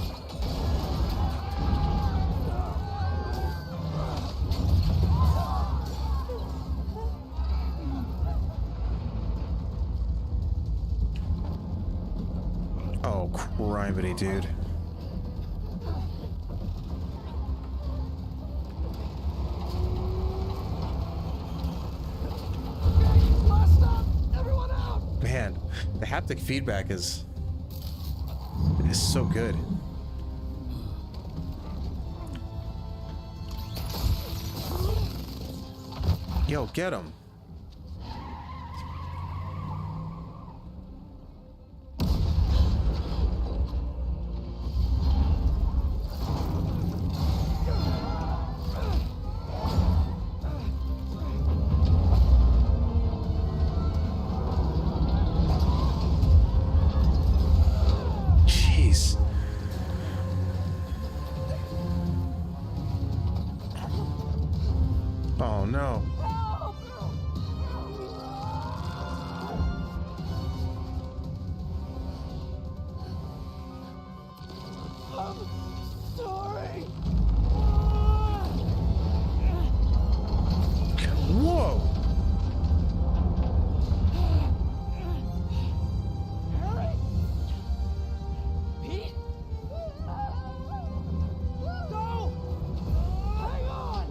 Oh, criminy, dude. Last stop. Everyone out. Man, the haptic feedback is so good. Yo, get him. Jeez. Oh no. Sorry. Whoa. Harry. Pete. Go. Hang on.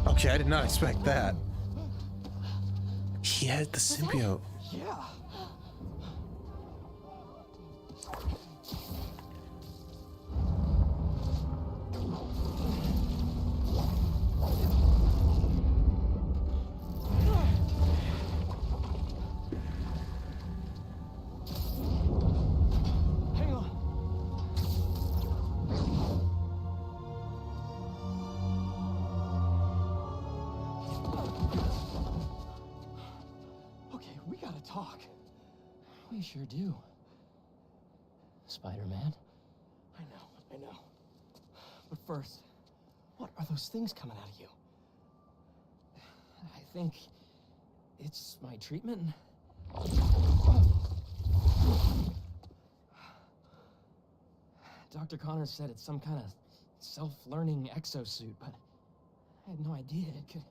Okay, I did not expect that. He had the symbiote. Yeah. Hang on. Okay, we gotta gotta talk. We sure do. Spider-Man. I know. But first, what are those things coming out of you? I think it's my treatment. Dr. Connors said it's some kind of self-learning exosuit, but I had no idea it could...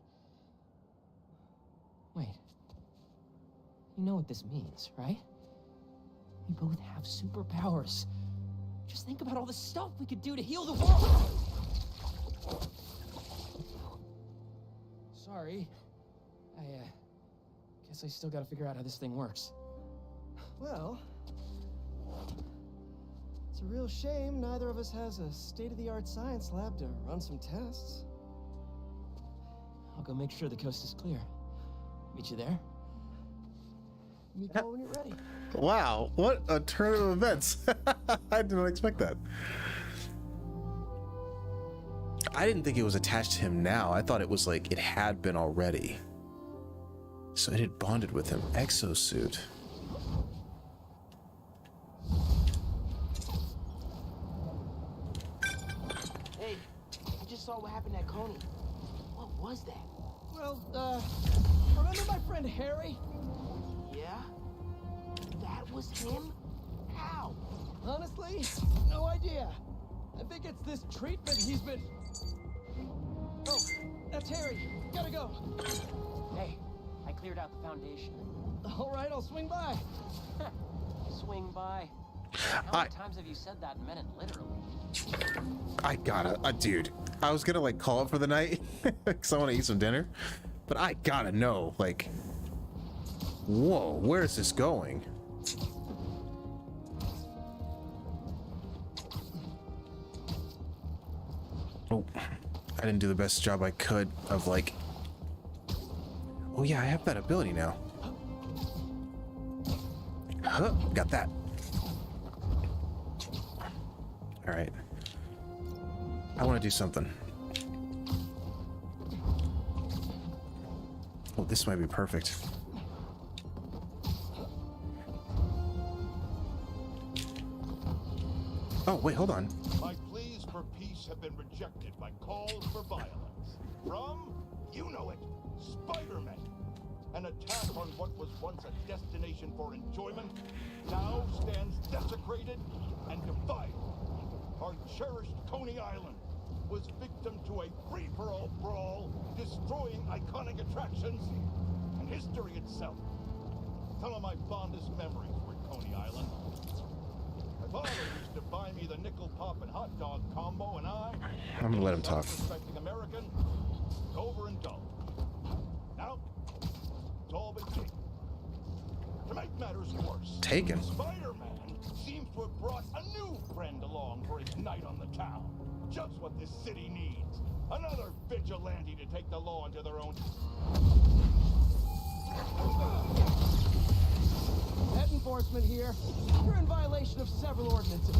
Wait. You know what this means, right? We both have superpowers. Just think about all the stuff we could do to heal the world! Sorry. I guess I still gotta figure out how this thing works. Well, it's a real shame neither of us has a state-of-the-art science lab to run some tests. I'll go make sure the coast is clear. Meet you there? You call when you're ready. Wow, what a turn of events. I did not expect that. I didn't think it was attached to him now. I thought it was like it had been already. So it had bonded with him. Exosuit. Hey, I just saw what happened at Coney. What was that? Well, remember my friend Harry? Yeah? That was him? How? Honestly, no idea. I think it's this treatment he's been... Oh, that's Harry. Gotta go. Hey, I cleared out the foundation. All right, I'll swing by. Swing by. How many times have you said that and meant it literally? I gotta, dude. I was gonna like call it for the night because I want to eat some dinner, but I gotta know, like, whoa, where is this going? Oh, I didn't do the best job I could of like. Oh yeah, I have that ability now. Huh, got that. All right. I want to do something. Oh, this might be perfect. Oh, wait, hold on. My pleas for peace have been rejected by calls for violence. From, you know it, Spider-Man. An attack on what was once a destination for enjoyment now stands desecrated and defiled. Our cherished Coney Island was victim to a free-for-all brawl, destroying iconic attractions and history itself. Some of my fondest memories were Coney Island. My father used to buy me the nickel pop and hot dog combo, and I'm gonna let him talk. Respecting American, over and done. Now, it's all been taken. To make matters worse, Taken? Spider-Man seems to have brought a new friend along for his night on the town. Just what this city needs. Another vigilante to take the law into their own... Head enforcement here. You're in violation of several ordinances.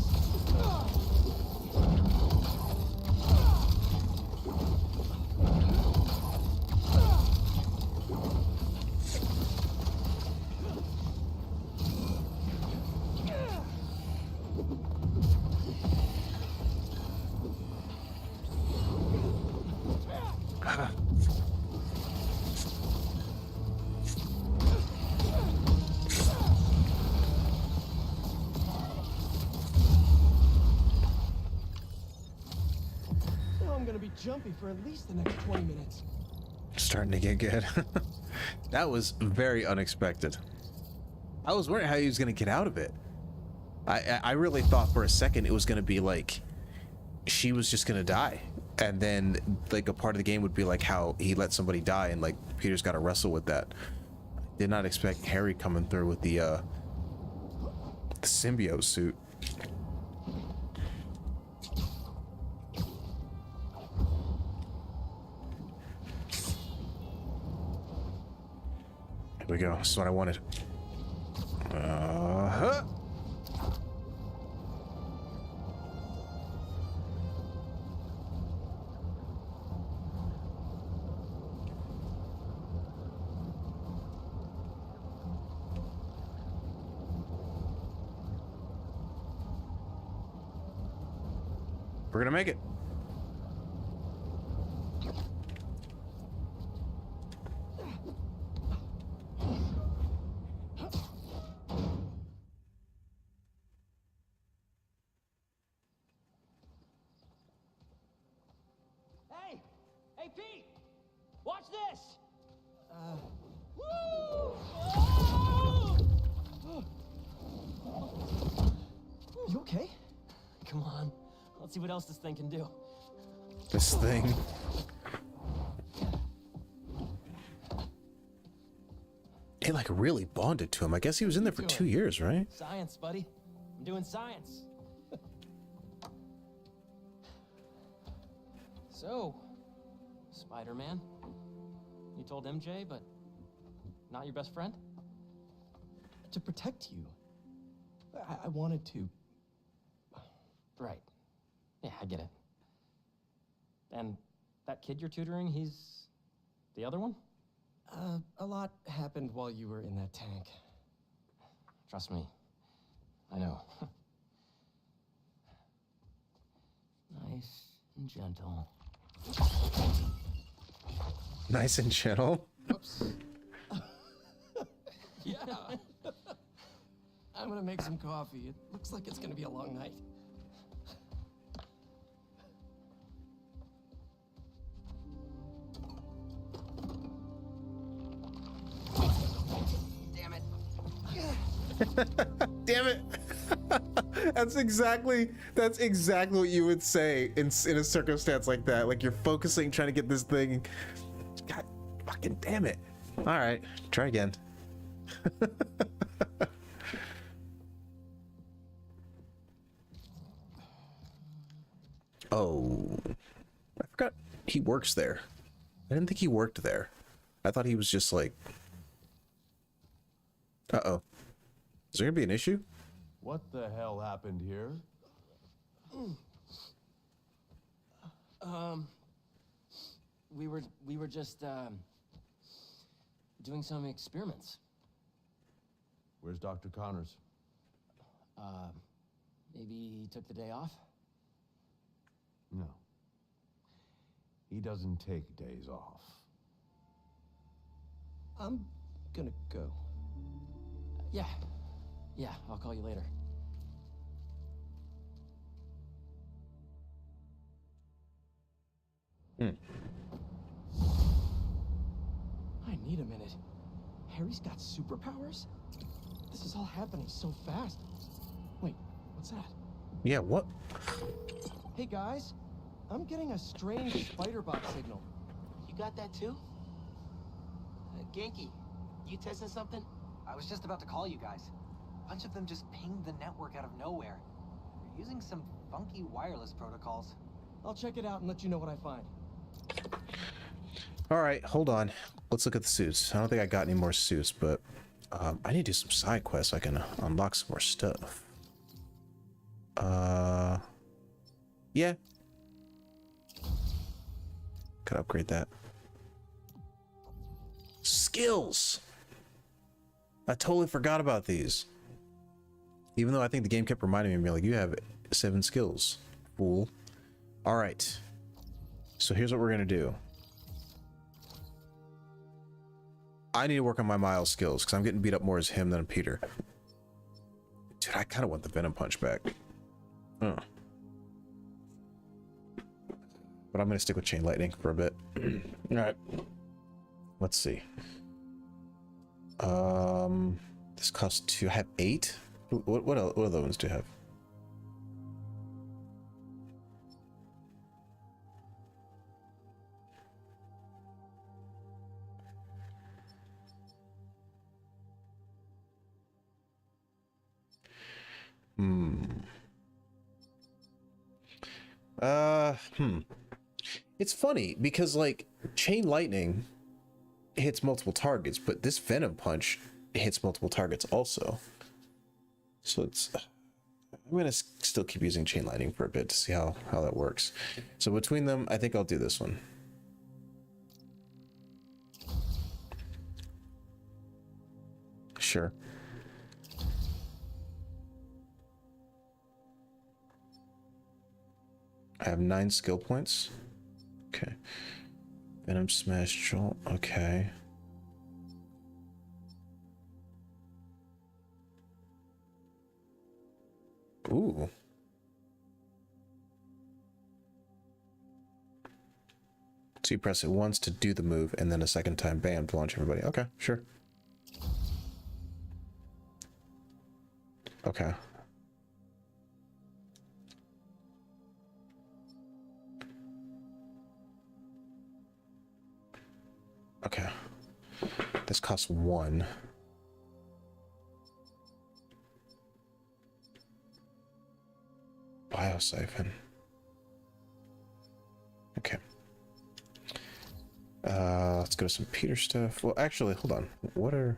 I'm gonna be jumpy for at least the next 20 minutes. Starting to get good. That was very unexpected. I was wondering how he was going to get out of it. I really thought for a second it was going to be like she was just going to die, and then like a part of the game would be like how he let somebody die and like Peter's got to wrestle with that. Did not expect Harry coming through with the symbiote suit. Here we go. This is what I wanted. Uh-huh. We're gonna make it. Hey! Hey, Pete! Watch this! You okay? Come on. Let's see what else this thing can do. This thing. It like really bonded to him. I guess he was in there for 2 years, right? Science, buddy. I'm doing science. So, Spider-Man, you told MJ, but not your best friend? To protect you. I wanted to. Right. Yeah, I get it. And that kid you're tutoring, he's the other one? A lot happened while you were in that tank. Trust me. I know. Nice and gentle. Nice and gentle. Oops. Yeah. I'm gonna make some coffee. It looks like it's gonna be a long night. Damn it. Damn it. That's exactly what you would say in a circumstance like that. Like you're focusing, trying to get this thing. God fucking damn it. All right, try again. Oh, I forgot he works there. I didn't think he worked there. I thought he was just like, uh-oh. Is there gonna be an issue? What the hell happened here? We were just doing some experiments. Where's Dr. Connors? Maybe he took the day off? No. He doesn't take days off. I'm gonna go. Yeah. Yeah, I'll call you later. I need a minute. Harry's got superpowers? This is all happening so fast. Wait, what's that? Yeah, what? Hey guys, I'm getting a strange spider bot signal. You got that too? Genki, you testing something? I was just about to call you guys. A bunch of them just pinged the network out of nowhere. They're using some funky wireless protocols. I'll check it out and let you know what I find. All right, hold on. Let's look at the suits. I don't think I got any more suits, but I need to do some side quests so I can unlock some more stuff. Yeah. Could upgrade that. Skills! I totally forgot about these. Even though I think the game kept reminding me, like, you have 7 skills, fool. All right. So here's what we're gonna do. I need to work on my Miles skills because I'm getting beat up more as him than Peter. Dude, I kind of want the Venom punch back. Oh. But I'm gonna stick with chain lightning for a bit. All right. Let's see. This costs 2. I have 8. What other ones do you have? It's funny because like chain lightning hits multiple targets, but this Venom punch hits multiple targets also. So I'm gonna still keep using chain lightning for a bit to see how that works. So between them, I think I'll do this one. Sure. I have 9 skill points. Okay. Venom Smash Jolt. Okay. Ooh. So you press it once to do the move, and then a second time, bam, to launch everybody. Okay, sure. Okay. Okay. This costs 1. Biosiphon. Okay. Let's go to some Peter stuff. Well, actually, hold on. What are...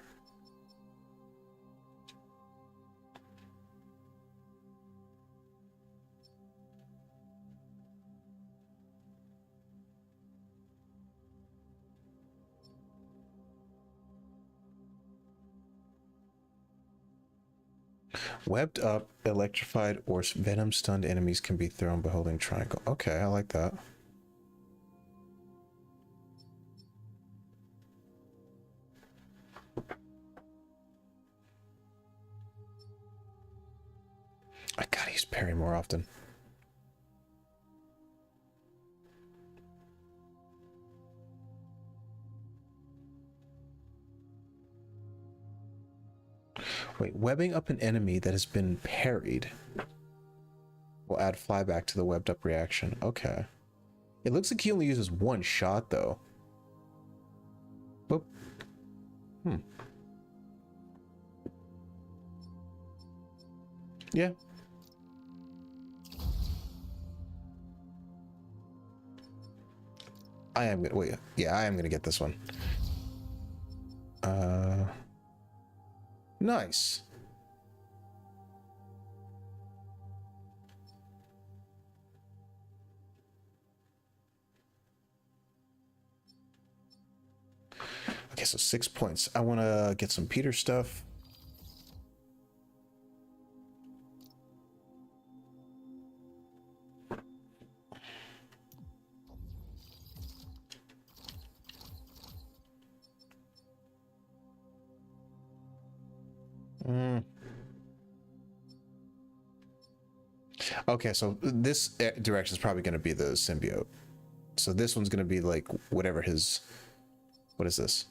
Webbed up, electrified, or venom stunned enemies can be thrown by holding triangle. Okay, I like that. I gotta use parry more often. Wait, webbing up an enemy that has been parried will add flyback to the webbed up reaction. Okay. It looks like he only uses 1 shot though. Boop. Yeah. I am gonna wait. Yeah, I am gonna get this one. Nice. Okay, so 6 points. I want to get some Peter stuff. Okay, so this direction is probably going to be the symbiote. So this one's going to be like whatever his... What is this?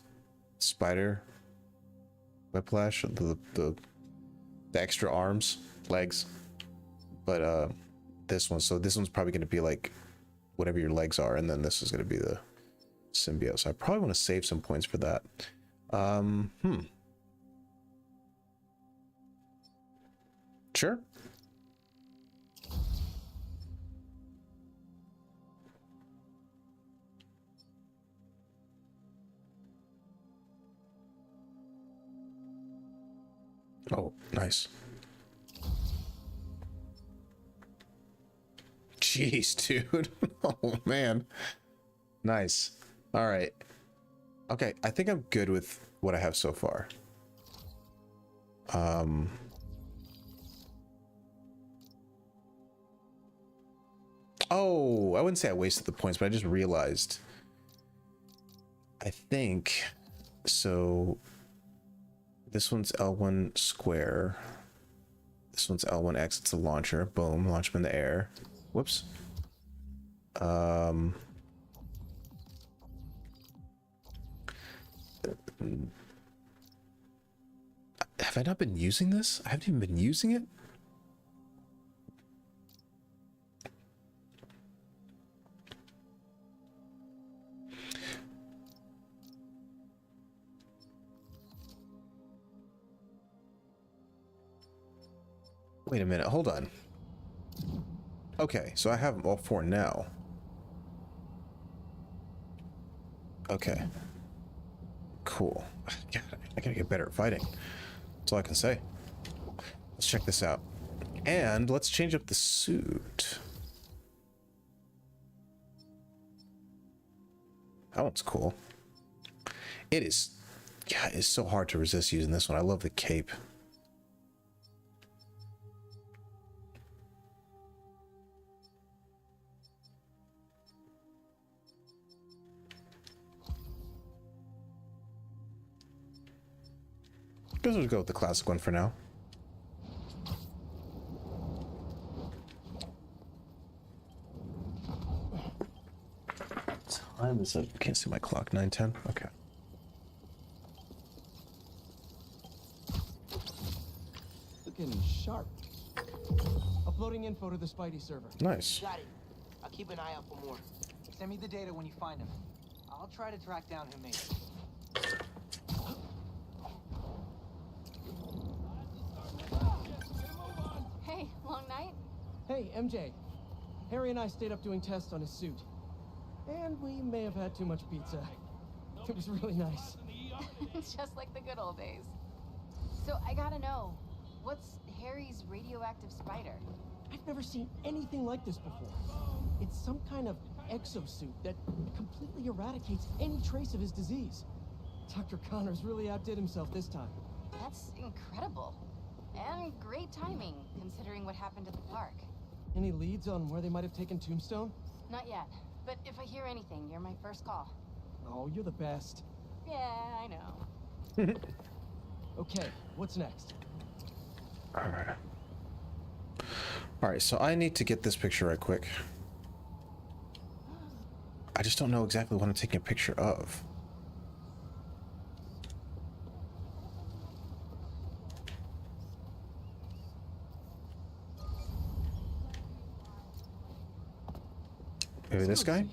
Spider? Whiplash? The extra arms? Legs? But this one, so this one's probably going to be like whatever your legs are, and then this is going to be the symbiote. So I probably want to save some points for that. Sure. Oh, nice. Jeez, dude. Oh, man. Nice. All right. Okay, I think I'm good with what I have so far. Oh, I wouldn't say I wasted the points, but I just realized. I think so. This one's L1 square. This one's L1X. It's a launcher. Boom. Launch them in the air. Whoops. Have I not been using this? I haven't even been using it? Wait a minute, hold on. Okay, so I have all 4 now. Okay. Cool. God, I gotta get better at fighting. That's all I can say. Let's check this out. And let's change up the suit. That one's cool. It is... Yeah, it's so hard to resist using this one. I love the cape. Guess we'll go with the classic one for now. Time is it? Can't see my clock. 9:10. Okay. Looking sharp. Uploading info to the Spidey server. Nice. Got it. I'll keep an eye out for more. Send me the data when you find him. I'll try to track down who made it. Hey, long night? Hey, MJ. Harry and I stayed up doing tests on his suit. And we may have had too much pizza. It was really nice. It's just like the good old days. So I gotta know, what's Harry's radioactive spider? I've never seen anything like this before. It's some kind of exosuit that completely eradicates any trace of his disease. Dr. Connors really outdid himself this time. That's incredible. And great timing, considering what happened at the park. Any leads on where they might have taken Tombstone? Not yet, but if I hear anything, you're my first call. Oh, you're the best. Yeah, I know. Okay, what's next? Alright, so I need to get this picture right quick. I just don't know exactly what I'm taking a picture of. Maybe this guy?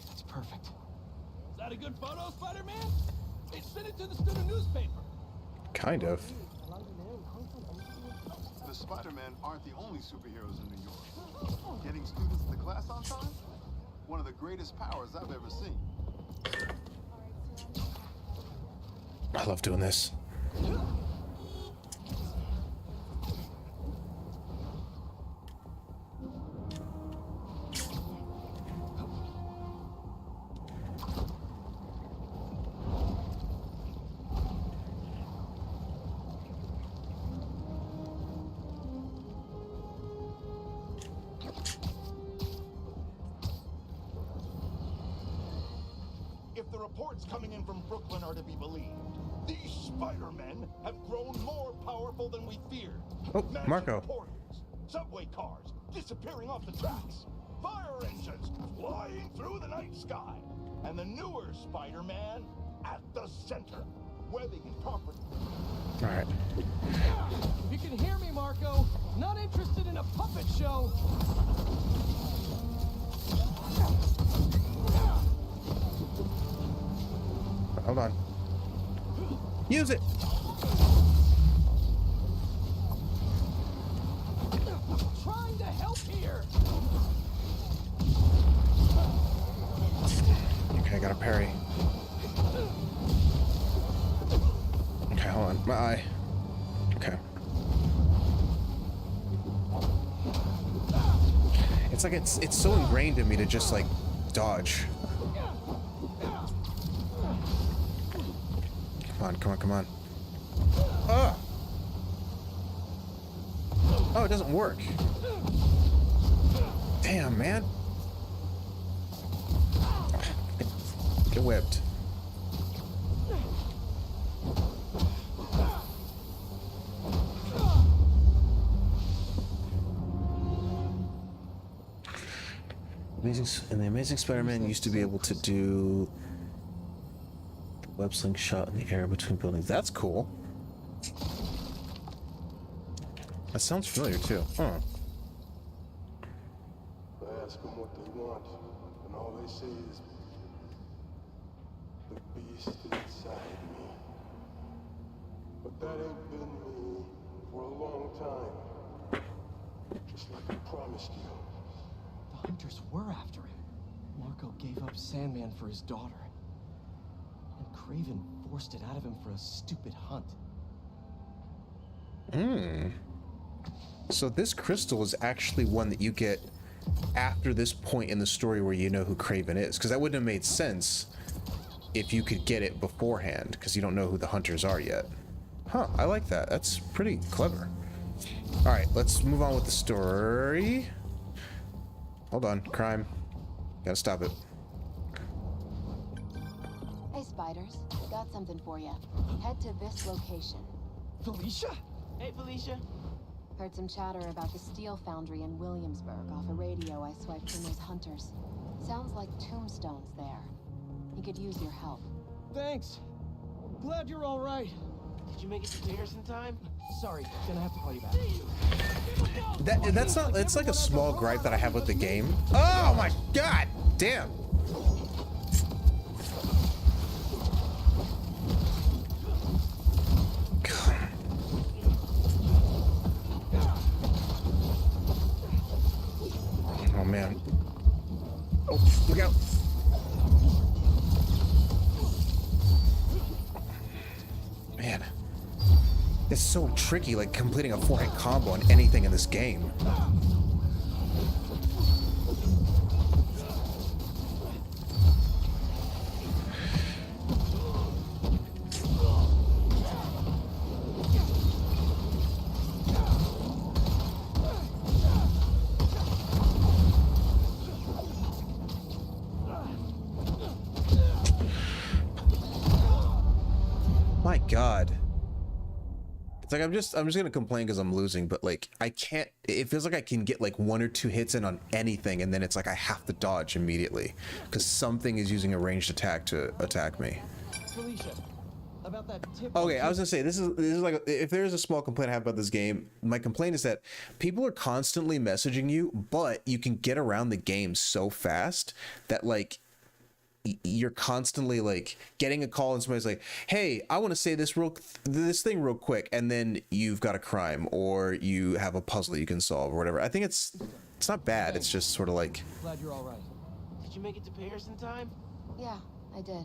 That's perfect. Is that a good photo, Spider-Man? Hey, send it to the student newspaper. Kind of. The Spider-Men aren't the only superheroes in New York. Getting students to class on time? One of the greatest powers I've ever seen. I love doing this. If the reports coming in from Brooklyn are to be believed, these Spider-Men have grown more powerful than we feared. Oh, Magic Marco. portals, subway cars disappearing off the tracks, fire engines flying through the night sky, and the newer Spider-Man at the center, where they can properly... Alright. If you can hear me, Marco, not interested in a puppet show. Hold on. Use it! Trying to help here. Okay, I got a parry. Okay, hold on. My eye. Okay. It's like it's so ingrained in me to just like dodge. Come on, come on, come on. Ah! Oh, it doesn't work. Damn, man. Get whipped. The Amazing Spider-Man used to be able to do the web sling shot in the air between buildings. That's cool. That sounds familiar too. Huh. I ask them what they want, and all they say is, the beast inside me. But that ain't been me for a long time. Just like I promised you. The hunters were after him. Marco gave up Sandman for his daughter. And Craven forced it out of him for a stupid hunt. So this crystal is actually one that you get after this point in the story where you know who Craven is, because that wouldn't have made sense if you could get it beforehand, because you don't know who the hunters are yet. Huh, I like that. That's pretty clever. All right, let's move on with the story. Hold on, crime. Gotta stop it. Hey, Spiders. Got something for you. Head to this location. Felicia? Hey, Felicia. Heard some chatter about the steel foundry in Williamsburg off a radio I swiped from those hunters. Sounds like Tombstone's there. He could use your help. Thanks. Glad you're all right. Did you make it to Paris in time? Sorry, gonna have to call you back. That's not. It's like a small gripe that I have with the game. Oh my god! Damn. Oh man. Oh, look out. Man. It's so tricky, like completing a 4-hit combo on anything in this game. My God. It's like I'm just gonna complain because I'm losing, but like I can't. It feels like I can get like 1 or 2 hits in on anything, and then it's like I have to dodge immediately because something is using a ranged attack to attack me. Felicia, about that tip. Okay, I was gonna say this is like if there's a small complaint I have about this game, my complaint is that people are constantly messaging you, but you can get around the game so fast that like you're constantly like getting a call and somebody's like, hey, I want to say this thing real quick, and then you've got a crime or you have a puzzle you can solve or whatever. I think it's not bad. It's just sort of like, Glad you're all right. Did you make it to Paris in time? Yeah, I did.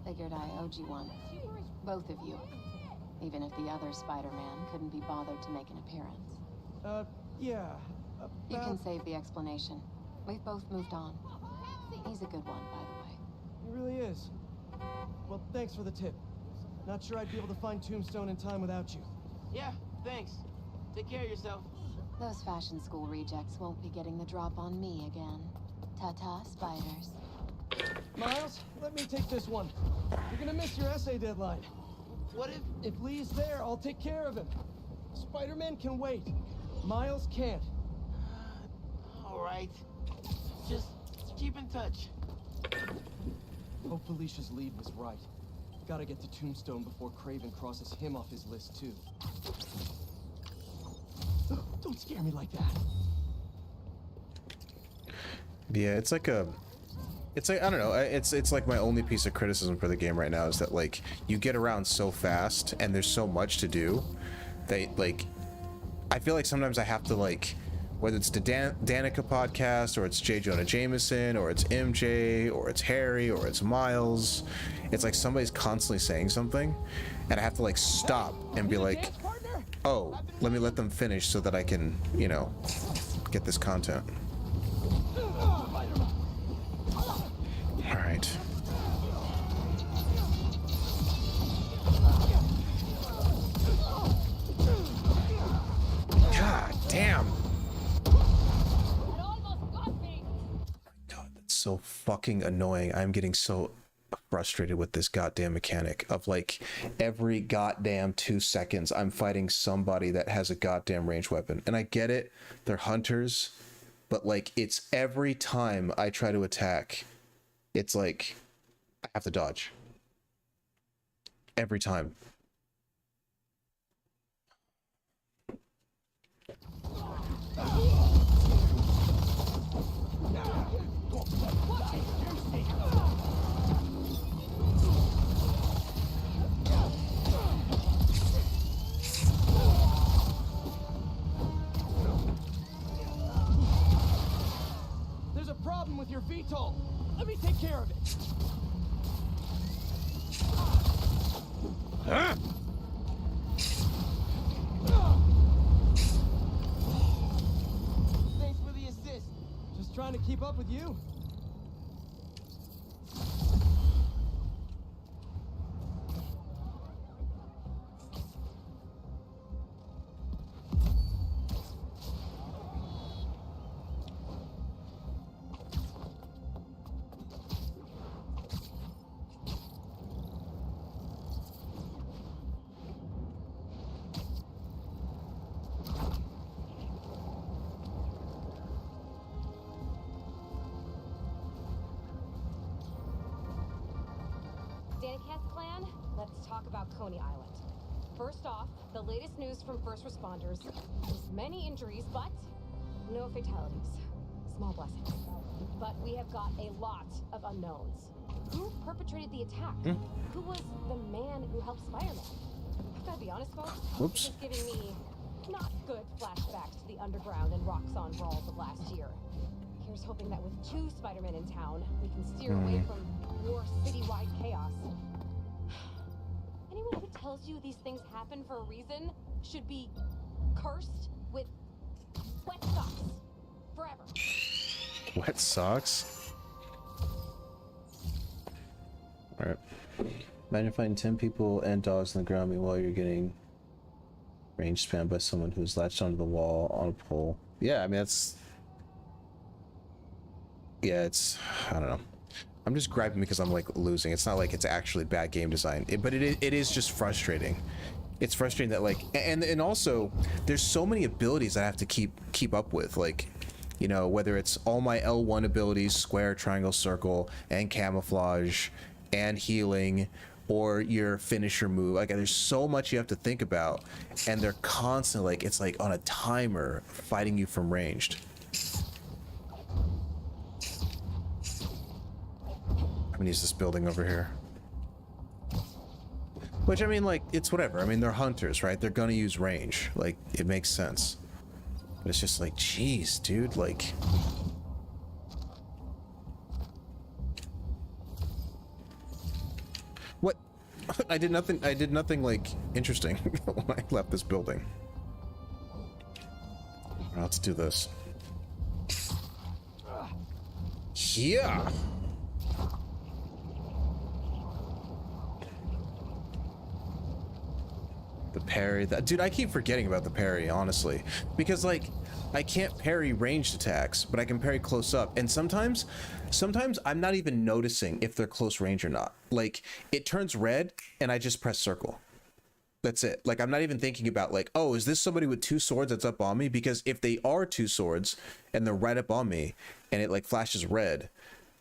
Figured I owed you one. Both of you. Even if the other Spider-Man couldn't be bothered to make an appearance. Yeah. You can save the explanation. We've both moved on. He's a good one, by the way. He really is. Well, thanks for the tip. Not sure I'd be able to find Tombstone in time without you. Yeah, thanks. Take care of yourself. Those fashion school rejects won't be getting the drop on me again. Ta-ta, Spiders. Miles, let me take this one. You're gonna miss your essay deadline. What if... If Lee's there, I'll take care of him. Spider-Man can wait. Miles can't. All right. Just keep in touch. Hope Felicia's lead was right. Gotta get to Tombstone before Craven crosses him off his list, too. Don't scare me like that. yeah, it's like I don't know. It's like my only piece of criticism for the game right now is that like you get around so fast and there's so much to do that like I feel like sometimes I have to like, whether it's the Danica podcast or it's J. Jonah Jameson or it's MJ or it's Harry or it's Miles, it's like somebody's constantly saying something and I have to like stop and be like, oh, let me let them finish so that I can, you know, get this content. All right. God damn. God, that's so fucking annoying. I'm getting so frustrated with this goddamn mechanic of like every goddamn 2 seconds I'm fighting somebody that has a goddamn ranged weapon. And I get it, they're hunters, but like it's every time I try to attack, it's like I have to dodge. Every time. There's a problem with your VTOL. Let me take care of it. Huh? Thanks for the assist. Just trying to keep up with you. Dickheads clan, let's talk about Coney Island. First off, the latest news from first responders is many injuries, but no fatalities. Small blessings. But we have got a lot of unknowns. Who perpetrated the attack? Who was the man who helped Spider-Man? I've gotta be honest, folks. Whoops. This is giving me not good flashbacks to the underground and Roxxon brawls of last year. Here's hoping that with 2 Spider-Men in town, we can steer away from more citywide chaos. Anyone who tells you these things happen for a reason should be cursed with wet socks forever. Wet socks? Alright. Imagine finding 10 people and dogs on the ground while you're getting range spammed by someone who's latched onto the wall on a pole. Yeah, I mean, that's... Yeah, it's... I don't know. I'm just griping because I'm, like, losing. It's not like it's actually bad game design. But it is just frustrating. It's frustrating that, like... And also, there's so many abilities that I have to keep up with. Like, you know, whether it's all my L1 abilities, square, triangle, circle, and camouflage, and healing, or your finisher move. Like, there's so much you have to think about, and they're constantly, like, it's like on a timer fighting you from ranged. I'm gonna use this building over here. Which, I mean, like, it's whatever. I mean, they're hunters, right? They're gonna use range. Like, it makes sense. But it's just like, geez, dude, like... What? I did nothing, like, interesting when I left this building. Alright, let's do this. Yeah! The parry, dude, I keep forgetting about the parry, honestly, because, like, I can't parry ranged attacks, but I can parry close up, and sometimes I'm not even noticing if they're close range or not. Like, it turns red and I just press circle. That's it. Like, I'm not even thinking about, like, oh, is this somebody with 2 swords that's up on me? Because if they are 2 swords and they're right up on me and it, like, flashes red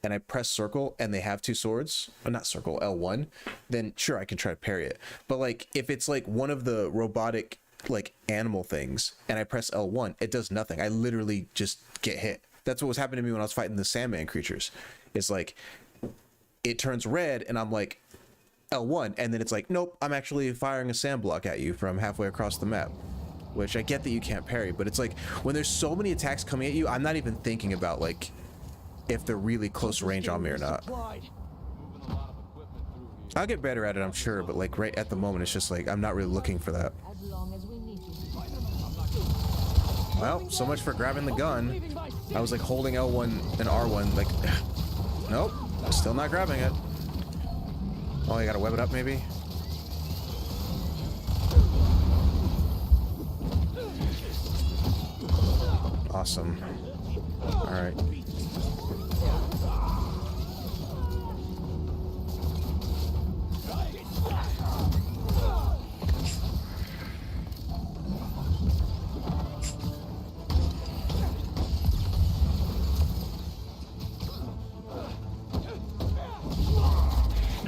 and I press circle and they have 2 swords, or not circle, L1, then sure, I can try to parry it. But, like, if it's like one of the robotic, like, animal things and I press L1, it does nothing. I literally just get hit. That's what was happening to me when I was fighting the Sandman creatures. It's like, it turns red and I'm like, L1, and then it's like, nope, I'm actually firing a sand block at you from halfway across the map. Which I get that you can't parry, but it's like, when there's so many attacks coming at you, I'm not even thinking about, like, if they're really close range on me or not. I'll get better at it, I'm sure, but, like, right at the moment, it's just like, I'm not really looking for that. Well, so much for grabbing the gun. I was, like, holding L1 and R1, like, nope, still not grabbing it. Oh, you gotta web it up, maybe? Awesome. Alright.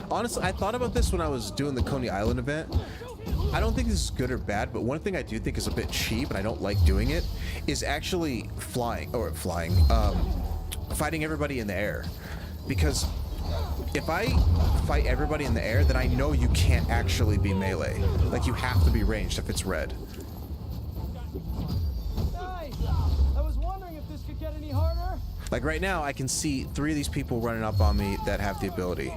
Honestly, I thought about this when I was doing the Coney Island event. I don't think this is good or bad, but one thing I do think is a bit cheap, and I don't like doing it, is actually fighting everybody in the air. Because if I fight everybody in the air, then I know you can't actually be melee. Like, you have to be ranged if it's red. Nice! I was wondering if this could get any harder. Like, right now, I can see 3 of these people running up on me that have the ability.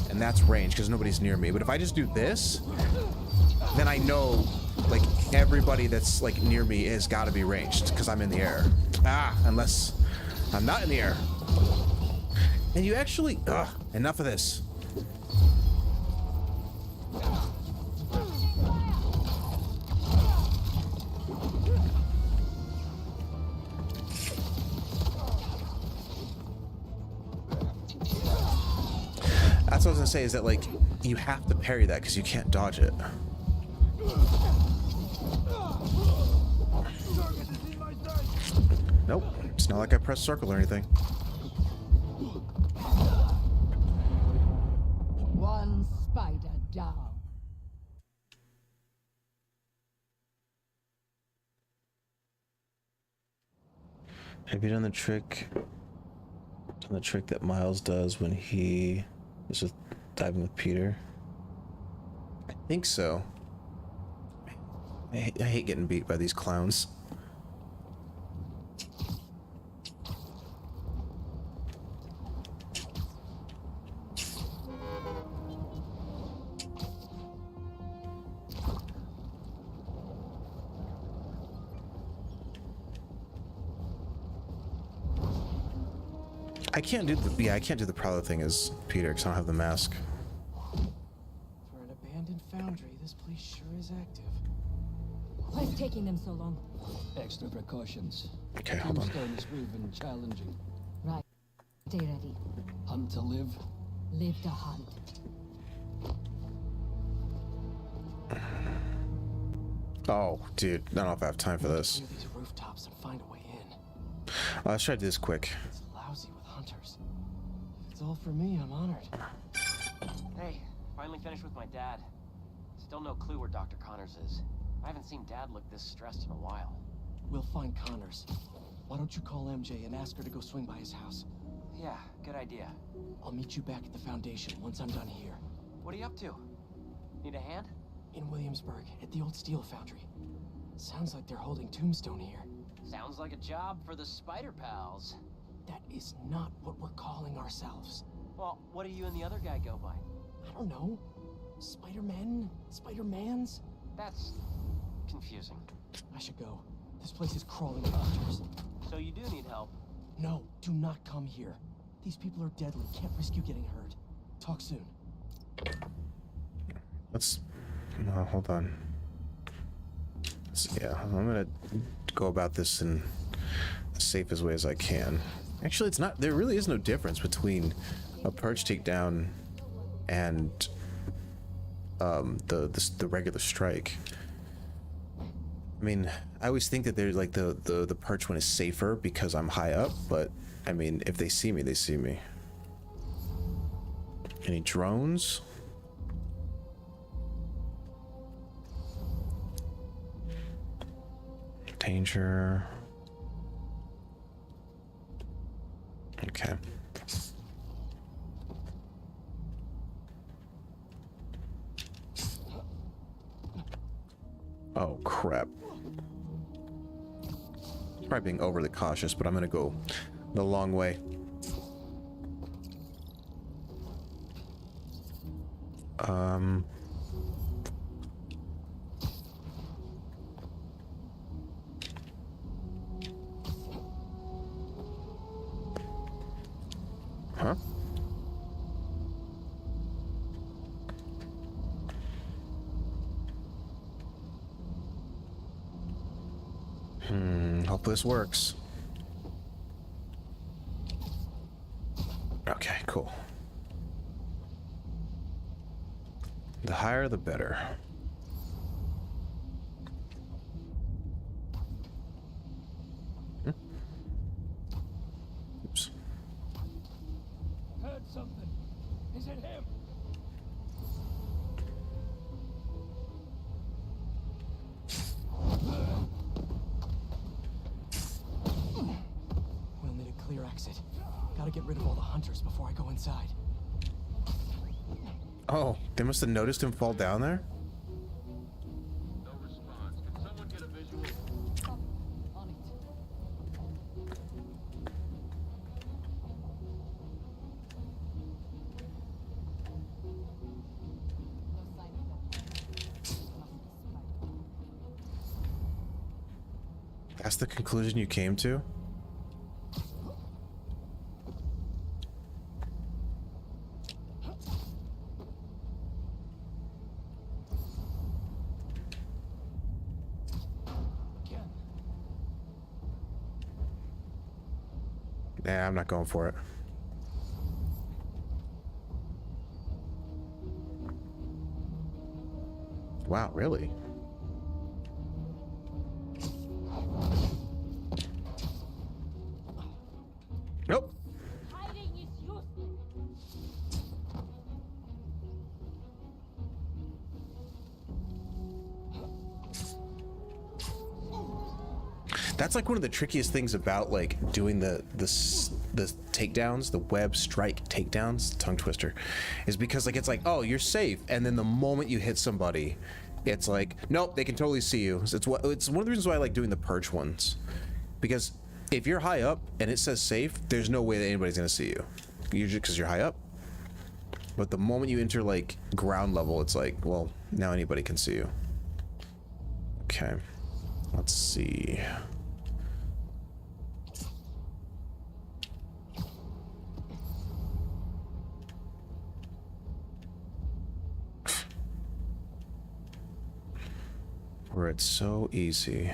And that's range, because nobody's near me. But if I just do this, then I know, like, everybody that's, like, near me has got to be ranged, because I'm in the air. Ah, unless I'm not in the air. And you actually... Ugh, enough of this. That's what I was gonna say, is that, like, you have to parry that because you can't dodge it. Nope, it's not like I pressed circle or anything. Have you done the trick? Done the trick that Miles does when he is just diving with Peter? I think so. I hate getting beat by these clowns. I can't do the I can't do the Prowler thing as Peter because I don't have the mask. For an abandoned foundry, this place sure is active. What's taking them so long? Extra precautions. Okay, hold on. Tombstone is proven challenging. Right. Stay ready. Hunt to live. Live to hunt. Oh, dude, I don't know if I have time for this. Clear these rooftops and find a way in. Let's try to do this quick. It's lousy with hunters. If it's all for me, I'm honored. Hey, finally finished with my dad. Still no clue where Dr. Connors is. I haven't seen Dad look this stressed in a while. We'll find Connors. Why don't you call MJ and ask her to go swing by his house? Yeah, good idea. I'll meet you back at the Foundation once I'm done here. What are you up to? Need a hand? In Williamsburg, at the old steel foundry. Sounds like they're holding Tombstone here. Sounds like a job for the Spider Pals. That is not what we're calling ourselves. Well, what do you and the other guy go by? I don't know. Spider-Men? Spider-Mans? That's confusing. I should go. This place is crawling with hunters. So you do need help? No, do not come here. These people are deadly. Can't risk you getting hurt. Talk soon. Let's... No, hold on. Yeah, I'm gonna go about this in the safest way as I can. Actually, it's not... There really is no difference between a purge takedown and the regular strike. I mean, I always think that there's like the perch one is safer because I'm high up, but I mean, if they see me, they see me. Any drones? Danger. Okay. Oh crap. Probably being overly cautious, but I'm gonna go the long way. Huh? Hope this works. Okay, cool. The higher, the better. Oops. Heard something. Is it him? We'll need a clear exit. Gotta get rid of all the hunters before I go inside. Oh, they must have noticed him fall down there? No response. Can someone get a visual? On it. No sign of them. Must be Spider-Man. That's the conclusion you came to? Nah, I'm not going for it. Wow, really? Nope. Hiding is useless. That's like one of the trickiest things about like doing the takedowns, the web strike takedowns, tongue twister, is because like it's like, oh, you're safe, and then the moment you hit somebody, it's like, nope, they can totally see you. It's one of the reasons why I like doing the perch ones, because if you're high up and it says safe, there's no way that anybody's gonna see you, usually because you're high up. But the moment you enter like ground level, it's like, well, now anybody can see you. Okay, let's see. Where it's so easy.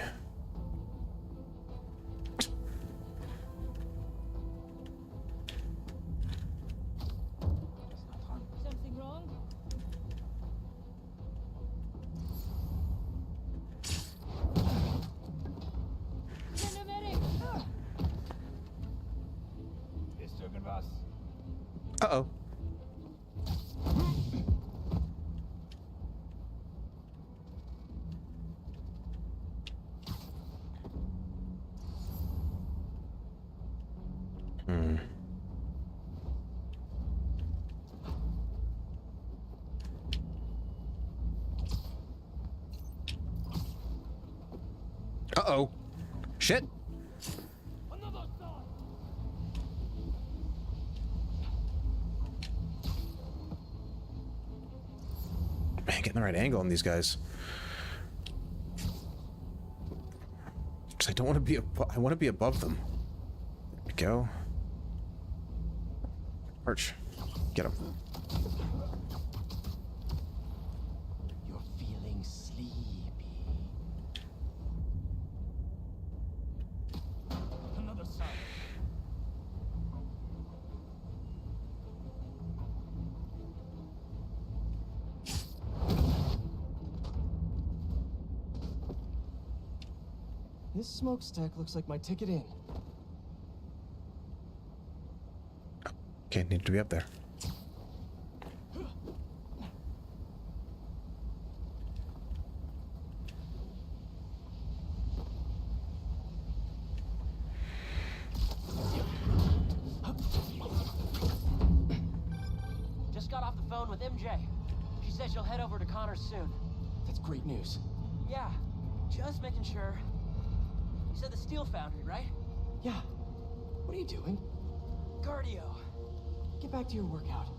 Something wrong? Send a medic! Ist irgendwas? Uh-oh. Uh-oh. Shit. Man, getting the right angle on these guys. Because I don't want to be I want to be above them. There we go. Perch. Get him. You're feeling sleepy. Another sign. This smokestack looks like my ticket in. Okay, need to be up there. Just got off the phone with MJ. She said she'll head over to Connors soon. That's great news. Yeah, just making sure. You said the steel foundry, right? Yeah. What are you doing? Cardio. Get back to your workout.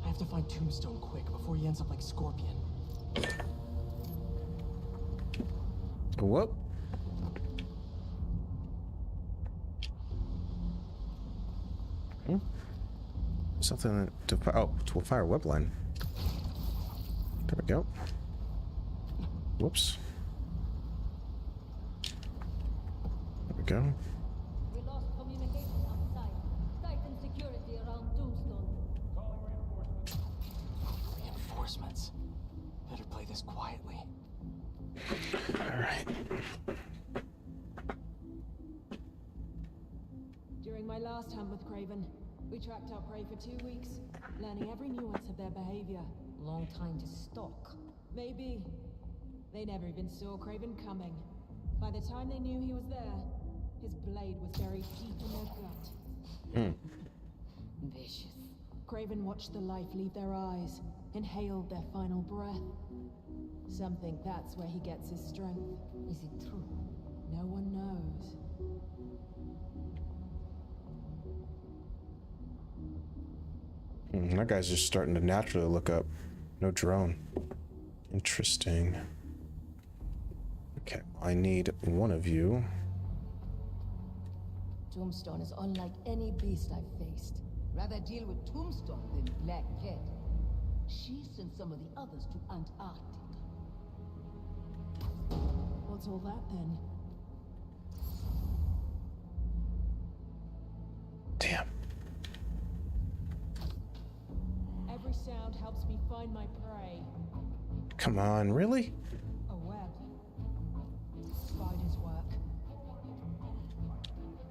I have to find Tombstone quick before he ends up like Scorpion. Whoop. Something to fire. Oh, to fire a web line. There we go. Whoops. There we go. We lost communication outside. Tighten security around Tombstone. Reinforcements. Better play this quietly. Alright. During my last hunt with Craven, we tracked our prey for 2 weeks, learning every nuance of their behavior. Long time to stalk. Maybe. They never even saw Craven coming. By the time they knew he was there, his blade was buried deep in their gut. Vicious. Craven watched the life leave their eyes, inhaled their final breath. Some think that's where he gets his strength. Is it true? No one knows. That guy's just starting to naturally look up. No drone. Interesting. Okay, I need one of you. Tombstone is unlike any beast I've faced. Rather deal with Tombstone than Black Cat. She sent some of the others to Antarctica. What's all that then? Damn. Every sound helps me find my prey. Come on, really? A web. Spider's work.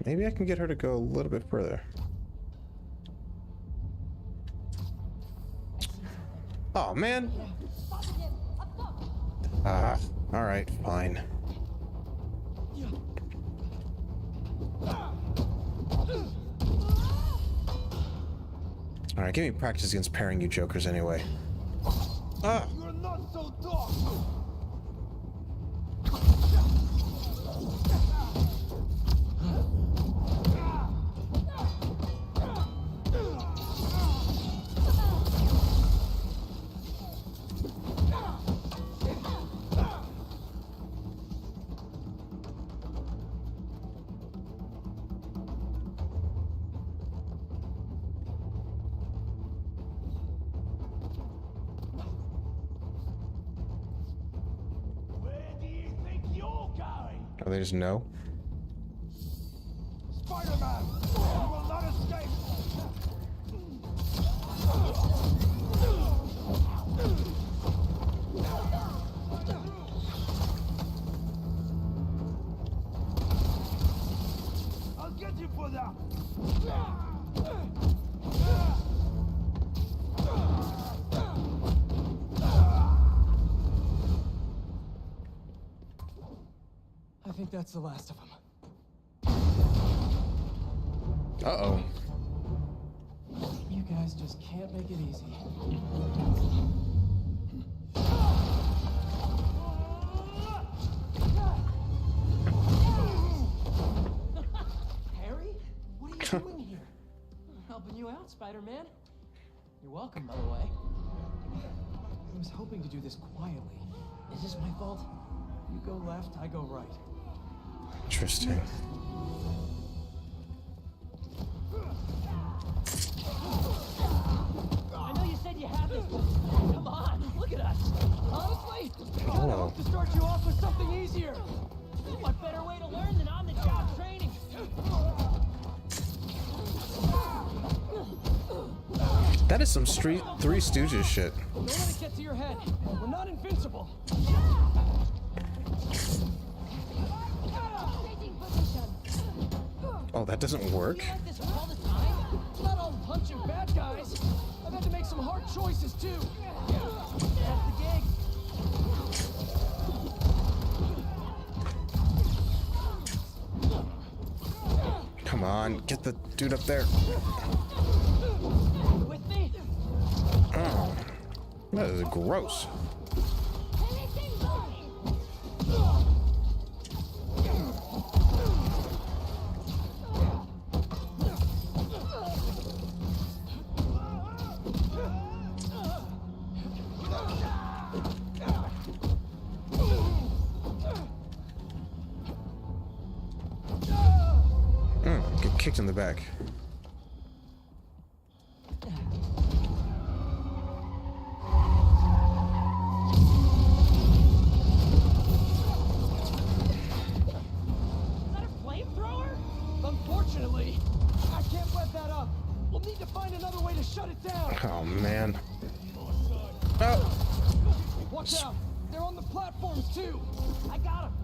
Maybe I can get her to go a little bit further. Oh, man. Alright, fine. Alright, give me practice against parrying you jokers anyway. Ah! You're not so tough. Oh, they just know? Spider-Man, you will not escape. I'll get you for that. I think that's the last of them. Uh-oh. You guys just can't make it easy. Harry? What are you doing here? Helping you out, Spider-Man. You're welcome, by the way. I was hoping to do this quietly. Is this my fault? You go left, I go right. Interesting. I know you said you had this, but come on, look at us. Honestly, I Oh. hope to start you off with something easier. What better way to learn than on-the-job training? That is some Three Stooges shit. Don't let it get to your head. We're not invincible. Oh, that doesn't work? You like this all the time? Not all punching bad guys. I've had to make some hard choices too. That's the gig. Come on, get the dude up there. With me? Oh, that is gross. Get kicked in the back. Unfortunately, I can't let that up. We'll need to find another way to shut it down. Oh, man. Oh! Watch out! They're on the platforms too. I got them.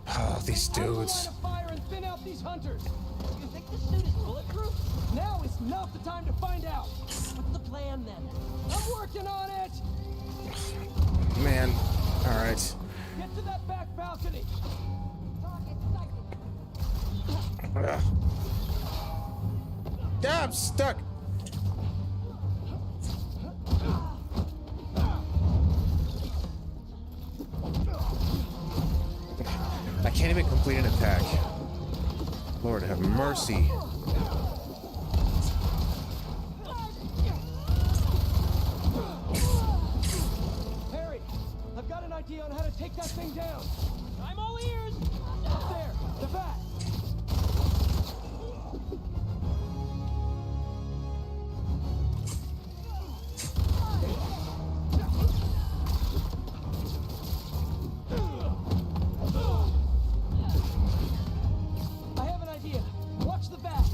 Oh, these dudes. Light a fire and thin out these hunters. You think this suit is bulletproof? Now is not the time to find out. What's the plan then? I'm working on it. Man. All right. Get to that back balcony. Ugh. Ah, I'm stuck. I can't even complete an attack. Lord have mercy. Harry, I've got an idea on how to take that thing down. I'm all ears. Up there, the back. I have an idea. Watch the back.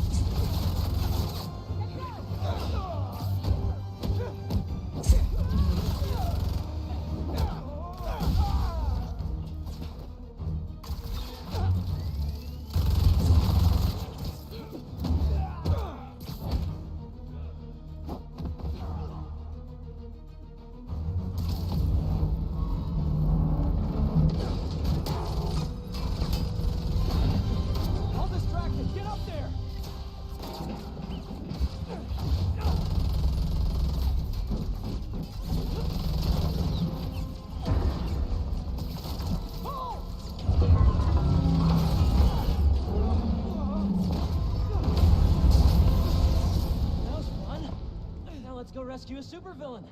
rescue a supervillain.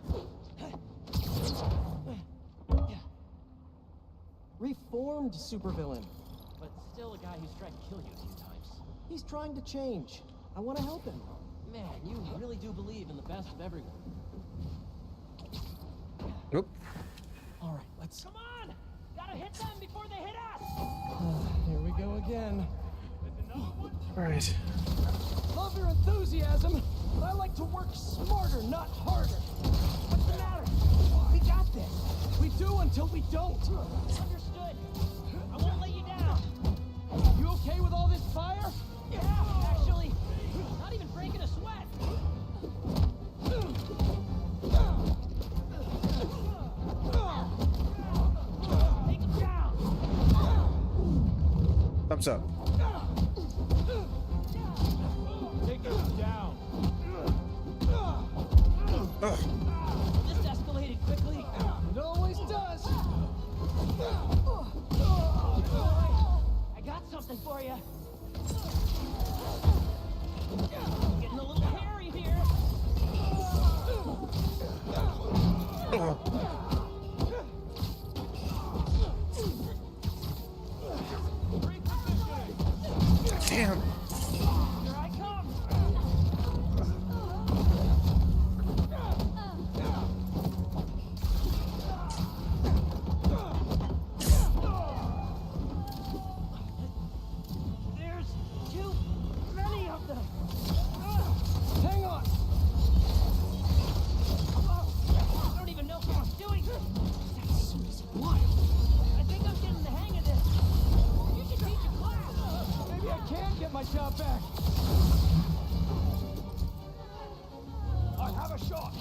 Reformed supervillain. But still a guy who's tried to kill you a few times. He's trying to change. I want to help him. Man, you really do believe in the best of everyone. Nope. All right, let's... Come on! Gotta hit them before they hit us! Here we go again. All right. Love your enthusiasm, but I like to work smarter, not harder. What's the matter? We got this. We do until we don't. Understood. I won't let you down. You okay with all this fire? Yeah, actually. Not even breaking a sweat. Take him down. Thumbs up. Take him down. Ugh. This escalated quickly. It always does. I got something for you. Getting a little hairy here. Damn. Here I come. There's too many of them. Hang on. I don't even know what I'm doing. That suit is wild. I think I'm getting the hang of this. You should teach a class. Maybe I can get my job back. I have a shot.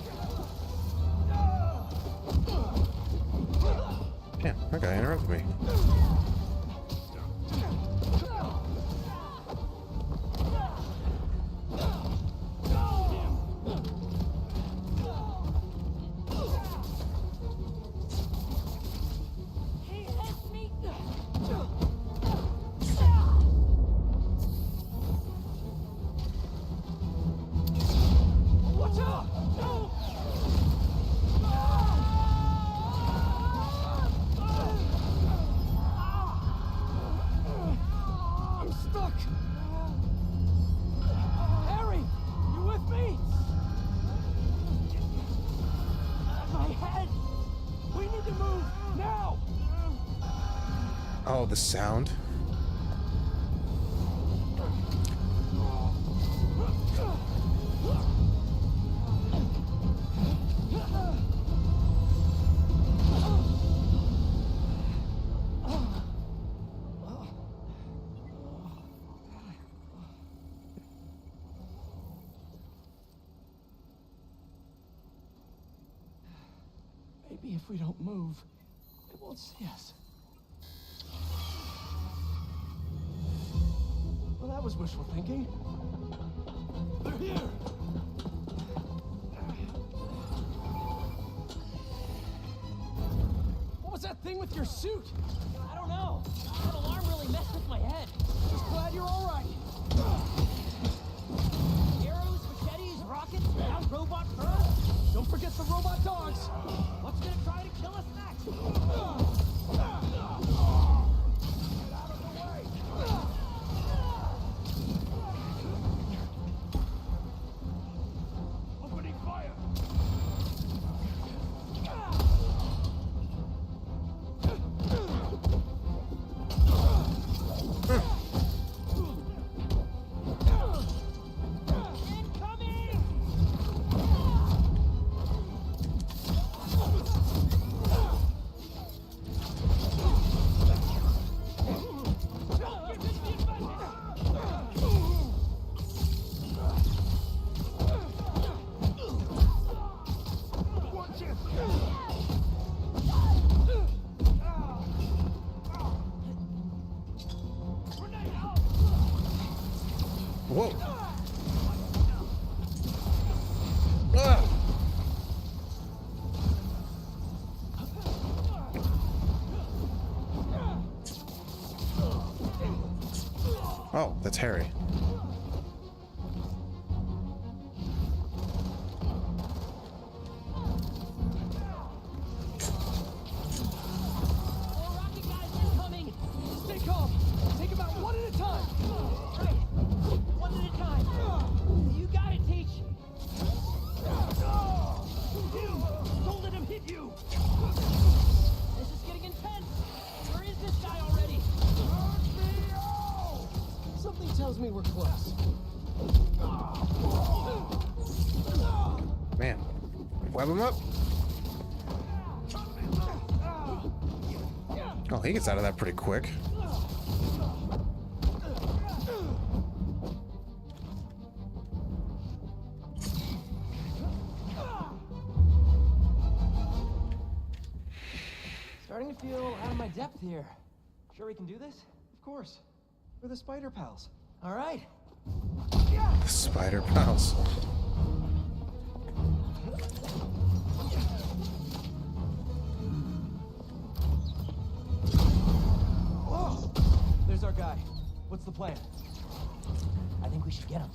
Damn, that guy interrupted me. He hit me. Watch out! I'm stuck. Harry, you with me? My head. We need to move now. Oh, the sound. Maybe if we don't move, it won't see us. Well, that was wishful thinking. They're here! What was that thing with your suit? I don't know. That alarm really messed with my head. Just glad you're all right. Arrows, machetes, rockets, now robot birds. Don't forget the robot dogs. What's gonna try to kill us next? Opening fire. Incoming! Whoa. Ah. Oh, that's Harry. tells me we're close. Man, web him up. Oh, he gets out of that pretty quick. Starting to feel out of my depth here. Sure we can do this? Of course. We're the spider pals. All right. The spider pals. Whoa! There's our guy. What's the plan? I think we should get him.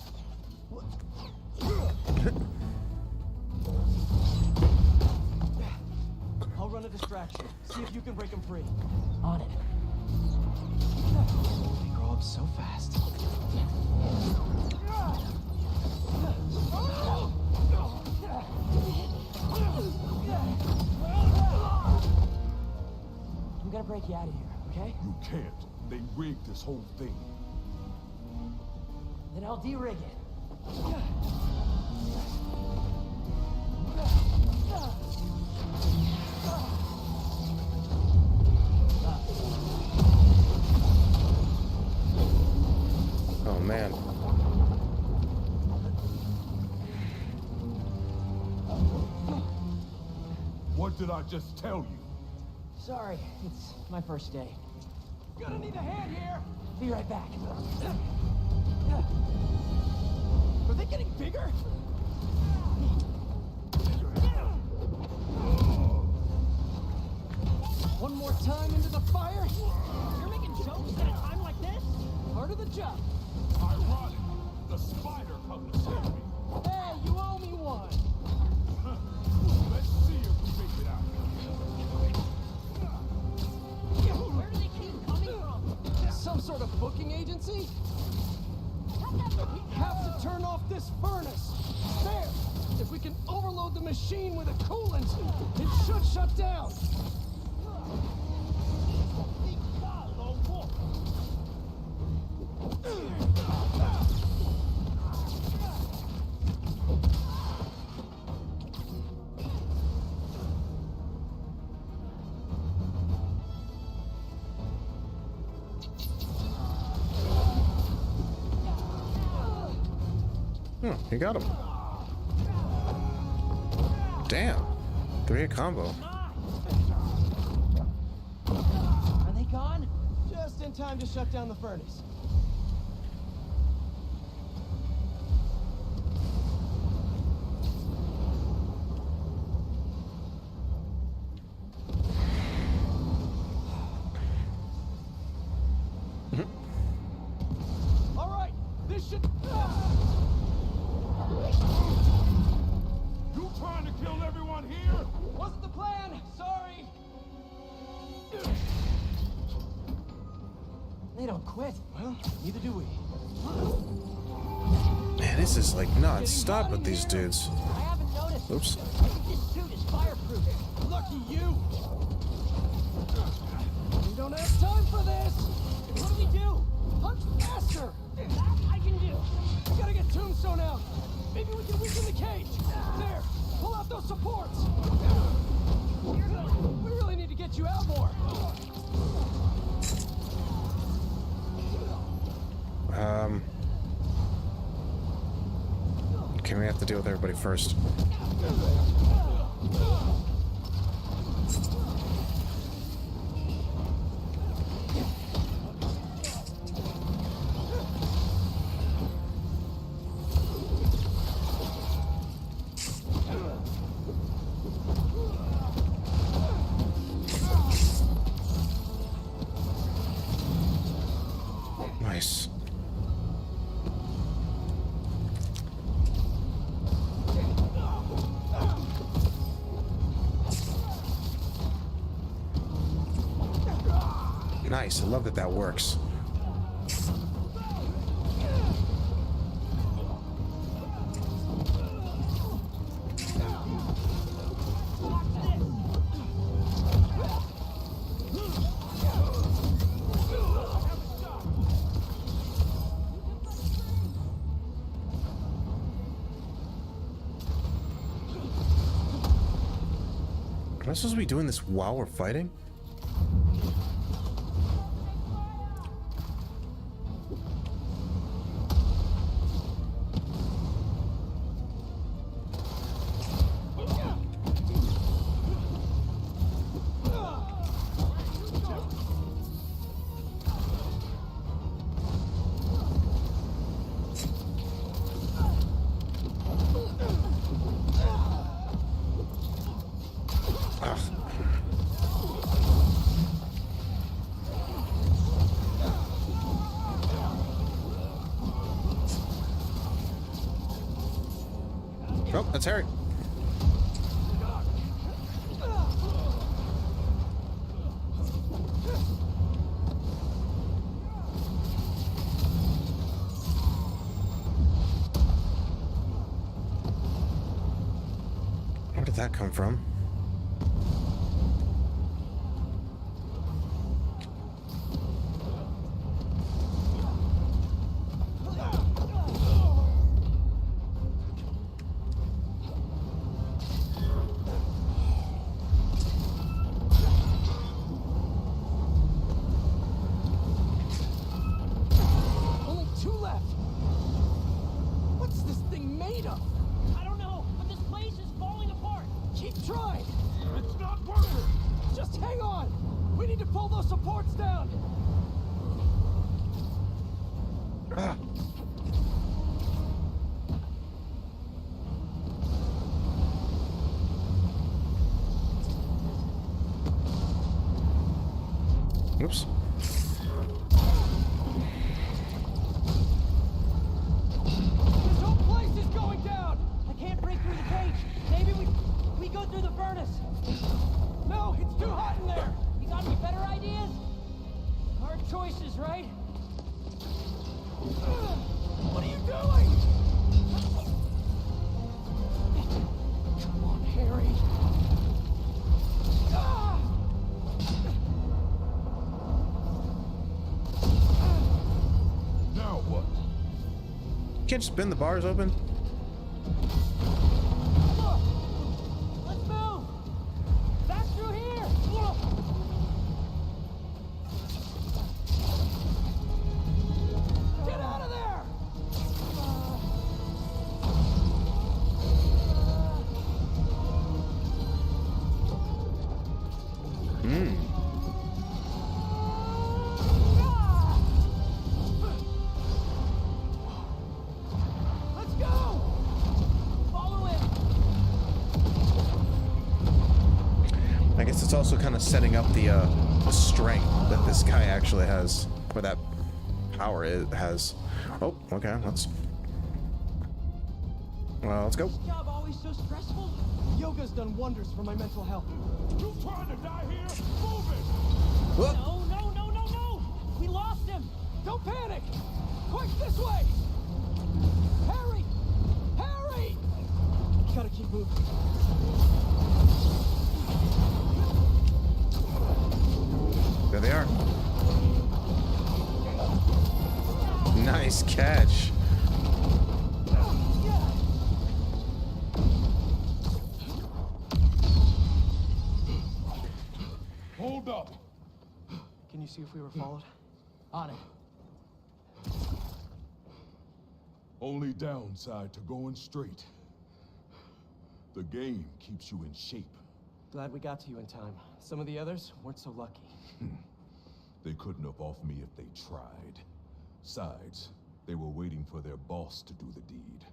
I'll run a distraction. See if you can break him free. On it. They grow up so fast. I'm gonna break you out of here, okay? You can't. They rigged this whole thing. Then I'll de-rig it. Oh man. What did I just tell you? Sorry, it's my first day. Gonna need a hand here. Be right back. Are they getting bigger? One more time into the fire. You're making jokes at a time like this? Part of the job. Ironic. The spider come to save me. Hey, you owe me one. Let's see if we make it out. Where do they keep coming from? Some sort of booking agency? We have to turn off this furnace. There. If we can overload the machine with a coolant, it should shut down. You got him. Damn. 3-hit combo. Are they gone? Just in time to shut down the furnace. All right, this should... You trying to kill everyone here? Wasn't the plan. Sorry. They don't quit. Well, neither do we. Man, this is like non-stop with these dudes. I haven't noticed. Oops. I think this suit is fireproof. Lucky you. We don't have time for this. What do we do? Punch faster. That I can do. We gotta get Tombstone out. Maybe we can weaken the cage. There. Pull out those supports. We really need to get you out more. Okay, we have to deal with everybody first. Nice. Nice. I love that that works. I supposed to be doing this while we're fighting? Oh, that's Harry. Where did that come from? Only 2 left. What's this thing made of? I don't know, but this place is falling apart. Keep trying. It's not working! Just hang on. We need to pull those supports down. Ah. Oops. This whole place is going down. I can't break through the cage. Maybe we go through the furnace. No, it's too hot in there. You got any better ideas? Hard choices, right? What are you doing? Come on, Harry. Ah! Now what? You can't just bend the bars open? Let's move! Back through here! Get out of there! Let's go! Follow him! I guess it's also kind of setting up the strength that this guy actually has, or that power it has. Oh, okay, let's go. This job always so stressful? Yoga's done wonders for my mental health. You trying to die here? Move it! Whoop. No! We lost him! Don't panic! Quick, this way! Harry! Harry! Gotta keep moving. There they are. Nice catch. Hold up! Can you see if we were followed? On it. Only downside to going straight. The game keeps you in shape. Glad we got to you in time. Some of the others weren't so lucky. They couldn't have off me if they tried. Besides, they were waiting for their boss to do the deed.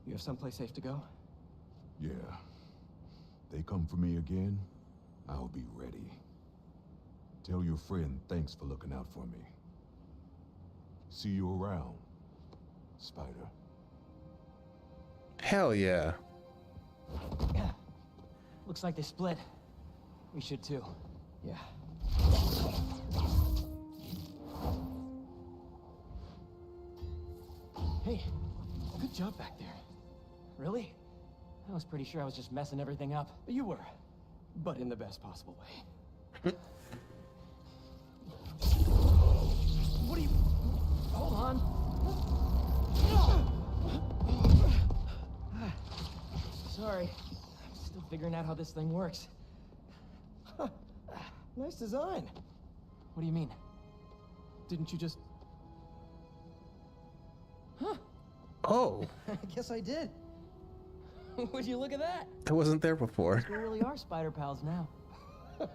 You have someplace safe to go? Yeah. They come for me again, I'll be ready. Tell your friend thanks for looking out for me. See you around, Spider. Hell yeah. Looks like they split. We should too. Yeah. Hey, good job back there. Really? I was pretty sure I was just messing everything up. You were, but in the best possible way. What are you... Hold on. Sorry. I'm still figuring out how this thing works. Huh. Nice design. What do you mean? Didn't you just... Huh. Oh. I guess I did. Would you look at that? I wasn't there before. We really are spider pals now. I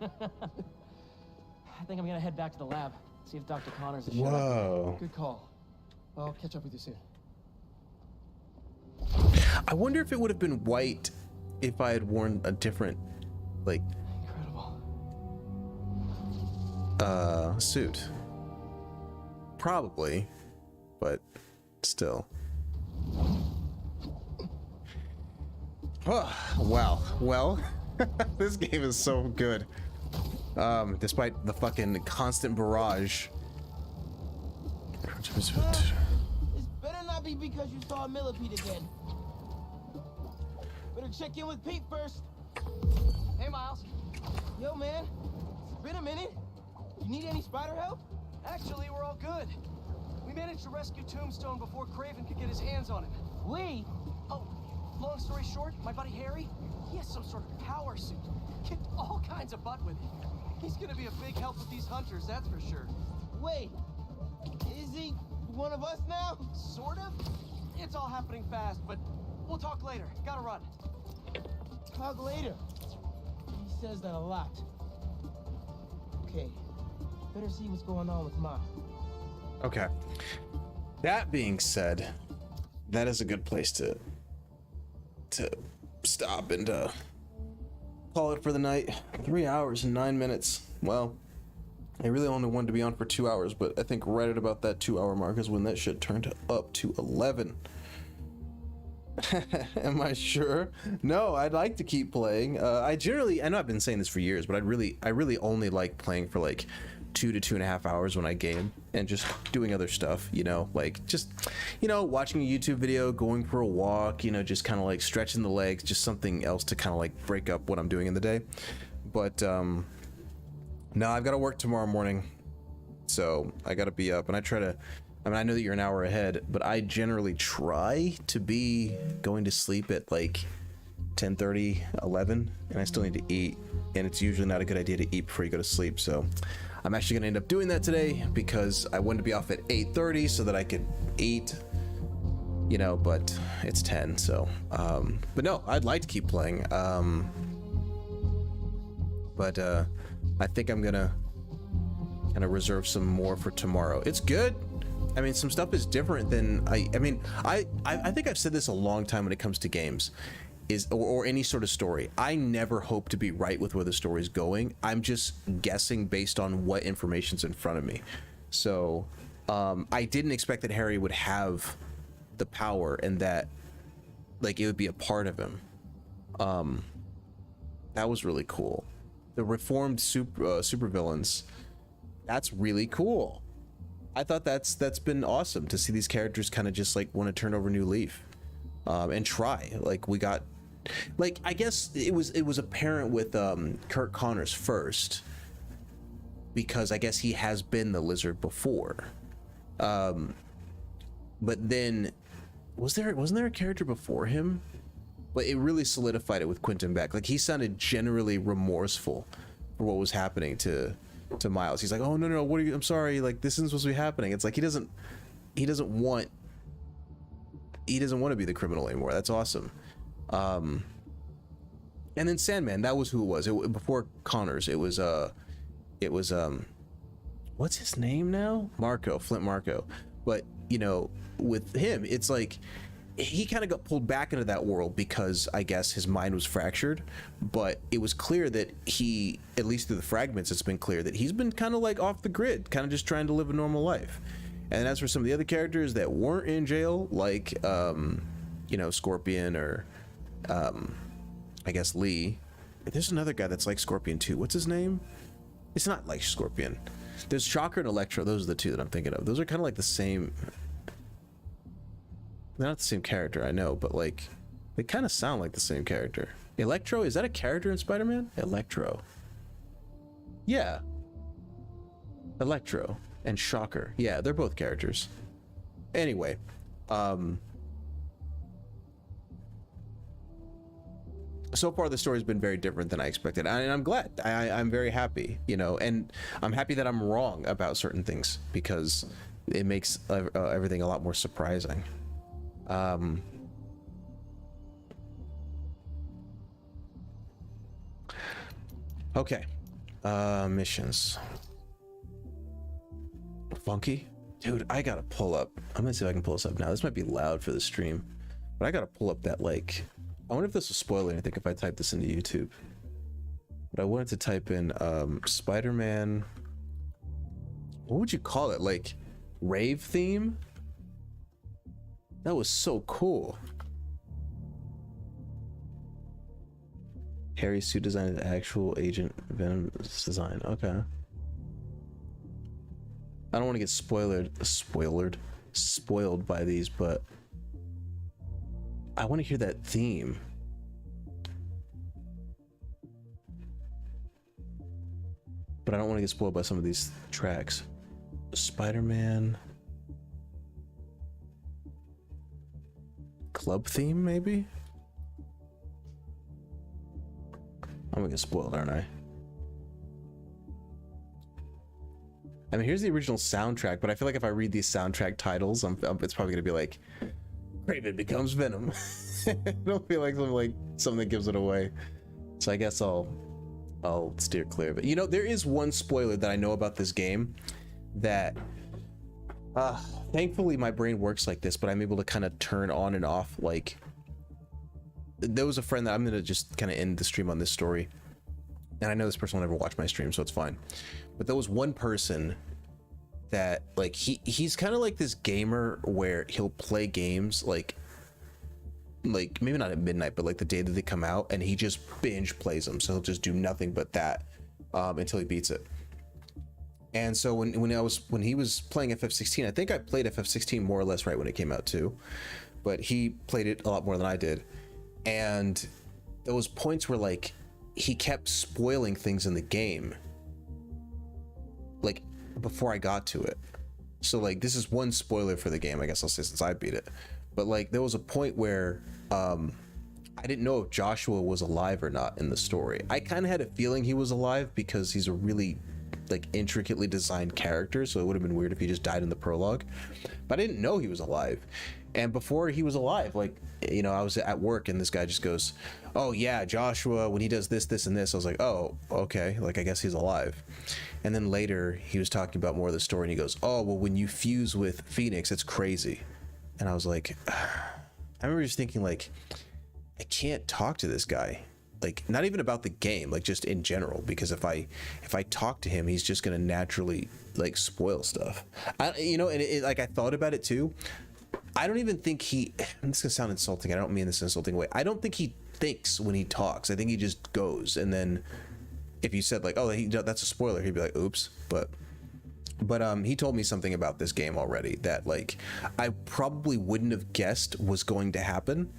think I'm gonna head back to the lab, see if Dr. Connors is shut up. Whoa. Good call. I'll catch up with you soon. I wonder if it would have been white if I had worn a different, like, suit. Probably, but still. Oh, wow. Well, this game is so good. Despite the fucking constant barrage. This better not be because you saw a millipede again. Better check in with Pete first. Hey, Miles. Yo, man. It's been a minute. You need any spider help? Actually, we're all good. We managed to rescue Tombstone before Craven could get his hands on him. We? Oh, long story short, my buddy Harry, he has some sort of power suit. Kicked all kinds of butt with it. He's gonna be a big help with these hunters, that's for sure. Wait, is he one of us now? Sort of. It's all happening fast, but we'll talk later. Gotta run. Talk later. He says that a lot. Okay, better see what's going on with Ma. Okay. That being said, that is a good place to stop and call it for the night. 3 hours and 9 minutes. Well, I really only wanted to be on for 2 hours, but I think right at about that 2 hour mark is when that shit turned up to 11. Am I sure? No, I'd like to keep playing. I know I've been saying this for years, but I really only like playing for like 2 to 2.5 hours when I game and just doing other stuff, you know, like just, you know, watching a YouTube video, going for a walk, you know, just kind of like stretching the legs, just something else to kind of like break up what I'm doing in the day. But no, I've got to work tomorrow morning, so I got to be up, and I know that you're an hour ahead, but I generally try to be going to sleep at like 10:30, 11, and I still need to eat, and it's usually not a good idea to eat before you go to sleep, so I'm actually going to end up doing that today because I wanted to be off at 8:30 so that I could eat, you know, but it's 10, so but no, I'd like to keep playing, but I think I'm gonna kind of reserve some more for tomorrow. It's good. I mean, some stuff is different than I think I've said this a long time when it comes to games, or any sort of story. I never hope to be right with where the story's going. I'm just guessing based on what information's in front of me. So I didn't expect that Harry would have the power and that like it would be a part of him. That was really cool. The reformed supervillains, that's really cool. I thought that's been awesome to see these characters kind of just like want to turn over a new leaf and try. Like we got, like, I guess it was apparent with Kurt Connors first, because I guess he has been the Lizard before, but then wasn't there a character before him? But it really solidified it with Quentin Beck. Like he sounded generally remorseful for what was happening to Miles. He's like, oh no, what are you, I'm sorry, like this isn't supposed to be happening. It's like he doesn't want to be the criminal anymore. That's awesome. And then Sandman, that was who it was. Before Connors, it was what's his name now? Flint Marco. But you know, with him, it's like he kind of got pulled back into that world because I guess his mind was fractured, but it was clear that he, at least through the fragments, it's been clear that he's been kind of like off the grid, kind of just trying to live a normal life. And as for some of the other characters that weren't in jail, like you know, Scorpion, or I guess Lee. There's another guy that's like Scorpion too. What's his name? It's not like Scorpion. There's Shocker and Electro. Those are the two that I'm thinking of. Those are kind of like the same. They're not the same character, I know, but like they kind of sound like the same character. Electro, is that a character in Spider-Man? Electro. Yeah. Electro and Shocker. Yeah, they're both characters. Anyway, so far the story's been very different than I expected, and I'm glad. I'm very happy, you know, and I'm happy that I'm wrong about certain things because it makes everything a lot more surprising. Okay, missions. Funky, dude. I gotta pull up. I'm gonna see if I can pull this up now. This might be loud for the stream, but I gotta pull up that, like, I wonder if this will spoil anything if I type this into YouTube. But I wanted to type in Spider-Man. What would you call it? Like rave theme? That was so cool. Harry's suit design is actual Agent Venom's design. Okay. I don't want to get spoiled by these, but I want to hear that theme. But I don't want to get spoiled by some of these tracks. Spider-Man club theme, maybe? I'm gonna get spoiled, aren't I? I mean, here's the original soundtrack, but I feel like if I read these soundtrack titles, it's probably gonna be like, Kraven becomes Venom. I don't feel like something that gives it away. So I guess I'll steer clear of it. You know, there is one spoiler that I know about this game that, thankfully my brain works like this, but I'm able to kind of turn on and off. Like, there was a friend that I'm gonna just kind of end the stream on this story, and I know this person will never watch my stream, so it's fine. But there was one person that, like, he's kind of like this gamer where he'll play games like maybe not at midnight, but like the day that they come out, and he just binge plays them. So he'll just do nothing but that until he beats it. And so when he was playing FF16, I think I played FF16 more or less right when it came out too, but he played it a lot more than I did. And there was points where, like, he kept spoiling things in the game, like, before I got to it. So, like, this is one spoiler for the game, I guess I'll say, since I beat it. But, like, there was a point where I didn't know if Joshua was alive or not in the story. I kind of had a feeling he was alive because he's a really, like, intricately designed character, so it would have been weird if he just died in the prologue. But I didn't know he was alive. And before he was alive, like, you know, I was at work and this guy just goes, oh yeah, Joshua, when he does this, this, and this, I was like, oh, okay, like, I guess he's alive. And then later he was talking about more of the story and he goes, oh, well, when you fuse with Phoenix, it's crazy. And I was like, I remember just thinking, like, I can't talk to this guy, like, not even about the game, like, just in general, because if I talk to him, he's just gonna naturally, like, spoil stuff. You know, and like, I thought about it too. I don't even think this is gonna sound insulting. I don't mean this in an insulting way. I don't think he thinks when he talks. I think he just goes, and then if you said, like, oh, that's a spoiler, he'd be like, oops. But he told me something about this game already that, like, I probably wouldn't have guessed was going to happen,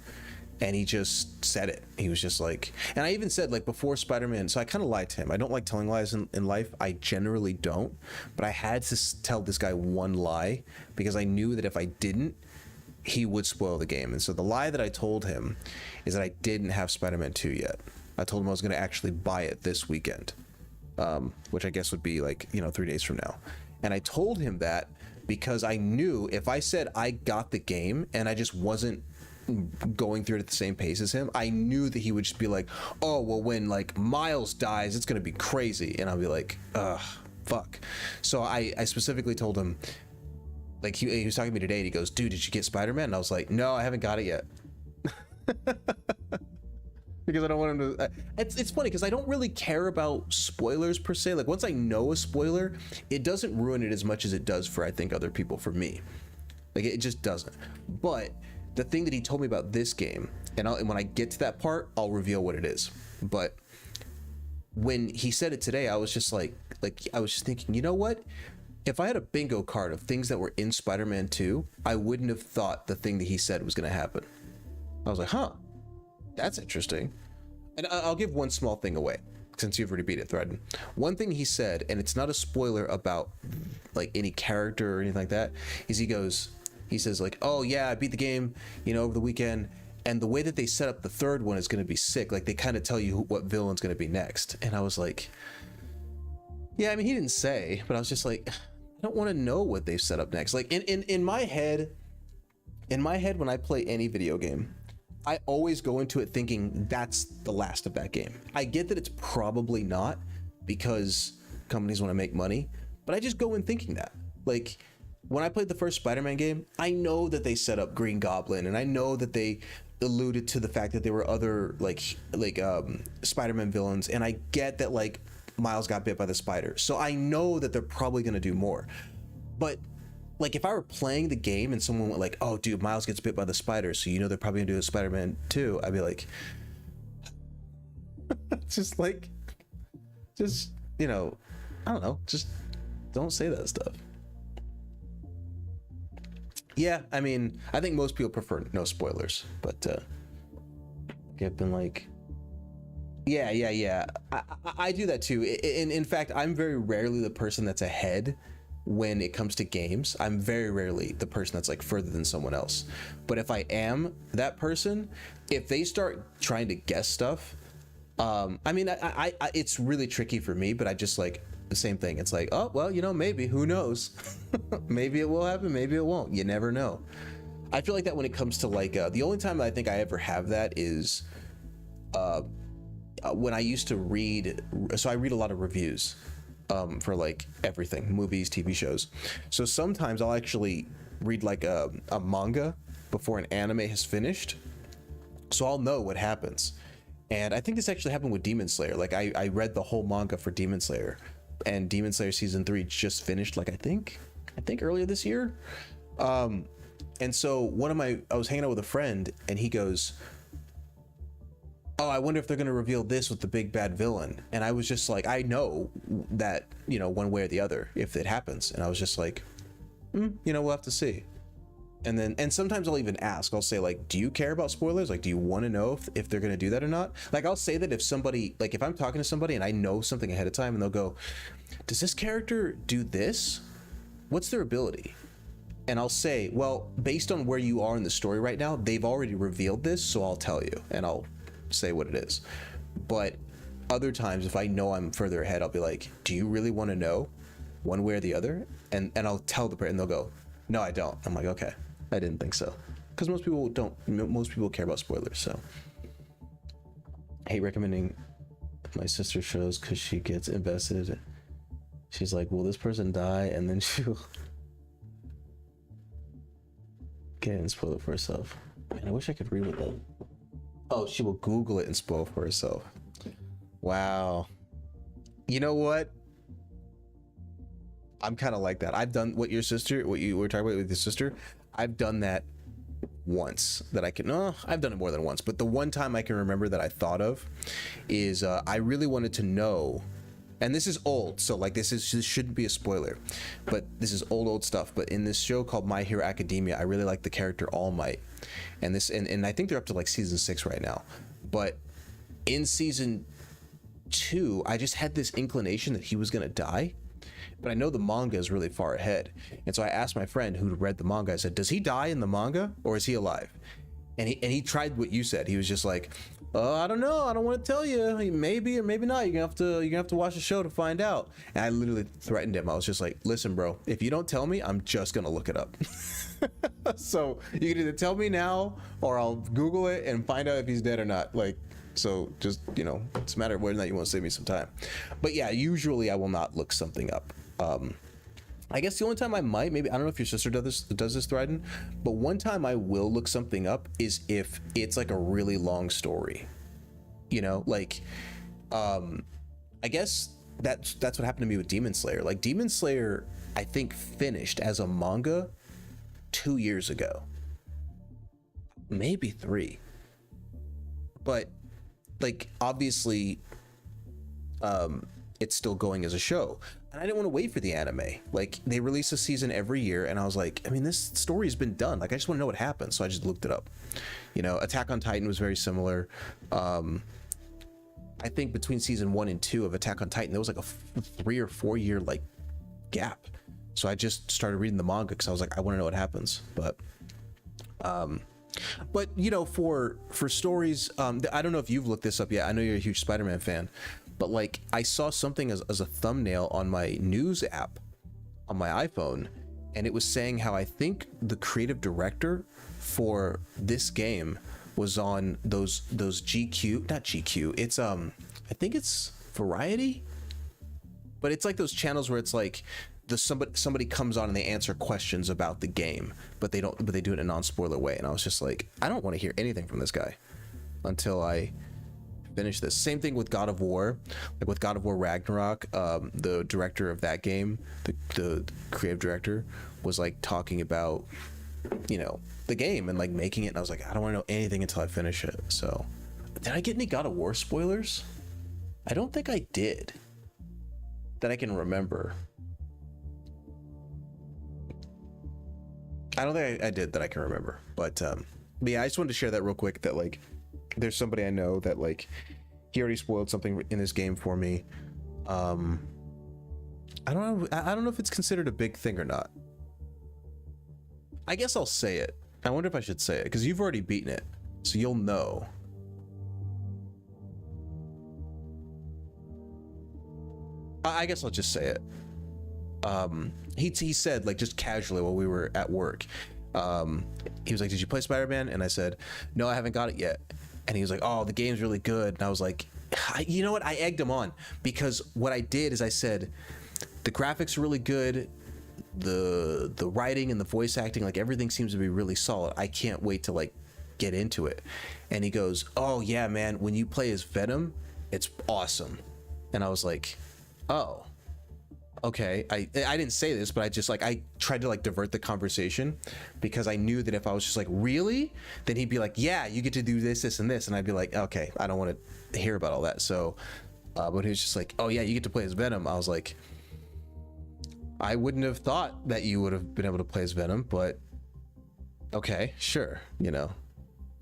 and he just said it. He was just like, and I even said, like, before Spider-Man, so I kind of lied to him. I don't like telling lies in life. I generally don't, but I had to tell this guy one lie because I knew that if I didn't, he would spoil the game. And so the lie that I told him is that I didn't have Spider-Man 2 yet. I told him I was going to actually buy it this weekend, which I guess would be, like, you know, 3 days from now. And I told him that because I knew if I said I got the game and I just wasn't going through it at the same pace as him, I knew that he would just be like, oh, well, when, like, Miles dies, it's going to be crazy. And I'll be like, ugh, fuck. So I specifically told him, like, he was talking to me today and he goes, dude, did you get Spider-Man? And I was like, no, I haven't got it yet. Because I don't want him to. It's funny because I don't really care about spoilers per se. Like, once I know a spoiler, it doesn't ruin it as much as it does for, I think, other people. For me, like, it just doesn't. But the thing that he told me about this game, and when I get to that part, I'll reveal what it is. But when he said it today, I was just like I was just thinking, you know what? If I had a bingo card of things that were in Spider-Man 2, I wouldn't have thought the thing that he said was going to happen. I was like, huh, that's interesting. And I'll give one small thing away, since you've already beat it, Threaden. One thing he said, and it's not a spoiler about, like, any character or anything like that, is he says, like, oh yeah, I beat the game, you know, over the weekend, And the way that they set up the third one is going to be sick. Like, they kind of tell you what villain's going to be next. And I was like, yeah, I mean, he didn't say, but I was just like, I don't want to know what they've set up next. Like, in my head, when I play any video game, I always go into it thinking that's the last of that game. I get that it's probably not, because companies want to make money, but I just go in thinking that. Like, when I played the first Spider-Man game, I know that they set up Green Goblin, and I know that they alluded to the fact that there were other like Spider-Man villains, and I get that like Miles got bit by the spider, so I know that they're probably going to do more. But like, if I were playing the game and someone went like, oh dude, Miles gets bit by the spider, so you know they're probably gonna do a Spider-Man 2, I'd be like, just like, just, you know, I don't know, just don't say that stuff. Yeah, I mean, I think most people prefer no spoilers, but I've been like, yeah, I do that too. In fact, I'm very rarely the person that's ahead when it comes to games. I'm very rarely the person that's like further than someone else. But if I am that person, if they start trying to guess stuff, I mean, I it's really tricky for me, but I just like the same thing. It's like, oh, well, you know, maybe, who knows? Maybe it will happen, maybe it won't. You never know. I feel like that when it comes to like, the only time I think I ever have that is when I used to read, so I read a lot of reviews for like everything, movies, TV shows. So sometimes I'll actually read like a manga before an anime has finished, so I'll know what happens. And I think this actually happened with Demon Slayer. Like I read the whole manga for Demon Slayer, and Demon Slayer season 3 just finished, like I think earlier this year. And so I was hanging out with a friend, and he goes, oh, I wonder if they're going to reveal this with the big bad villain. And I was just like, I know that, you know, one way or the other, if it happens. And I was just like, you know, we'll have to see. And sometimes I'll even ask, I'll say like, do you care about spoilers? Like, do you want to know if they're going to do that or not? Like, I'll say that if somebody, like if I'm talking to somebody and I know something ahead of time, and they'll go, does this character do this? What's their ability? And I'll say, well, based on where you are in the story right now, they've already revealed this, so I'll tell you, and I'll say what it is. But other times, if I know I'm further ahead, I'll be like, do you really want to know one way or the other? And I'll tell the person, and they'll go, no, I don't. I'm like, okay, I didn't think so. Because most people care about spoilers. So I hate recommending my sister shows because she gets invested. She's like, will this person die? And then she'll get it and spoil it for herself. Man, I wish I could read what that. Oh, she will Google it and spoil for herself. Wow. You know what? I'm kind of like that. I've done what you were talking about with your sister. I've done that once. I've done it more than once. But the one time I can remember that I thought of is I really wanted to know, and this is old, so like this shouldn't be a spoiler, but this is old stuff. But in this show called My Hero Academia, I really like the character All Might, and I think they're up to like season 6 right now. But in season 2, I just had this inclination that he was gonna die, but I know the manga is really far ahead, and so I asked my friend who read the manga. I said, does he die in the manga or is he alive? And he tried what you said. He was just like, I don't know, I don't want to tell you, maybe or maybe not, you're gonna have to watch the show to find out. And I literally threatened him. I was just like, listen bro, if you don't tell me, I'm just gonna look it up. So you can either tell me now or I'll Google it and find out if he's dead or not. Like, so just, you know, it's a matter of whether or not you want to save me some time. But yeah, usually I will not look something up. I guess the only time I might, maybe, I don't know if your sister does this, Thryden, but one time I will look something up is if it's like a really long story, you know, like, I guess that's what happened to me with Demon Slayer. Like Demon Slayer, I think finished as a manga 2 years ago, maybe 3, but like, obviously, it's still going as a show. And I didn't want to wait for the anime. Like, they release a season every year, and I was like, I mean, this story's been done. Like, I just want to know what happened. So I just looked it up. You know, Attack on Titan was very similar. I think between season 1 and 2 of Attack on Titan, there was like a 3 or 4 year like gap. So I just started reading the manga because I was like, I want to know what happens. But But you know, for stories, I don't know if you've looked this up yet. I know you're a huge Spider-Man fan, but like I saw something as a thumbnail on my news app on my iPhone, and it was saying how I think the creative director for this game was on those GQ, not GQ. It's I think it's Variety, but it's like those channels where it's like somebody comes on and they answer questions about the game, but they do it in a non-spoiler way. And I was just like, I don't want to hear anything from this guy until I finish this. Same thing with God of War. Like with God of War Ragnarok, the director of that game, the creative director, was like talking about, you know, the game and like making it, and I was like, I don't want to know anything until I finish it. So did I get any God of War spoilers? I don't think I did that I can remember. I don't think I did that I can remember, but yeah, I just wanted to share that real quick, that like there's somebody I know that like he already spoiled something in this game for me. I don't know if it's considered a big thing or not. I guess I'll say it. I wonder if I should say it, because you've already beaten it, so you'll know. I guess I'll just say it. He said, like, just casually while we were at work, he was like, did you play Spider-Man? And I said, no, I haven't got it yet. And he was like, oh, the game's really good. And I was like, you know what? I egged him on, because what I did is I said, the graphics are really good. The writing and the voice acting, like everything seems to be really solid. I can't wait to like get into it. And he goes, oh yeah, man, when you play as Venom, it's awesome. And I was like, oh, okay. I didn't say this, but I tried to like divert the conversation, because I knew that if I was just like, really, then he'd be like, yeah, you get to do this and this, and I'd be like, okay, I don't want to hear about all that. So but he was just like, oh yeah, you get to play as Venom. I was like, I wouldn't have thought that you would have been able to play as Venom, but okay, sure, you know.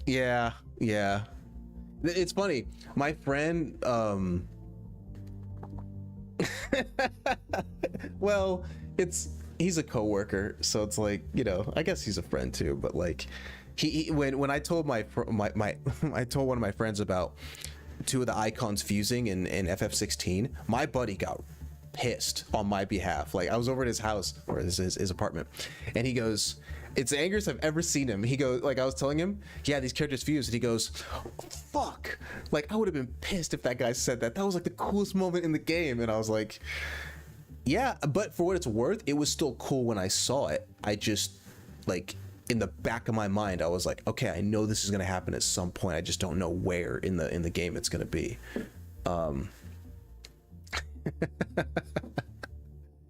Yeah. It's funny. My friend, well, he's a coworker, so it's like, you know, I guess he's a friend too, but like when I told I told one of my friends about two of the icons fusing in FF16, my buddy got pissed on my behalf. Like I was over at his house, or his apartment, and he goes, it's the angriest I've ever seen him. He goes, like I was telling him, yeah, these characters fused, and he goes, fuck, like I would have been pissed if that guy said that. That was like the coolest moment in the game. And I was like, yeah, but for what it's worth, it was still cool when I saw it. I just, like, in the back of my mind, I was like, okay, I know this is gonna happen at some point, I just don't know where in the game it's gonna be.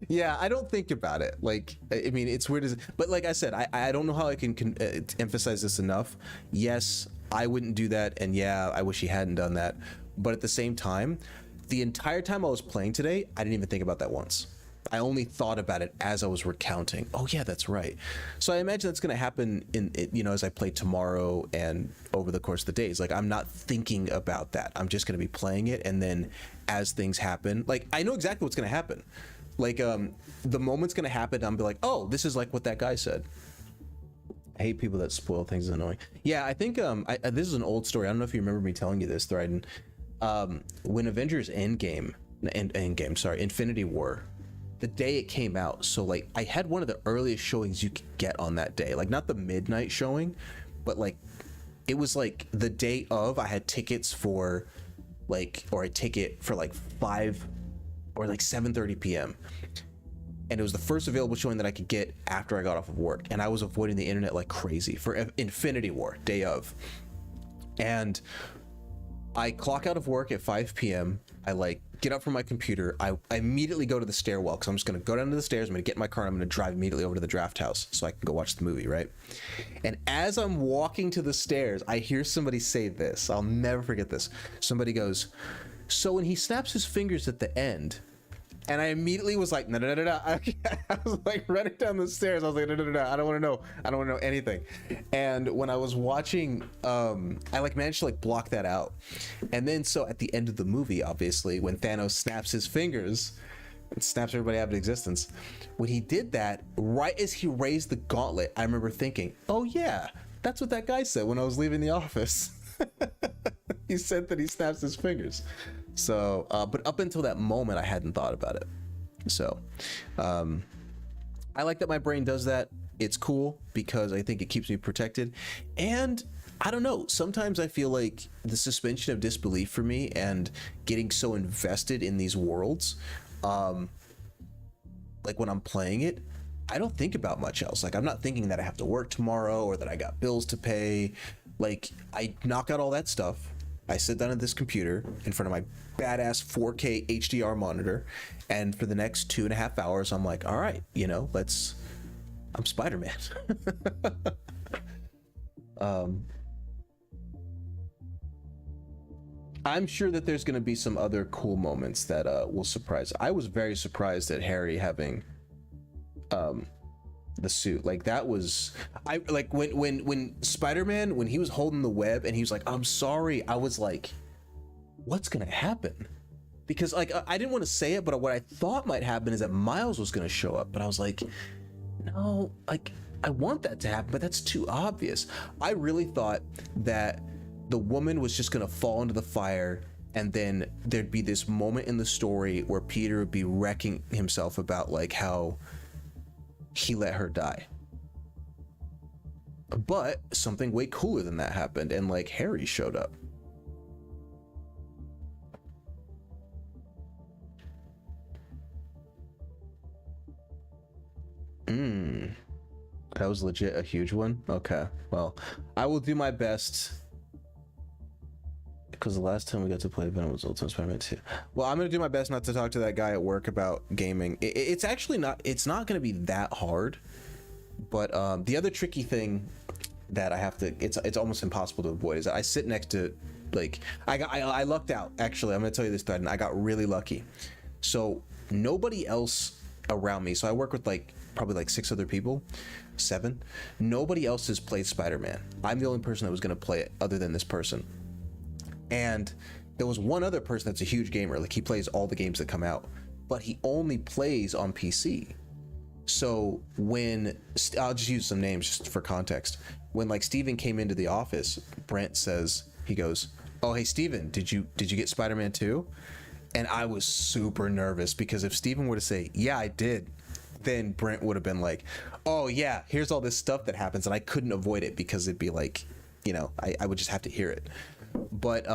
Yeah, I don't think about it. Like, I mean, it's weird, but like I said, I don't know how I can emphasize this enough. Yes, I wouldn't do that, and yeah, I wish he hadn't done that. But at the same time, the entire time I was playing today, I didn't even think about that once. I only thought about it as I was recounting. Oh yeah, that's right. So I imagine that's going to happen you know, as I play tomorrow and over the course of the days. Like, I'm not thinking about that. I'm just going to be playing it, and then as things happen, like I know exactly what's going to happen. Like the moment's going to happen, I'm be like, oh, this is like what that guy said. I hate people that spoil things. Is annoying. Yeah, I think this is an old story. I don't know if you remember me telling you this, Thryden. When Avengers Infinity War, the day it came out, so like I had one of the earliest showings you could get on that day, like not the midnight showing, but like it was like the day of. I had tickets for like, or a ticket for like 5 or like 7:30 p.m. and it was the first available showing that I could get after I got off of work, and I was avoiding the internet like crazy for Infinity War day of. And I clock out of work at 5 p.m. I like get up from my computer. I immediately go to the stairwell, because I'm just going to go down to the stairs. I'm going to get in my car, and I'm going to drive immediately over to the draft house so I can go watch the movie, right? And as I'm walking to the stairs, I hear somebody say this. I'll never forget this. Somebody goes, so when he snaps his fingers at the end, and I immediately was like, no. I was like running down the stairs. I was like, no. I don't want to know. I don't want to know anything. And when I was watching, I like managed to like block that out. And then so at the end of the movie, obviously, when Thanos snaps his fingers and snaps everybody out of existence, when he did that, right as he raised the gauntlet, I remember thinking, oh yeah, That's what that guy said when I was leaving the office. He said that he snaps his fingers. So, but up until that moment, I hadn't thought about it. So, I like that my brain does that. It's cool because I think it keeps me protected. And I don't know, sometimes I feel like the suspension of disbelief for me and getting so invested in these worlds, like when I'm playing it, I don't think about much else. Like, I'm not thinking that I have to work tomorrow or that I got bills to pay. Like, I knock out all that stuff. I sit down at this computer in front of my badass 4K HDR monitor, and for the next 2.5 hours, I'm like, all right, you know, I'm Spider-Man. I'm sure that there's going to be some other cool moments that will surprise. I was very surprised at Harry having the suit. Like, that was, I like when Spider-Man, when he was holding the web and he was like, I'm sorry, I was like, what's gonna happen? Because like I didn't want to say it, but what I thought might happen is that Miles was gonna show up, but I was like, no, like I want that to happen, but that's too obvious. I really thought that the woman was just gonna fall into the fire, and then there'd be this moment in the story where Peter would be wrecking himself about like how he let her die. But something way cooler than that happened, and like Harry showed up. That was legit a huge one. Okay, well, I will do my best, because the last time we got to play Venom was Ultimate Spider-Man 2. Well, I'm gonna do my best not to talk to that guy at work about gaming. It's actually not, it's not gonna be that hard, but the other tricky thing that I have to, it's almost impossible to avoid, is that I sit next to, like, I lucked out. Actually, I'm gonna tell you this, thread, and I got really lucky. So nobody else around me, so I work with like probably like 6 other people, 7. Nobody else has played Spider-Man. I'm the only person that was gonna play it other than this person. And there was one other person that's a huge gamer. Like, he plays all the games that come out, but he only plays on PC. So when, I'll just use some names just for context. When like Steven came into the office, Brent says, he goes, oh, hey Steven, did you get Spider-Man 2? And I was super nervous, because if Steven were to say, yeah, I did, then Brent would have been like, oh yeah, here's all this stuff that happens, and I couldn't avoid it because it'd be like, you know, I would just have to hear it. But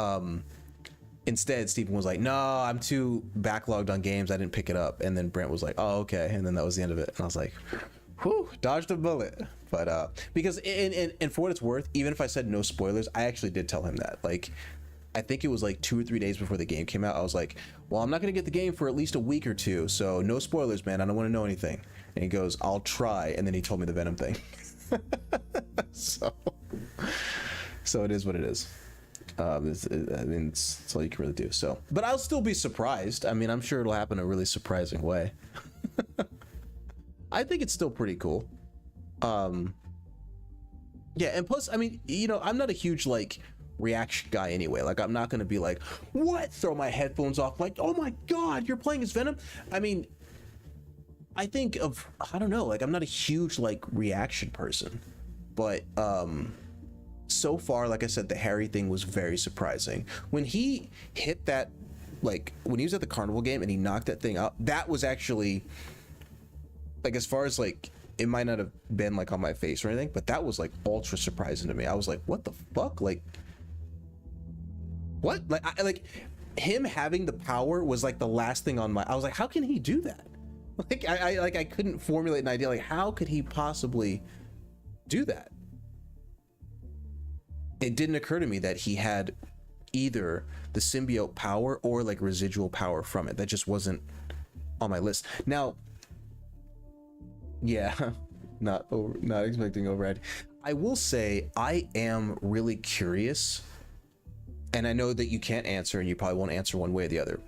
instead Steven was like, no, I'm too backlogged on games, I didn't pick it up. And then Brent was like, oh, okay. And then that was the end of it. And I was like, whew, dodged a bullet. But because and for what it's worth, even if I said no spoilers, I actually did tell him that. Like, I think it was like 2 or 3 days before the game came out, I was like, well, I'm not gonna get the game for at least a week or 2, so no spoilers, man, I don't want to know anything. And he goes, I'll try. And then he told me the Venom thing. so it is what it is. I mean, it's all you can really do. So, but I'll still be surprised. I mean, I'm sure it'll happen in a really surprising way. I think it's still pretty cool. Yeah, and plus, I mean, you know, I'm not a huge like reaction guy anyway. Like, I'm not gonna be like, what, throw my headphones off, like, oh my god, you're playing as Venom. I mean, I think of, I don't know, like, I'm not a huge like reaction person, but so far, like I said, the Harry thing was very surprising. When he hit that, like when he was at the carnival game and he knocked that thing out, that was actually, like, as far as like, it might not have been like on my face or anything, but that was like ultra surprising to me. I was like, what the fuck? Like, what? Like, like him having the power was like the last thing on my, I was like, how can he do that? Like, I couldn't formulate an idea. Like, how could he possibly do that? It didn't occur to me that he had either the symbiote power or like residual power from it. That just wasn't on my list. Now, yeah, not expecting overhead. I will say I am really curious, and I know that you can't answer, and you probably won't answer one way or the other,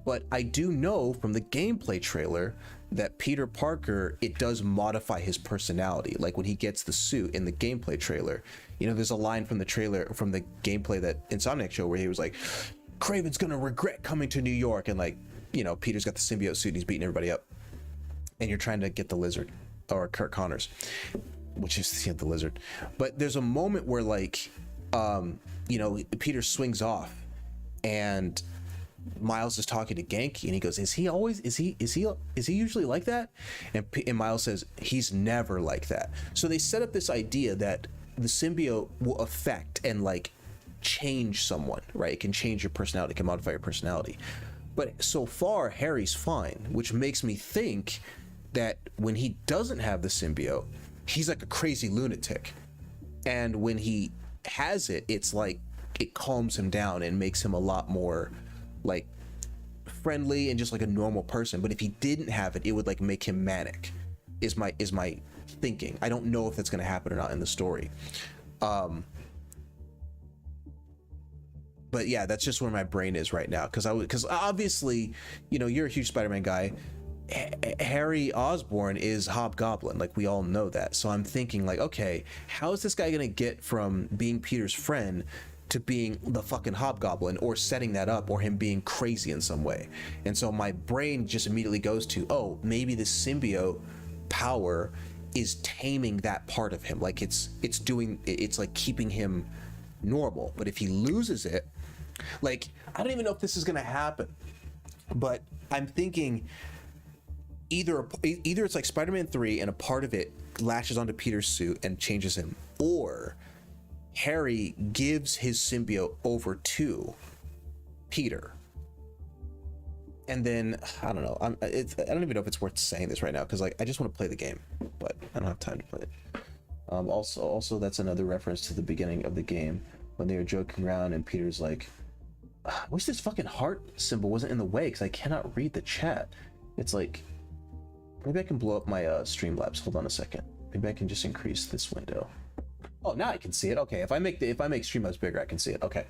but I do know from the gameplay trailer that Peter Parker, it does modify his personality. Like when he gets the suit in the gameplay trailer, you know, there's a line from the trailer, from the gameplay that Insomniac showed, where he was like, Kraven's gonna regret coming to New York, and like, you know, Peter's got the symbiote suit and he's beating everybody up, and you're trying to get the Lizard, or Kurt Connors. which is the lizard. But there's a moment where like, you know, Peter swings off, and Miles is talking to Genki, and he goes, is he usually like that? And Miles says, he's never like that. So they set up this idea that the symbiote will affect and like change someone, right? It can change your personality, it can modify your personality. But so far, Harry's fine, which makes me think that when he doesn't have the symbiote, he's like a crazy lunatic. And when he has it, it's like it calms him down and makes him a lot more like friendly and just like a normal person. But if he didn't have it, it would like make him manic, is my thinking. I don't know if that's going to happen or not in the story. But yeah, that's just where my brain is right now, because obviously, you know, you're a huge Spider-Man guy. Harry Osborn is Hobgoblin, like we all know that. So I'm thinking like, okay, how is this guy gonna get from being Peter's friend to being the fucking Hobgoblin, or setting that up, or him being crazy in some way? And so my brain just immediately goes to, oh, maybe the symbiote power is taming that part of him, like it's like keeping him normal. But if he loses it, like, I don't even know if this is gonna happen, but I'm thinking either it's like Spider-Man 3 and a part of it latches onto Peter's suit and changes him, or Harry gives his symbiote over to Peter, and then I don't know. I don't even know if it's worth saying this right now, because like I just want to play the game, but I don't have time to play it. Also, that's another reference to the beginning of the game when they were joking around, and Peter's like, I wish this fucking heart symbol wasn't in the way, because I cannot read the chat. It's like, maybe I can blow up my Streamlabs. Hold on a second. Maybe I can just increase this window. Oh, now I can see it. Okay, if I make Streamlabs bigger, I can see it. Okay.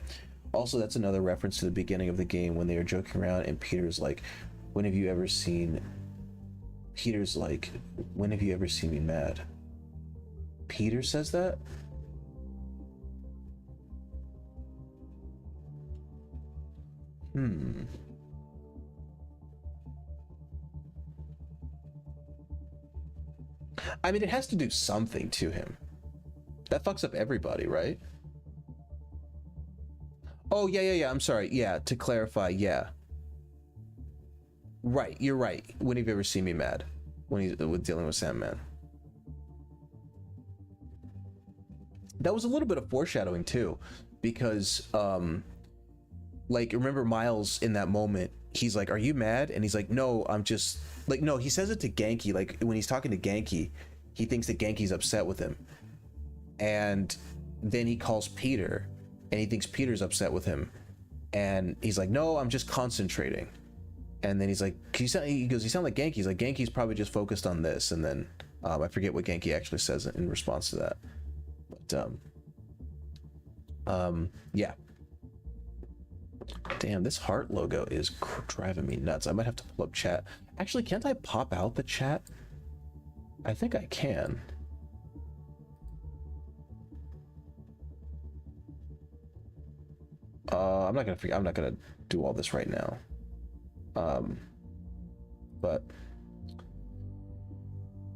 Also, that's another reference to the beginning of the game when they were joking around, and Peter's like, when have you ever seen me mad? Peter says that? I mean, it has to do something to him. That fucks up everybody, right? Oh, yeah. I'm sorry. Yeah, to clarify, yeah. Right, you're right. When have you ever seen me mad? When he's dealing with Sandman. That was a little bit of foreshadowing too, because like, remember Miles in that moment, he's like, are you mad? And he's like, no, I'm just like, no, he says it to Genki. Like when he's talking to Genki, he thinks that Genki's upset with him, and then he calls Peter and he thinks Peter's upset with him, and he's like, no, I'm just concentrating. And then he's like, he goes, you sound like Genki. He's like, Genki's probably just focused on this. And then I forget what Genki actually says in response to that, but yeah. Damn, this heart logo is driving me nuts. I might have to pull up chat. Actually, can't I pop out the chat? I think I can. I'm not gonna do all this right now. But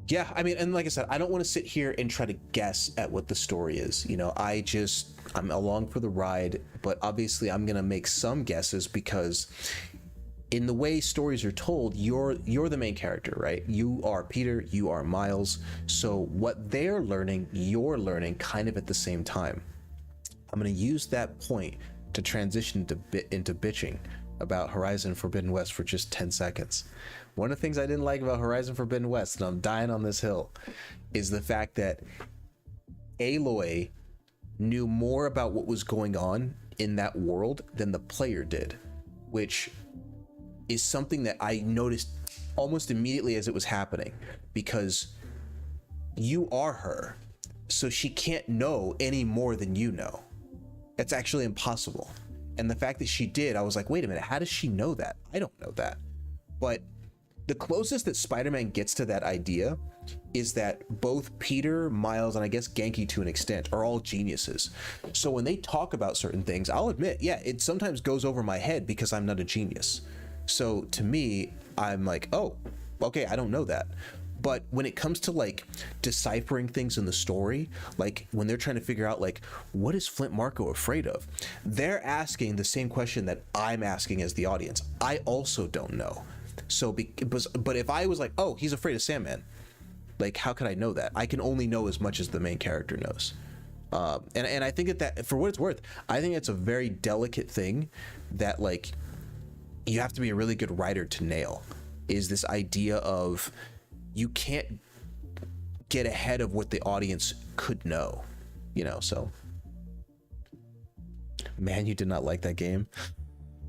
yeah, I mean, and like I said, I don't want to sit here and try to guess at what the story is. You know, I'm along for the ride, but obviously I'm gonna make some guesses, because in the way stories are told, you're the main character, right? You are Peter, you are Miles. So what they're learning, you're learning kind of at the same time. I'm gonna use that point to transition into bitching about Horizon Forbidden West for just 10 seconds. One of the things I didn't like about Horizon Forbidden West, and I'm dying on this hill, is the fact that Aloy knew more about what was going on in that world than the player did, which is something that I noticed almost immediately as it was happening, because you are her, so she can't know any more than you know. That's actually impossible. And the fact that she did, I was like, wait a minute, how does she know that? I don't know that. But the closest that Spider-Man gets to that idea is that both Peter, Miles, and I guess Genki to an extent are all geniuses. So when they talk about certain things, I'll admit, yeah, it sometimes goes over my head because I'm not a genius. So to me, I'm like, oh, okay, I don't know that. But when it comes to like deciphering things in the story, like when they're trying to figure out like what is Flint Marko afraid of, they're asking the same question that I'm asking as the audience. I also don't know. So but if I was like, oh, he's afraid of Sandman, like how could I know that? I can only know as much as the main character knows. And I think that for what it's worth, I think it's a very delicate thing that like you have to be a really good writer to nail, is this idea of you can't get ahead of what the audience could know, you know. So man, you did not like that game,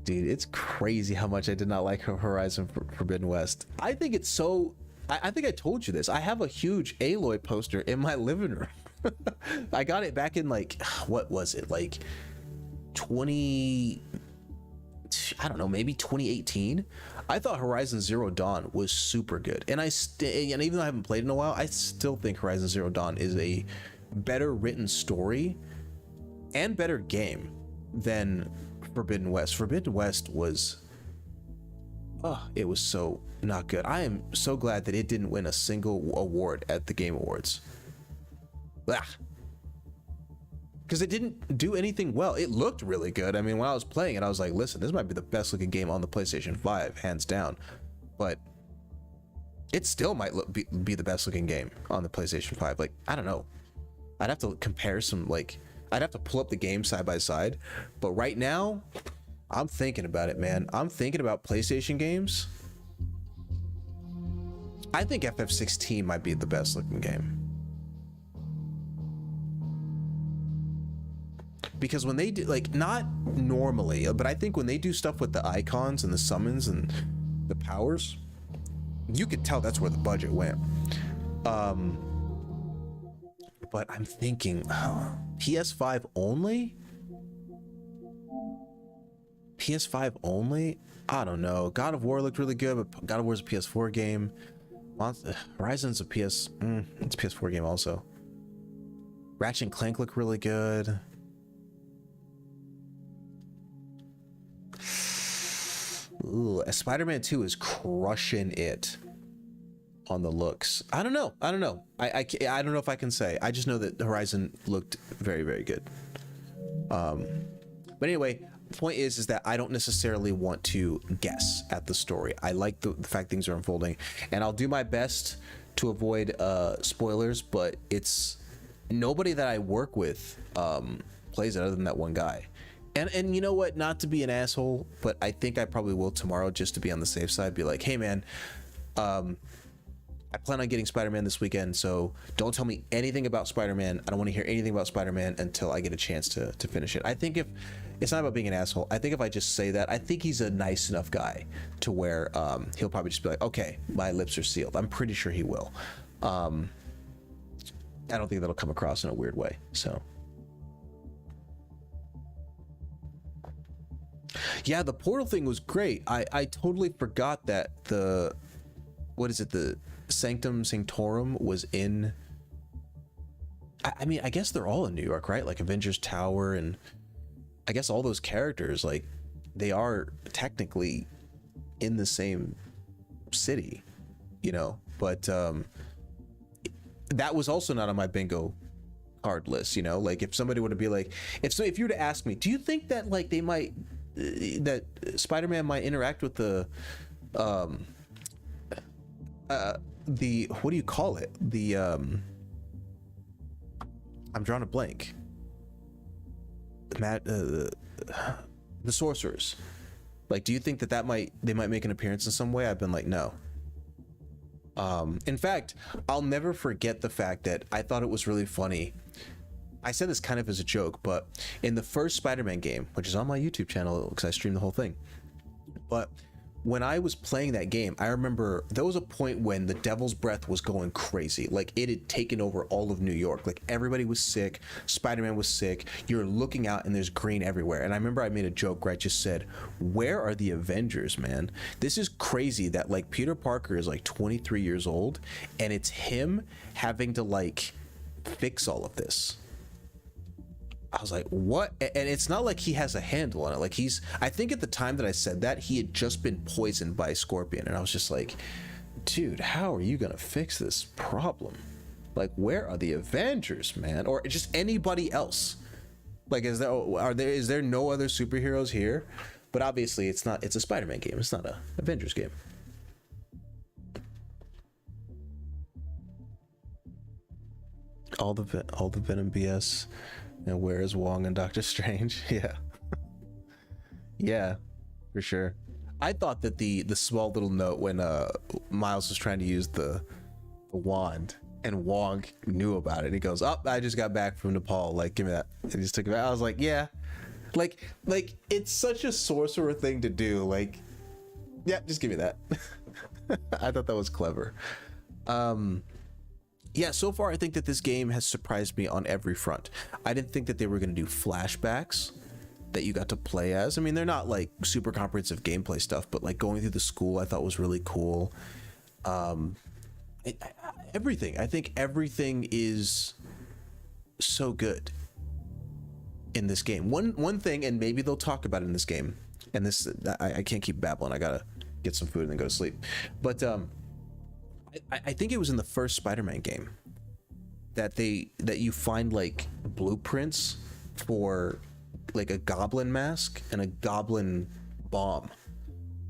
dude. It's crazy how much I did not like Horizon Forbidden West. I think it's so I think I told you this. I have a huge Aloy poster in my living room. I got it back in like, what was it, like 20, I don't know, maybe 2018. I thought Horizon Zero Dawn was super good, and and even though I haven't played in a while, I still think Horizon Zero Dawn is a better written story and better game than Forbidden West. Forbidden West was, it was so not good. I am so glad that it didn't win a single award at the Game Awards. Because it didn't do anything well. It looked really good. I mean, when I was playing it, I was like, listen, this might be the best looking game on the PlayStation 5, hands down. But it still might be the best looking game on the PlayStation 5. Like, I don't know. I'd have to compare some, like, I'd have to pull up the game side by side. But right now, I'm thinking about it, man. I'm thinking about PlayStation games. I think FF16 might be the best looking game. Because when they do, like, not normally, but I think when they do stuff with the icons and the summons and the powers, you could tell that's where the budget went. But I'm thinking, PS5 only? PS5 only? I don't know. God of War looked really good, but God of War's a PS4 game. Horizon's a it's a PS4 game also. Ratchet and Clank look really good. Ooh, Spider-Man 2 is crushing it on the looks. I don't know. I don't know if I can say. I just know that Horizon looked very, very good. But anyway, the point is that I don't necessarily want to guess at the story. I like the fact things are unfolding, and I'll do my best to avoid spoilers, but it's nobody that I work with plays it other than that one guy. And you know what, not to be an asshole, but I think I probably will tomorrow, just to be on the safe side, be like, hey man, I plan on getting Spider-Man this weekend, so don't tell me anything about Spider-Man. I don't want to hear anything about Spider-Man until I get a chance to finish it. I think if it's not about being an asshole, I think if I just say that, I think he's a nice enough guy to where he'll probably just be like, okay, my lips are sealed. I'm pretty sure he will. I don't think that'll come across in a weird way, so. Yeah, the portal thing was great. I totally forgot that the Sanctum Sanctorum was in, I mean, I guess they're all in New York, right? Like Avengers Tower, and I guess all those characters, like, they are technically in the same city, you know, but that was also not on my bingo card list, you know. Like, if somebody were to be like, if you were to ask me, do you think that like they might that Spider-Man might interact with the what do you call it, the I'm drawing a blank, the sorcerers, like, do you think that they might make an appearance in some way? I've been like, no. In fact, I'll never forget the fact that I thought it was really funny. I said this kind of as a joke, but in the first Spider-Man game, which is on my YouTube channel because I streamed the whole thing, but when I was playing that game, I remember there was a point when the Devil's Breath was going crazy. Like, it had taken over all of New York. Like, everybody was sick. Spider-Man was sick. You're looking out and there's green everywhere. And I remember I made a joke where I just said, where are the Avengers, man? This is crazy that, like, Peter Parker is like 23 years old and it's him having to, like, fix all of this. I was like, what? And it's not like he has a handle on it. Like, I think at the time that I said that, he had just been poisoned by a scorpion. And I was just like, dude, how are you gonna fix this problem? Like, where are the Avengers, man? Or just anybody else? Like, is there no other superheroes here? But obviously it's not. It's a Spider-Man game. It's not a Avengers game. All the Venom BS. And where is Wong and Doctor Strange? Yeah. Yeah, for sure. I thought that the small little note when Miles was trying to use the wand and Wong knew about it. He goes, "Oh, I just got back from Nepal. Like, give me that." And he just took it back. I was like, yeah. Like it's such a sorcerer thing to do. Like, yeah, just give me that. I thought that was clever. Yeah, so far I think that this game has surprised me on every front. I didn't think that they were going to do flashbacks that you got to play as. I mean, they're not like super comprehensive gameplay stuff, but like going through the school I thought was really cool. Everything. I think everything is so good in this game. One thing, and maybe they'll talk about it in this game, and this I can't keep babbling. I gotta get some food and then go to sleep. But I think it was in the first Spider-Man game that you find like blueprints for like a goblin mask and a goblin bomb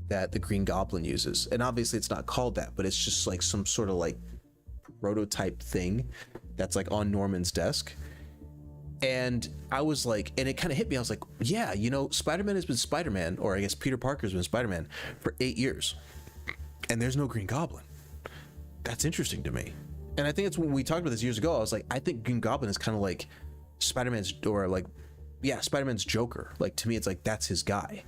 that the Green Goblin uses. And obviously it's not called that, but it's just like some sort of like prototype thing that's like on Norman's desk. And I was like, and it kind of hit me. I was like, yeah, you know, Spider-Man has been Spider-Man, or I guess Peter Parker's been Spider-Man for 8 years, and there's no Green Goblin. That's interesting to me. And I think it's when we talked about this years ago, I was like, I think Green Goblin is kind of like Spider-Man's, or like, yeah, Spider-Man's Joker. Like, to me, it's like, that's his guy.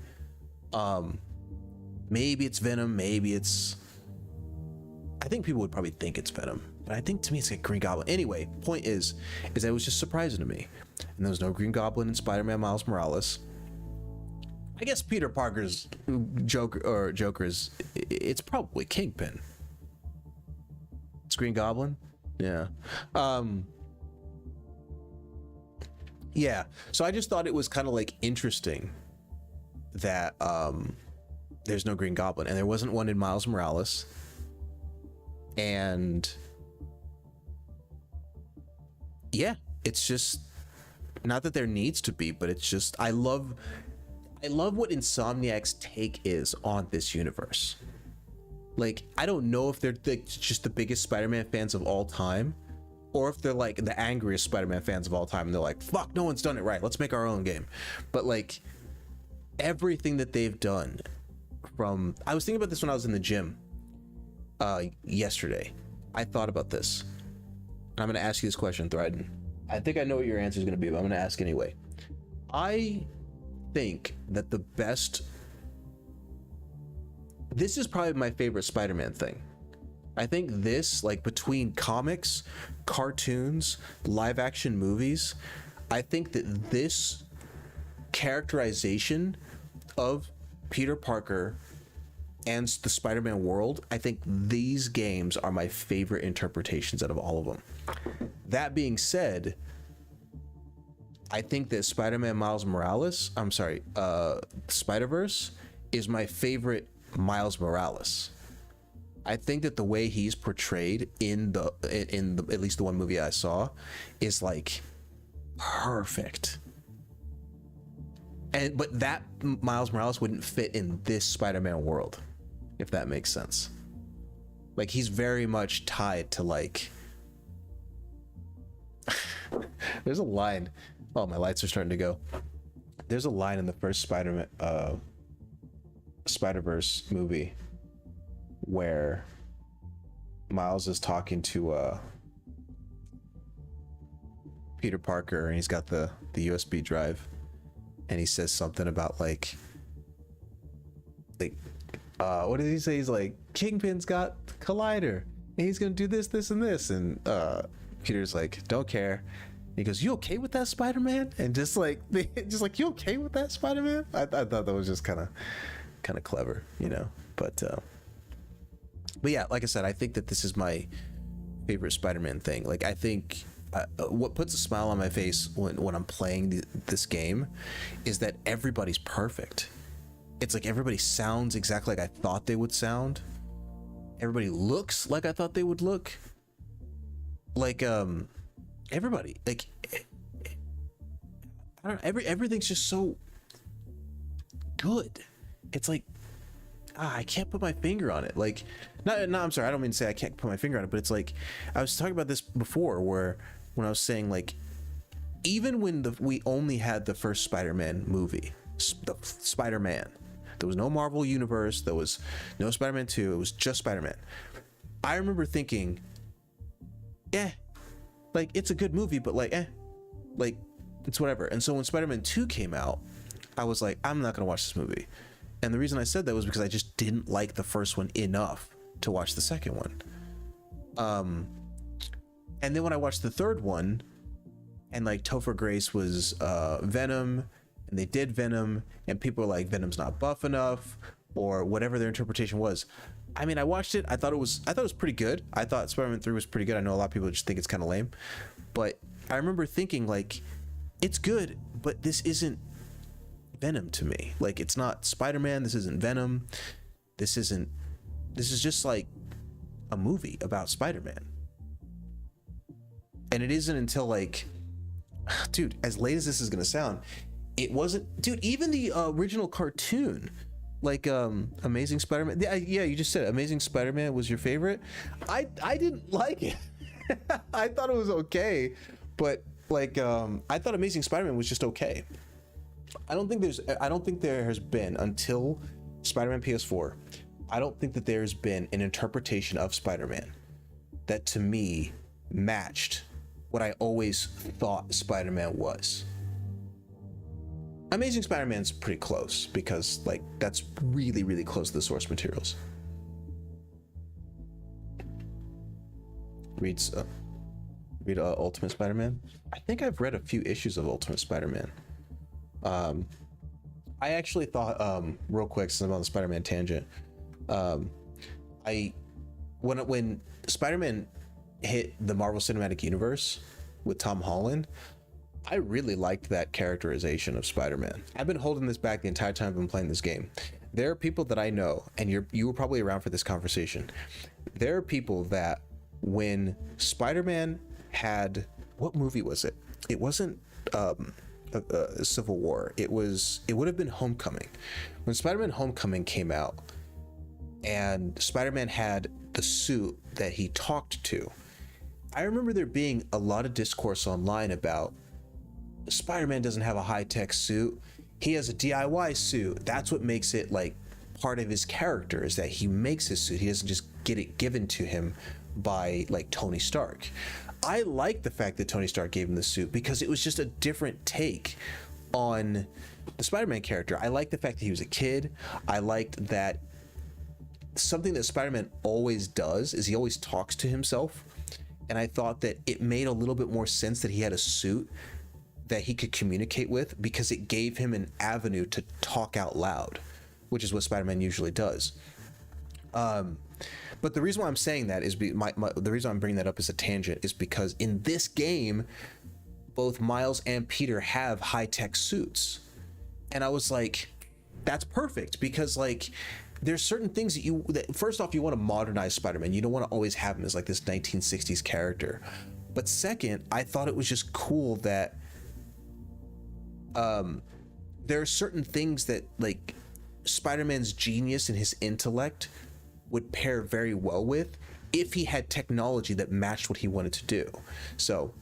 Maybe it's Venom, maybe it's, I think people would probably think it's Venom, but I think to me it's like Green Goblin. Anyway, point is that it was just surprising to me. And there was no Green Goblin in Spider-Man Miles Morales. I guess Peter Parker's Joker's, it's probably Kingpin. It's Green Goblin? Yeah. Yeah, so I just thought it was kind of like interesting that there's no Green Goblin, and there wasn't one in Miles Morales. And yeah, it's just not that there needs to be, but it's just I love what Insomniac's take is on this universe. Like, I don't know if they're just the biggest Spider-Man fans of all time, or if they're like the angriest Spider-Man fans of all time, and they're like, fuck, no one's done it right, let's make our own game. But like, everything that they've done from, I was thinking about this when I was in the gym yesterday. I thought about this. I'm going to ask you this question, Thryden. I think I know what your answer is going to be, but I'm going to ask anyway. I think that this is probably my favorite Spider-Man thing. I think this, like, between comics, cartoons, live action movies, I think that this characterization of Peter Parker and the Spider-Man world, I think these games are my favorite interpretations out of all of them. That being said, I think that Spider-Man Miles Morales, Spider-Verse is my favorite Miles Morales. I think that the way he's portrayed in the at least the one movie I saw is like perfect. But that Miles Morales wouldn't fit in this Spider-Man world, if that makes sense. Like, he's very much tied to like there's a line. Oh, my lights are starting to go. There's a line in the first Spider-Man Spider-Verse movie where Miles is talking to Peter Parker, and he's got the USB drive, and he says something about like what did he say? He's like, Kingpin's got Collider and he's gonna do this and this, and Peter's like, don't care. He goes, you okay with that, Spider-Man? And just like you okay with that, Spider-Man? I thought that was just kind of clever, you know. But yeah, like I said, I think that this is my favorite Spider-Man thing. Like, I think what puts a smile on my face when I'm playing this game is that everybody's perfect. It's like everybody sounds exactly like I thought they would sound, everybody looks like I thought they would look. Like everybody, like I don't know, everything's just so good. It's like I can't put my finger on it. Like, no, I'm sorry, I don't mean to say I can't put my finger on it, but it's like I was talking about this before, where when I was saying, like, even when we only had the first Spider-Man movie, the Spider-Man, there was no Marvel Universe, there was no Spider-Man 2, it was just Spider-Man. I remember thinking, like, it's a good movie, but like, like, it's whatever. And so when Spider-Man 2 came out, I was like, I'm not gonna watch this movie. And the reason I said that was because I just didn't like the first one enough to watch the second one. And then when I watched the third one, and like Topher Grace was Venom, and they did Venom, and people were like, Venom's not buff enough, or whatever their interpretation was. I mean, I watched it. I thought it was pretty good. I thought Spider-Man 3 was pretty good. I know a lot of people just think it's kind of lame, but I remember thinking, like, it's good, but this isn't Venom to me. Like, it's not Spider-Man. This isn't Venom. This is just like a movie about Spider-Man. And it isn't until, like, dude, as late as this is gonna sound, it wasn't, dude, even the original cartoon, like Amazing Spider-Man, yeah, you just said it. Amazing Spider-Man was your favorite. I didn't like it. I thought it was okay, but like I thought Amazing Spider-Man was just okay. I don't think there has been, until Spider-Man PS4, I don't think that there's been an interpretation of Spider-Man that to me matched what I always thought Spider-Man was. Amazing Spider-Man's pretty close, because like that's really, really close to the source materials. Read Ultimate Spider-Man. I think I've read a few issues of Ultimate Spider-Man. I actually thought, real quick, since I'm on the Spider-Man tangent, when Spider-Man hit the Marvel Cinematic Universe with Tom Holland, I really liked that characterization of Spider-Man. I've been holding this back the entire time I've been playing this game. There are people that I know, and you were probably around for this conversation. There are people that when Spider-Man had, what movie was it? It wasn't Civil War. It would have been Homecoming. When Spider-Man Homecoming came out, and Spider-Man had the suit that he talked to, I remember there being a lot of discourse online about Spider-Man doesn't have a high-tech suit. He has a DIY suit. That's what makes it like part of his character, is that he makes his suit. He doesn't just get it given to him by like Tony Stark. I like the fact that Tony Stark gave him the suit, because it was just a different take on the Spider-Man character. I liked the fact that he was a kid. I liked that something that Spider-Man always does is he always talks to himself. And I thought that it made a little bit more sense that he had a suit that he could communicate with, because it gave him an avenue to talk out loud, which is what Spider-Man usually does. But the reason why I'm saying that is the reason I'm bringing that up as a tangent is because in this game, both Miles and Peter have high-tech suits. And I was like, that's perfect, because like there's certain things that first off, you want to modernize Spider-Man. You don't want to always have him as like this 1960s character. But second, I thought it was just cool that there are certain things that like Spider-Man's genius and his intellect would pair very well with if he had technology that matched what he wanted to do. So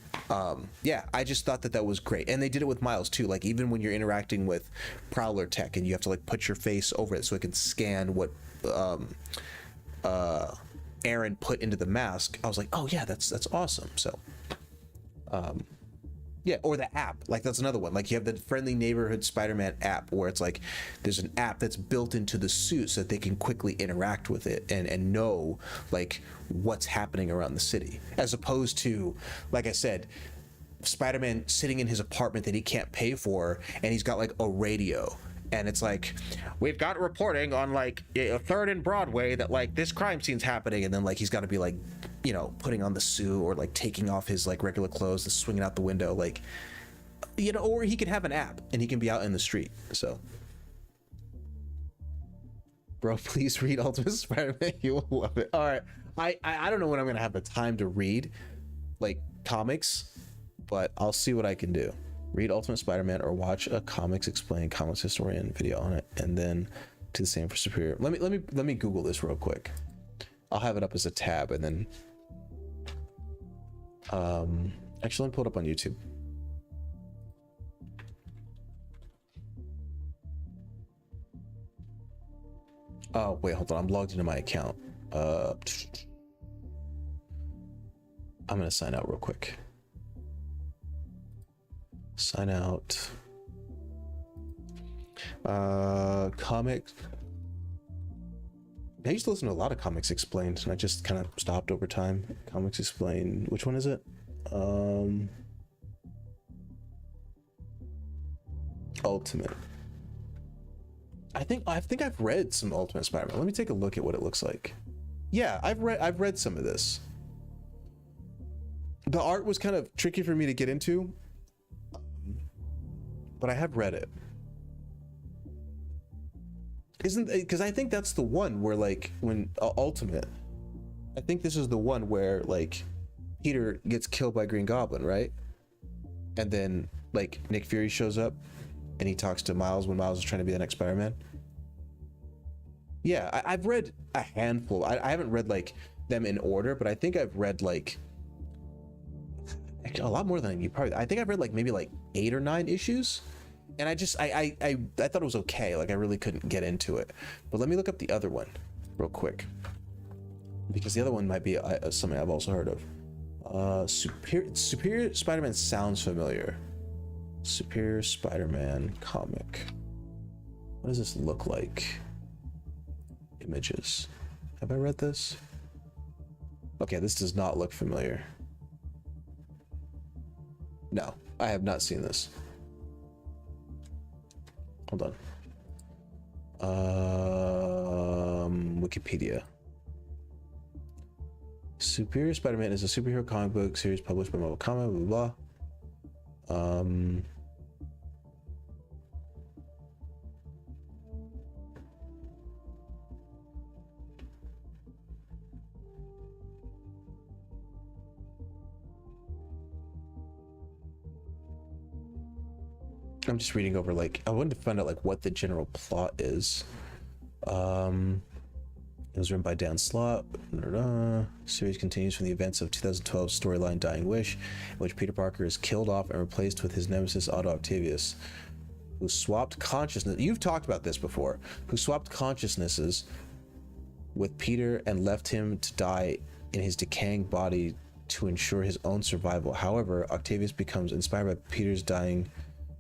yeah, I just thought that was great. And they did it with Miles too. Like even when you're interacting with Prowler tech and you have to like put your face over it so it can scan what Aaron put into the mask, I was like, oh yeah, that's awesome. So yeah, or the app, like that's another one. Like you have the Friendly Neighborhood Spider-Man app, where it's like there's an app that's built into the suit so that they can quickly interact with it and know like what's happening around the city, as opposed to, like I said, Spider-Man sitting in his apartment that he can't pay for, and he's got like a radio, and it's like, we've got reporting on like a 3rd and Broadway that like this crime scene's happening, and then like he's got to be like, you know, putting on the suit or like taking off his like regular clothes and swinging out the window, like, you know, or he could have an app and he can be out in the street. So Bro, please read Ultimate Spider-Man. You will love it. All right. I don't know when I'm gonna have the time to read like comics, but I'll see what I can do. Read Ultimate Spider-Man or watch a comics explain comics historian video on it, and then do the same for Superior. Let me Google this real quick. I'll have it up as a tab, and then actually let me pull it up on YouTube. Oh wait, hold on. I'm logged into my account. I'm gonna sign out real quick. Sign out. Comics. I used to listen to a lot of Comics Explained, and I just kind of stopped over time. Comics Explained. Which one is it? Ultimate. I think I've read some Ultimate Spider-Man. Let me take a look at what it looks like. Yeah, I've read some of this. The art was kind of tricky for me to get into, but I have read it. Isn't, because I think that's the one where like when Ultimate, I think this is the one where like Peter gets killed by Green Goblin, right? And then like Nick Fury shows up and he talks to Miles when Miles is trying to be the next Spider-Man. Yeah, I've read a handful. I haven't read like them in order, but I think I've read like a lot more than you probably. I think I've read like maybe like 8 or 9 issues, and I thought it was okay. Like I really couldn't get into it. But let me look up the other one real quick, because the other one might be something I've also heard of. Superior Spider-Man sounds familiar. Superior Spider-Man comic. What does this look like? Images. Have I read this? Okay, this does not look familiar. No, I have not seen this. Hold on. Wikipedia. Superior Spider-Man is a superhero comic book series published by Marvel Comics, blah blah blah. I'm just reading over, like, I wanted to find out like what the general plot is. It was written by Dan Slott. Series continues from the events of 2012 storyline Dying Wish, in which Peter Parker is killed off and replaced with his nemesis Otto Octavius, who swapped consciousness. You've talked about this before. Who swapped consciousnesses with Peter and left him to die in his decaying body to ensure his own survival. However, Octavius becomes inspired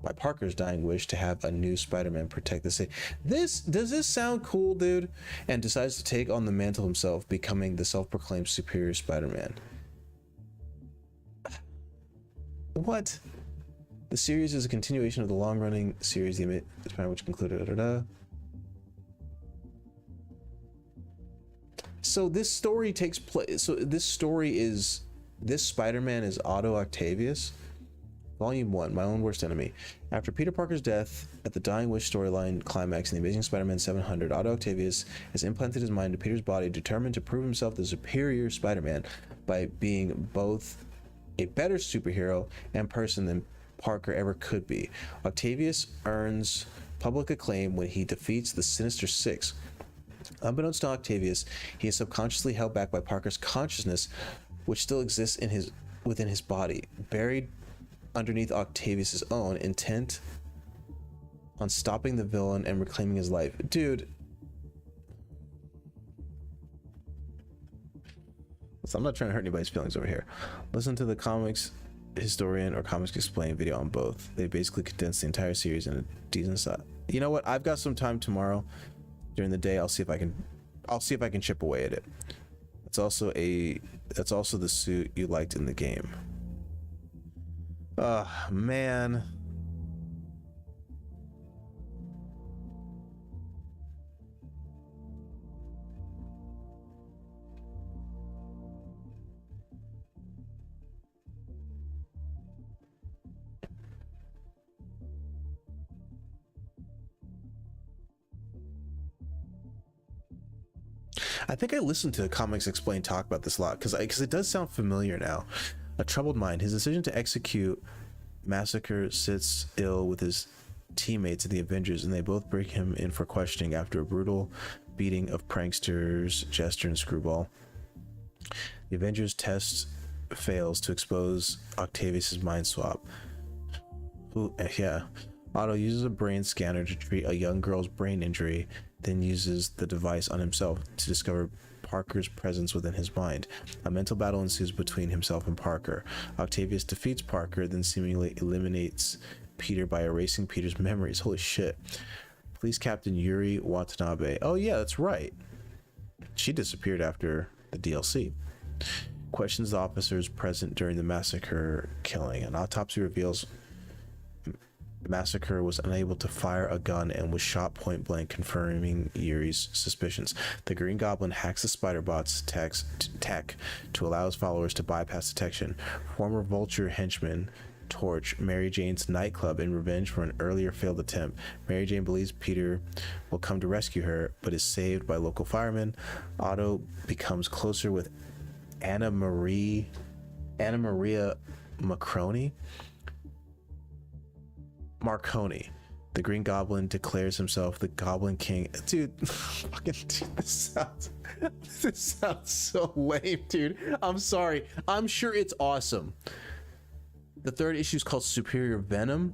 by Parker's dying wish to have a new Spider-Man protect the city. Does this sound cool, dude? And decides to take on the mantle himself, becoming the self-proclaimed superior Spider-Man. What? The series is a continuation of the long-running series, The Amazing Spider-Man, which concluded. So this story takes place. So this Spider-Man is Otto Octavius. Volume 1, My Own Worst Enemy. After Peter Parker's death at the Dying Wish storyline climax in The Amazing Spider-Man 700, Otto Octavius has implanted his mind into Peter's body, determined to prove himself the superior Spider-Man by being both a better superhero and person than Parker ever could be. Octavius earns public acclaim when he defeats the Sinister Six. Unbeknownst to Octavius, he is subconsciously held back by Parker's consciousness, which still exists within his body, buried underneath Octavius's own, intent on stopping the villain and reclaiming his life. Dude, so I'm not trying to hurt anybody's feelings over here. Listen to the Comics Historian or Comics Explained video on both. They basically condense the entire series in a decent size. You know what? I've got some time tomorrow during the day. I'll see if I can chip away at it. That's also the suit you liked in the game. Oh, man. I think I listened to Comics Explained talk about this a lot because it does sound familiar now. A troubled mind. His decision to execute Massacre sits ill with his teammates in the Avengers, and they both bring him in for questioning after a brutal beating of pranksters Jester and Screwball. The Avengers test fails to expose Octavius's mind swap. Ooh, yeah. Otto uses a brain scanner to treat a young girl's brain injury, then uses the device on himself to discover Parker's presence within his mind. A mental battle ensues between himself and Parker. Octavius defeats Parker, then seemingly eliminates Peter by erasing Peter's memories. Holy shit. Police Captain Yuri Watanabe. Oh yeah, that's right. She disappeared after the DLC. Questions the officers present during the massacre killing. An autopsy reveals Massacre was unable to fire a gun and was shot point blank, confirming Yuri's suspicions. The Green Goblin hacks the Spider-Bot's tech to allow his followers to bypass detection. Former Vulture henchman torch Mary Jane's nightclub in revenge for an earlier failed attempt. Mary Jane believes Peter will come to rescue her, but is saved by local firemen. Otto becomes closer with Anna Maria Marconi. The Green Goblin declares himself the Goblin King. Dude, this sounds so lame, dude. I'm sorry. I'm sure it's awesome. The third issue is called Superior Venom.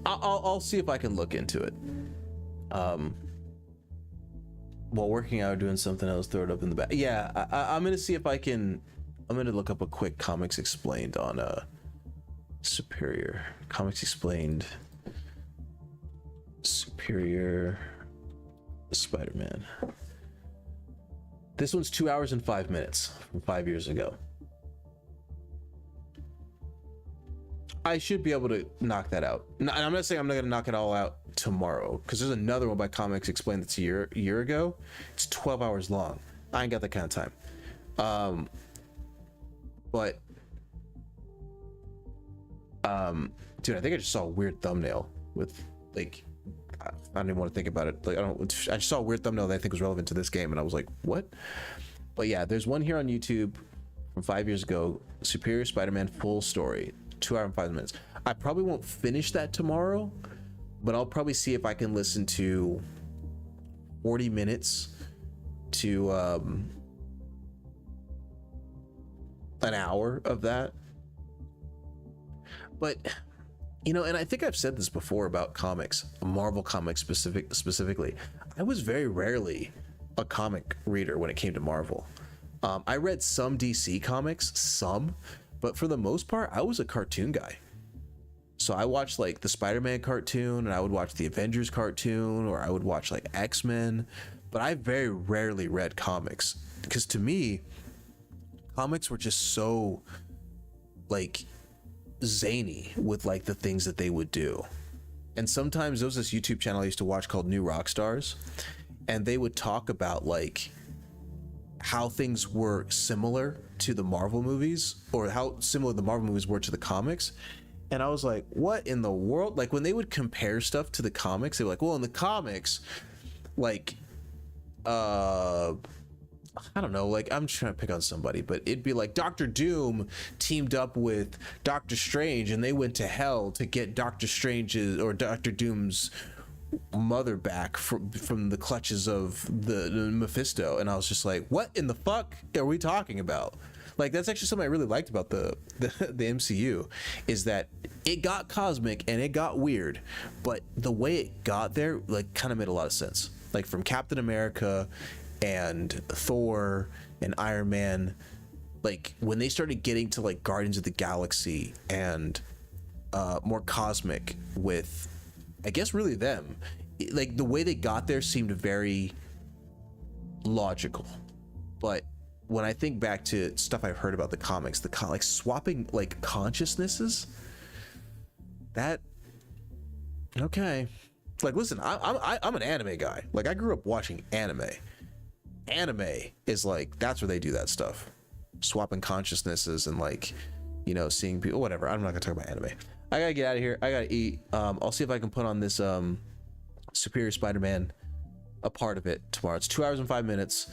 I'll see if I can look into it. While working out or doing something else, throw it up in the back. Yeah, I'm gonna see if I can. I'm gonna look up a quick Comics Explained on Superior. Comics Explained Superior Spider-Man. This one's 2 hours and 5 minutes from 5 years ago. I should be able to knock that out. And I'm not saying I'm not gonna knock it all out tomorrow, because there's another one by Comics Explained that's a year ago. It's 12 hours long. I ain't got that kind of time. But dude, I think I just saw a weird thumbnail with like, I don't even want to think about it. Like, I just saw a weird thumbnail that I think was relevant to this game, and I was like, what? But yeah, there's one here on YouTube from 5 years ago, Superior Spider-Man full story, 2 hours and 5 minutes. I probably won't finish that tomorrow, but I'll probably see if I can listen to 40 minutes to an hour of that. But you know, and I think I've said this before about comics, Marvel comics specifically. I was very rarely a comic reader when it came to Marvel. I read some DC comics, but for the most part, I was a cartoon guy. So I watched like the Spider-Man cartoon, and I would watch the Avengers cartoon, or I would watch like X-Men, but I very rarely read comics, because to me, comics were just so like zany with like the things that they would do. And sometimes there was this YouTube channel I used to watch called New Rockstars, and they would talk about like how things were similar to the Marvel movies, or how similar the Marvel movies were to the comics. And I was like, what in the world? Like when they would compare stuff to the comics, they were like, well, in the comics, like I don't know, like I'm trying to pick on somebody, but it'd be like Doctor Doom teamed up with Doctor Strange, and they went to hell to get Doctor Strange's or Doctor Doom's mother back from the clutches of the Mephisto. And I was just like, what in the fuck are we talking about? Like, that's actually something I really liked about the MCU, is that it got cosmic and it got weird, but the way it got there like kind of made a lot of sense. Like from Captain America and Thor and Iron Man, like when they started getting to like Guardians of the Galaxy and more cosmic with, I guess, really them, like the way they got there seemed very logical. But when I think back to stuff I've heard about the comics, like swapping like consciousnesses, that okay. Like, listen, I'm an anime guy. Like, I grew up watching anime. Anime is like, that's where they do that stuff, swapping consciousnesses and like, you know, seeing people, whatever. I'm not gonna talk about anime. I gotta get out of here. I gotta eat. I'll see if I can put on this Superior Spider-Man, a part of it tomorrow. It's 2 hours and 5 minutes.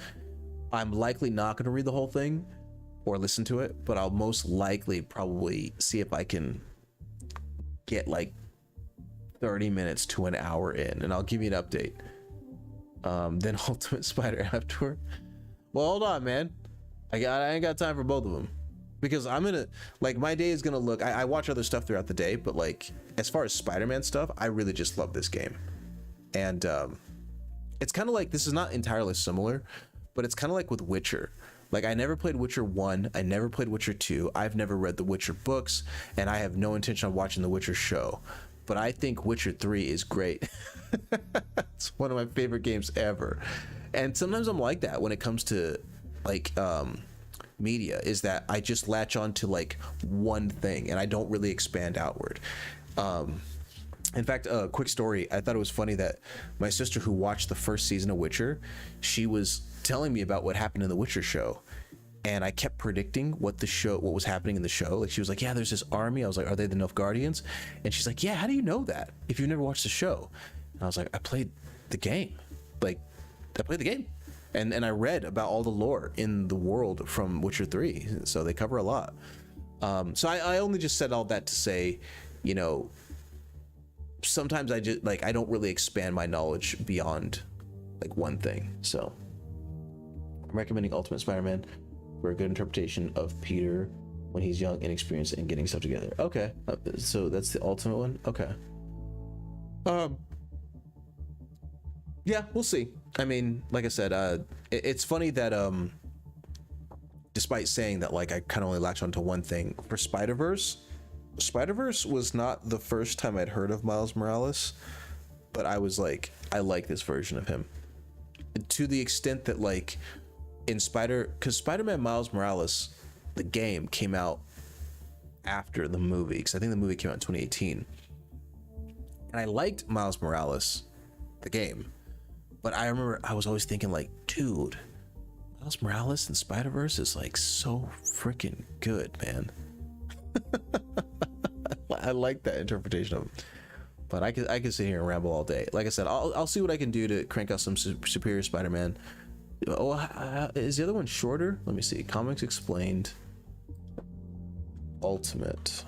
I'm likely not going to read the whole thing or listen to it, but I'll most likely probably see if I can get like 30 minutes to an hour in, and I'll give you an update. Then Ultimate Spider afterward. Well, hold on, man. I ain't got time for both of them, because I'm gonna, like, my day is gonna look, I watch other stuff throughout the day, but like as far as Spider-Man stuff, I really just love this game. And it's kind of like, this is not entirely similar, but it's kind of like with Witcher. Like, I never played Witcher 1, I never played Witcher 2, I've never read the Witcher books, and I have no intention of watching the Witcher show. But I think Witcher 3 is great. It's one of my favorite games ever. And sometimes I'm like that when it comes to like media, is that I just latch on to like one thing and I don't really expand outward. In fact, a quick story, I thought it was funny that my sister, who watched the first season of Witcher, she was telling me about what happened in the Witcher show, and I kept predicting what was happening in the show. Like, she was like, yeah, there's this army. I was like, are they the Nilfgaardians? And she's like, yeah, how do you know that if you've never watched the show? And I was like, I played the game. Like, I played the game. And I read about all the lore in the world from Witcher 3. So they cover a lot. So I only just said all that to say, you know, sometimes I just, like, I don't really expand my knowledge beyond like one thing. So I'm recommending Ultimate Spider-Man for a good interpretation of Peter when he's young, inexperienced, and getting stuff together. Okay, so that's the ultimate one. Okay. Yeah, we'll see. I mean, like I said, it's funny that despite saying that, like, I kind of only latch onto one thing for Spider-Verse was not the first time I'd heard of Miles Morales, but I was like, I like this version of him, to the extent that, like, in because Spider-Man Miles Morales, the game, came out after the movie, because I think the movie came out in 2018, and I liked Miles Morales, the game, but I remember I was always thinking, like, dude, Miles Morales in Spider-Verse is like so freaking good, man. I like that interpretation of him, but I could sit here and ramble all day. Like I said, I'll see what I can do to crank out some Superior Spider-Man. Oh, is the other one shorter? Let me see. Comics Explained Ultimate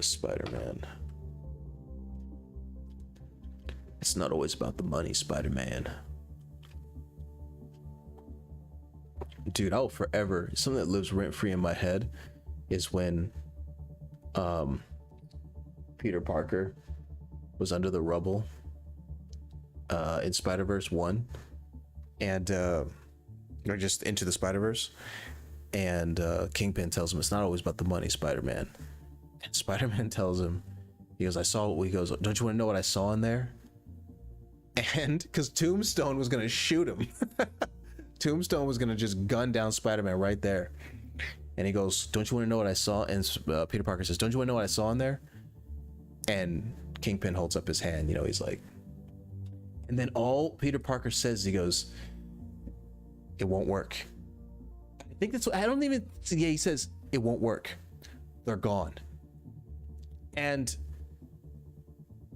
Spider-Man. It's not always about the money, Spider-Man. Dude, I'll forever, something that lives rent-free in my head is when Peter Parker was under the rubble in Spider-Verse 1, and or just Into the Spider-Verse, and Kingpin tells him it's not always about the money, Spider-Man. And Spider-Man tells him, he goes, he goes, don't you want to know what I saw in there? And because Tombstone was gonna shoot him. Tombstone was gonna just gun down Spider-Man right there, and he goes, don't you want to know what I saw? And Peter Parker says, don't you want to know what I saw in there? And Kingpin holds up his hand, you know, he's like, and then all Peter Parker says, he goes, it won't work. I think that's what, I don't even, yeah, he says, it won't work, they're gone. And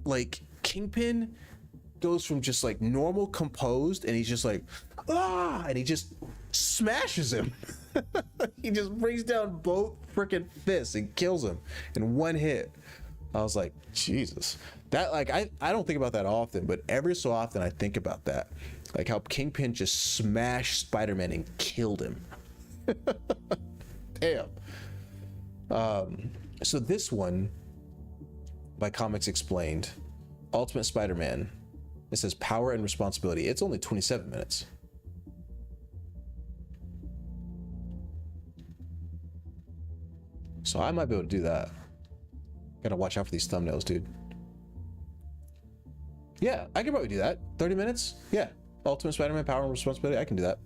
like, Kingpin goes from just like normal composed, and he's just like, ah, and he just smashes him. He just brings down both freaking fists and kills him in one hit. I was like, Jesus. That, like, I don't think about that often, but every so often I think about that, like how Kingpin just smashed Spider-Man and killed him. Damn. So this one, by Comics Explained, Ultimate Spider-Man, it says Power and Responsibility. It's only 27 minutes. So I might be able to do that. Gotta watch out for these thumbnails, dude. Yeah, I can probably do that. 30 minutes? Yeah. Ultimate Spider-Man, Power and Responsibility. I can do that.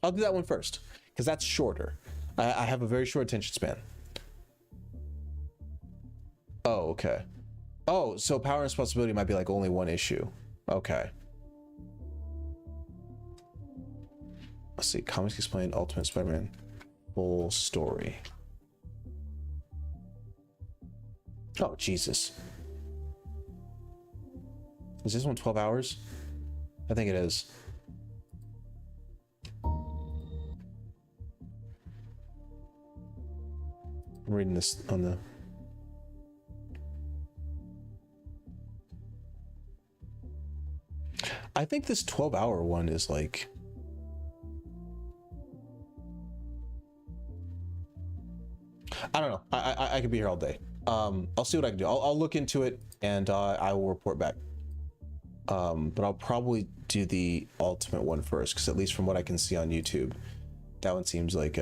I'll do that one first, because that's shorter. I have a very short attention span. Oh, okay. Oh, so Power and Responsibility might be like only one issue. Okay. Let's see. Comics Explained Ultimate Spider-Man full story. Oh, Jesus. Is this one 12 hours? I think it is. I'm reading this on the... I think this 12-hour one is like... I don't know. I could be here all day. I'll see what I can do. I'll look into it and I will report back. But I'll probably do the ultimate one first, because at least from what I can see on YouTube, that one seems like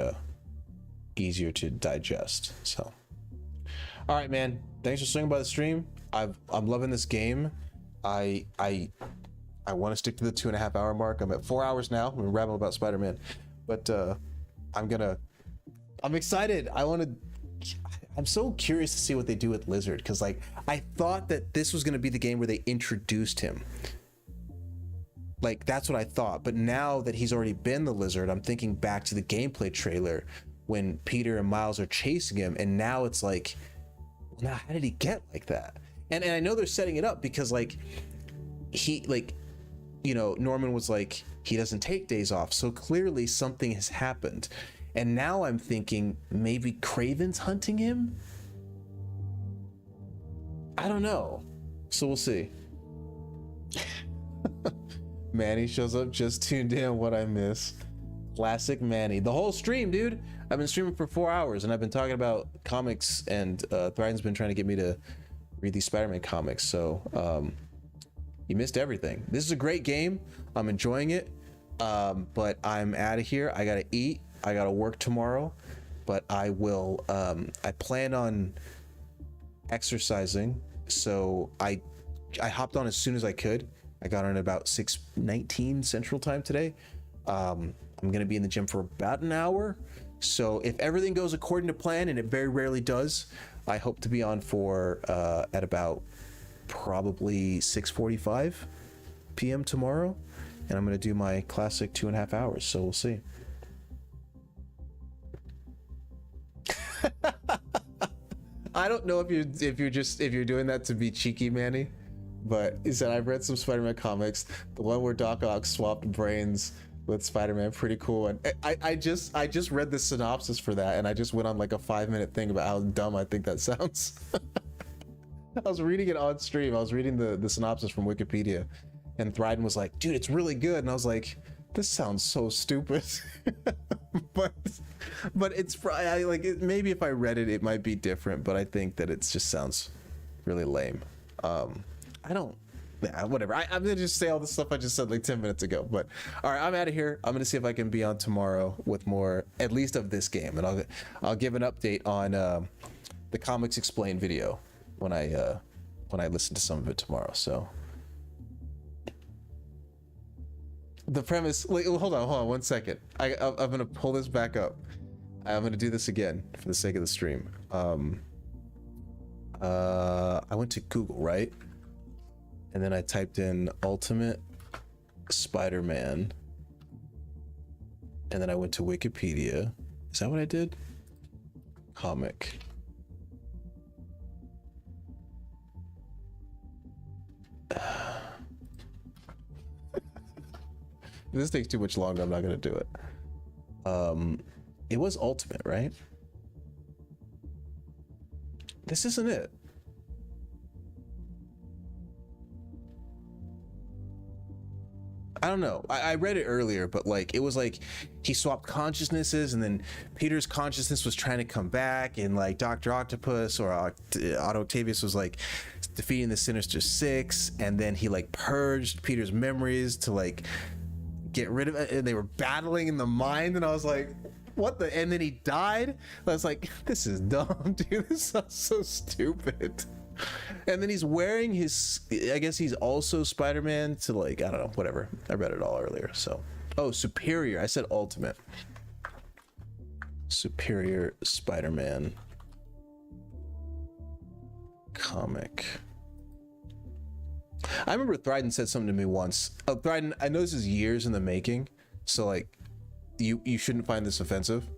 easier to digest. So, all right, man. Thanks for swinging by the stream. I'm loving this game. I want to stick to the 2.5 hour mark. I'm at 4 hours now. I'm rambling about Spider-Man, but I'm excited. I'm so curious to see what they do with Lizard, because like I thought that this was going to be the game where they introduced him. Like that's what I thought, but now that he's already been the Lizard, I'm thinking back to the gameplay trailer when Peter and Miles are chasing him, and now it's like, well, now how did he get like that? And I know they're setting it up because like he, like, you know, Norman was like, he doesn't take days off, so clearly something has happened. And now I'm thinking maybe Craven's hunting him? I don't know. So we'll see. Manny shows up, just tuned in, what I miss. Classic Manny. The whole stream, dude. I've been streaming for 4 hours and I've been talking about comics, and Thryden's been trying to get me to read these Spider-Man comics. So you missed everything. This is a great game. I'm enjoying it. But I'm out of here. I gotta eat. I gotta work tomorrow, but I will, I plan on exercising. So I hopped on as soon as I could. I got on at about 6:19 Central Time today. I'm gonna be in the gym for about an hour. So if everything goes according to plan, and it very rarely does, I hope to be on for, at about probably 6:45 p.m. tomorrow. And I'm gonna do my classic 2.5 hours. So we'll see. I don't know if you're doing that to be cheeky, Manny, but he said I've read some Spider-Man comics. The one where Doc Ock swapped brains with Spider-Man, pretty cool. And I just read the synopsis for that, and I just went on like a 5-minute thing about how dumb I think that sounds. I was reading it on stream. I was reading the synopsis from Wikipedia, and Thryden was like, "Dude, it's really good," and I was like, "This sounds so stupid." but it's probably like maybe if I read it, it might be different. But I think that it just sounds really lame. Whatever. I'm gonna just say all the stuff I just said like 10 minutes ago. But all right, I'm out of here. I'm gonna see if I can be on tomorrow with more, at least of this game, and I'll give an update on the Comics Explained video when I listen to some of it tomorrow. So. The premise, like, hold on 1 second. I'm gonna pull this back up. I'm gonna do this again for the sake of the stream. I went to Google, right? And then I typed in Ultimate Spider-Man. And then I went to Wikipedia. Is that what I did? Comic. If this takes too much longer, I'm not gonna do it. It was Ultimate, right? This isn't it. I don't know. I read it earlier, but like it was like he swapped consciousnesses, and then Peter's consciousness was trying to come back, and like Dr. Octopus or Otto Octavius was like defeating the Sinister Six, and then he like purged Peter's memories to like get rid of it, and they were battling in the mind, and I was like, what the? And then he died. I was like, this is dumb, dude. This sounds so stupid. And then he's wearing his, I guess he's also Spider-Man to like, I don't know, whatever. I read it all earlier. So, oh, Superior. I said Ultimate. Superior Spider-Man comic. I remember Thryden said something to me once. Oh, Thryden, I know this is years in the making, so like you shouldn't find this offensive,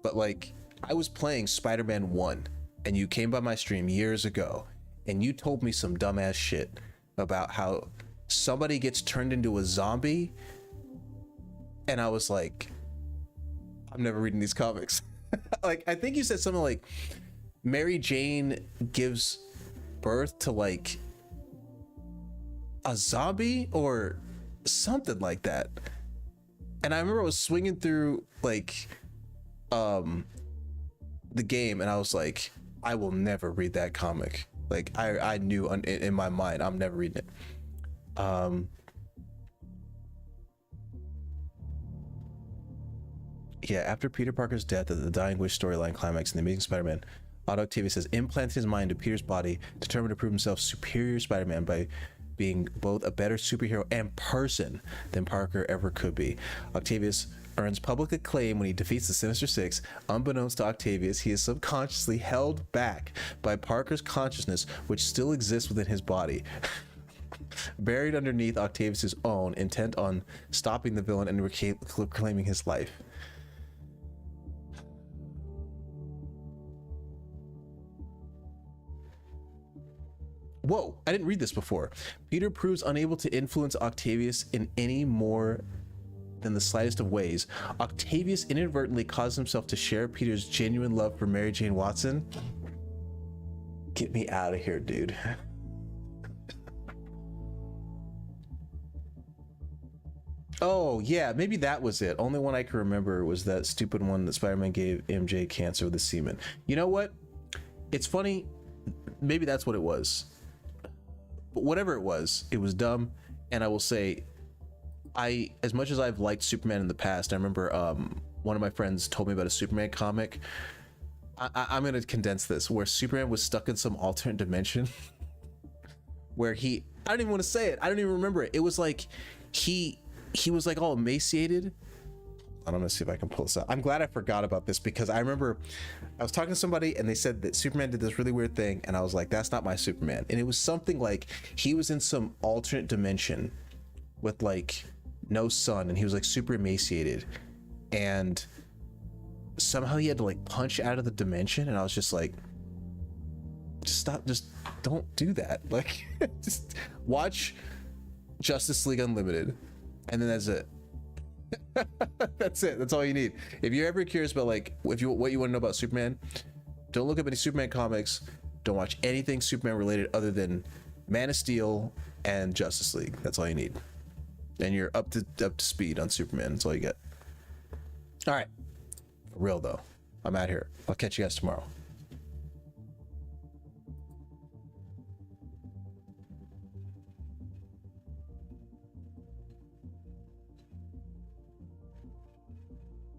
but like I was playing Spider-Man 1 and you came by my stream years ago and you told me some dumbass shit, about how somebody gets turned into a zombie, and I was like, I'm never reading these comics. Like, I think you said something like Mary Jane gives birth to like a zombie or something like that. And I remember I was swinging through like the game, and I was like, I will never read that comic. Like I knew in my mind I'm never reading it. Yeah, after Peter Parker's death at the Dying Wish storyline climax in The Amazing Spider-Man, Otto Octavius has implanted his mind into Peter's body, determined to prove himself superior Spider-Man by being both a better superhero and person than Parker ever could be. Octavius earns public acclaim when he defeats the Sinister Six. Unbeknownst to Octavius, he is subconsciously held back by Parker's consciousness, which still exists within his body. Buried underneath Octavius's own, intent on stopping the villain and reclaiming his life. Whoa, I didn't read this before. Peter proves unable to influence Octavius in any more than the slightest of ways. Octavius inadvertently caused himself to share Peter's genuine love for Mary Jane Watson. Get me out of here, dude. Oh, yeah, maybe that was it. Only one I can remember was that stupid one that Spider-Man gave MJ cancer with the semen. You know what? It's funny. Maybe that's what it was. But whatever it was dumb. And I will say, as much as I've liked Superman in the past, I remember one of my friends told me about a Superman comic. I'm going to condense this, where Superman was stuck in some alternate dimension where I don't even want to say it. I don't even remember it. It was like he was like all emaciated. I'm gonna see if I can pull this out. I'm glad I forgot about this, because I remember I was talking to somebody and they said that Superman did this really weird thing, and I was like, that's not my Superman. And it was something like he was in some alternate dimension with like no sun, and he was like super emaciated, and somehow he had to like punch out of the dimension, and I was just like, just stop, just don't do that. Like just watch Justice League Unlimited, and then that's it. That's it. That's all you need. If you're ever curious about like what you want to know about Superman, don't look up any Superman comics. Don't watch anything Superman related other than Man of Steel and Justice League. That's all you need, and you're up to speed on Superman. That's all you get. All right, for real though, I'm out here. I'll catch you guys tomorrow.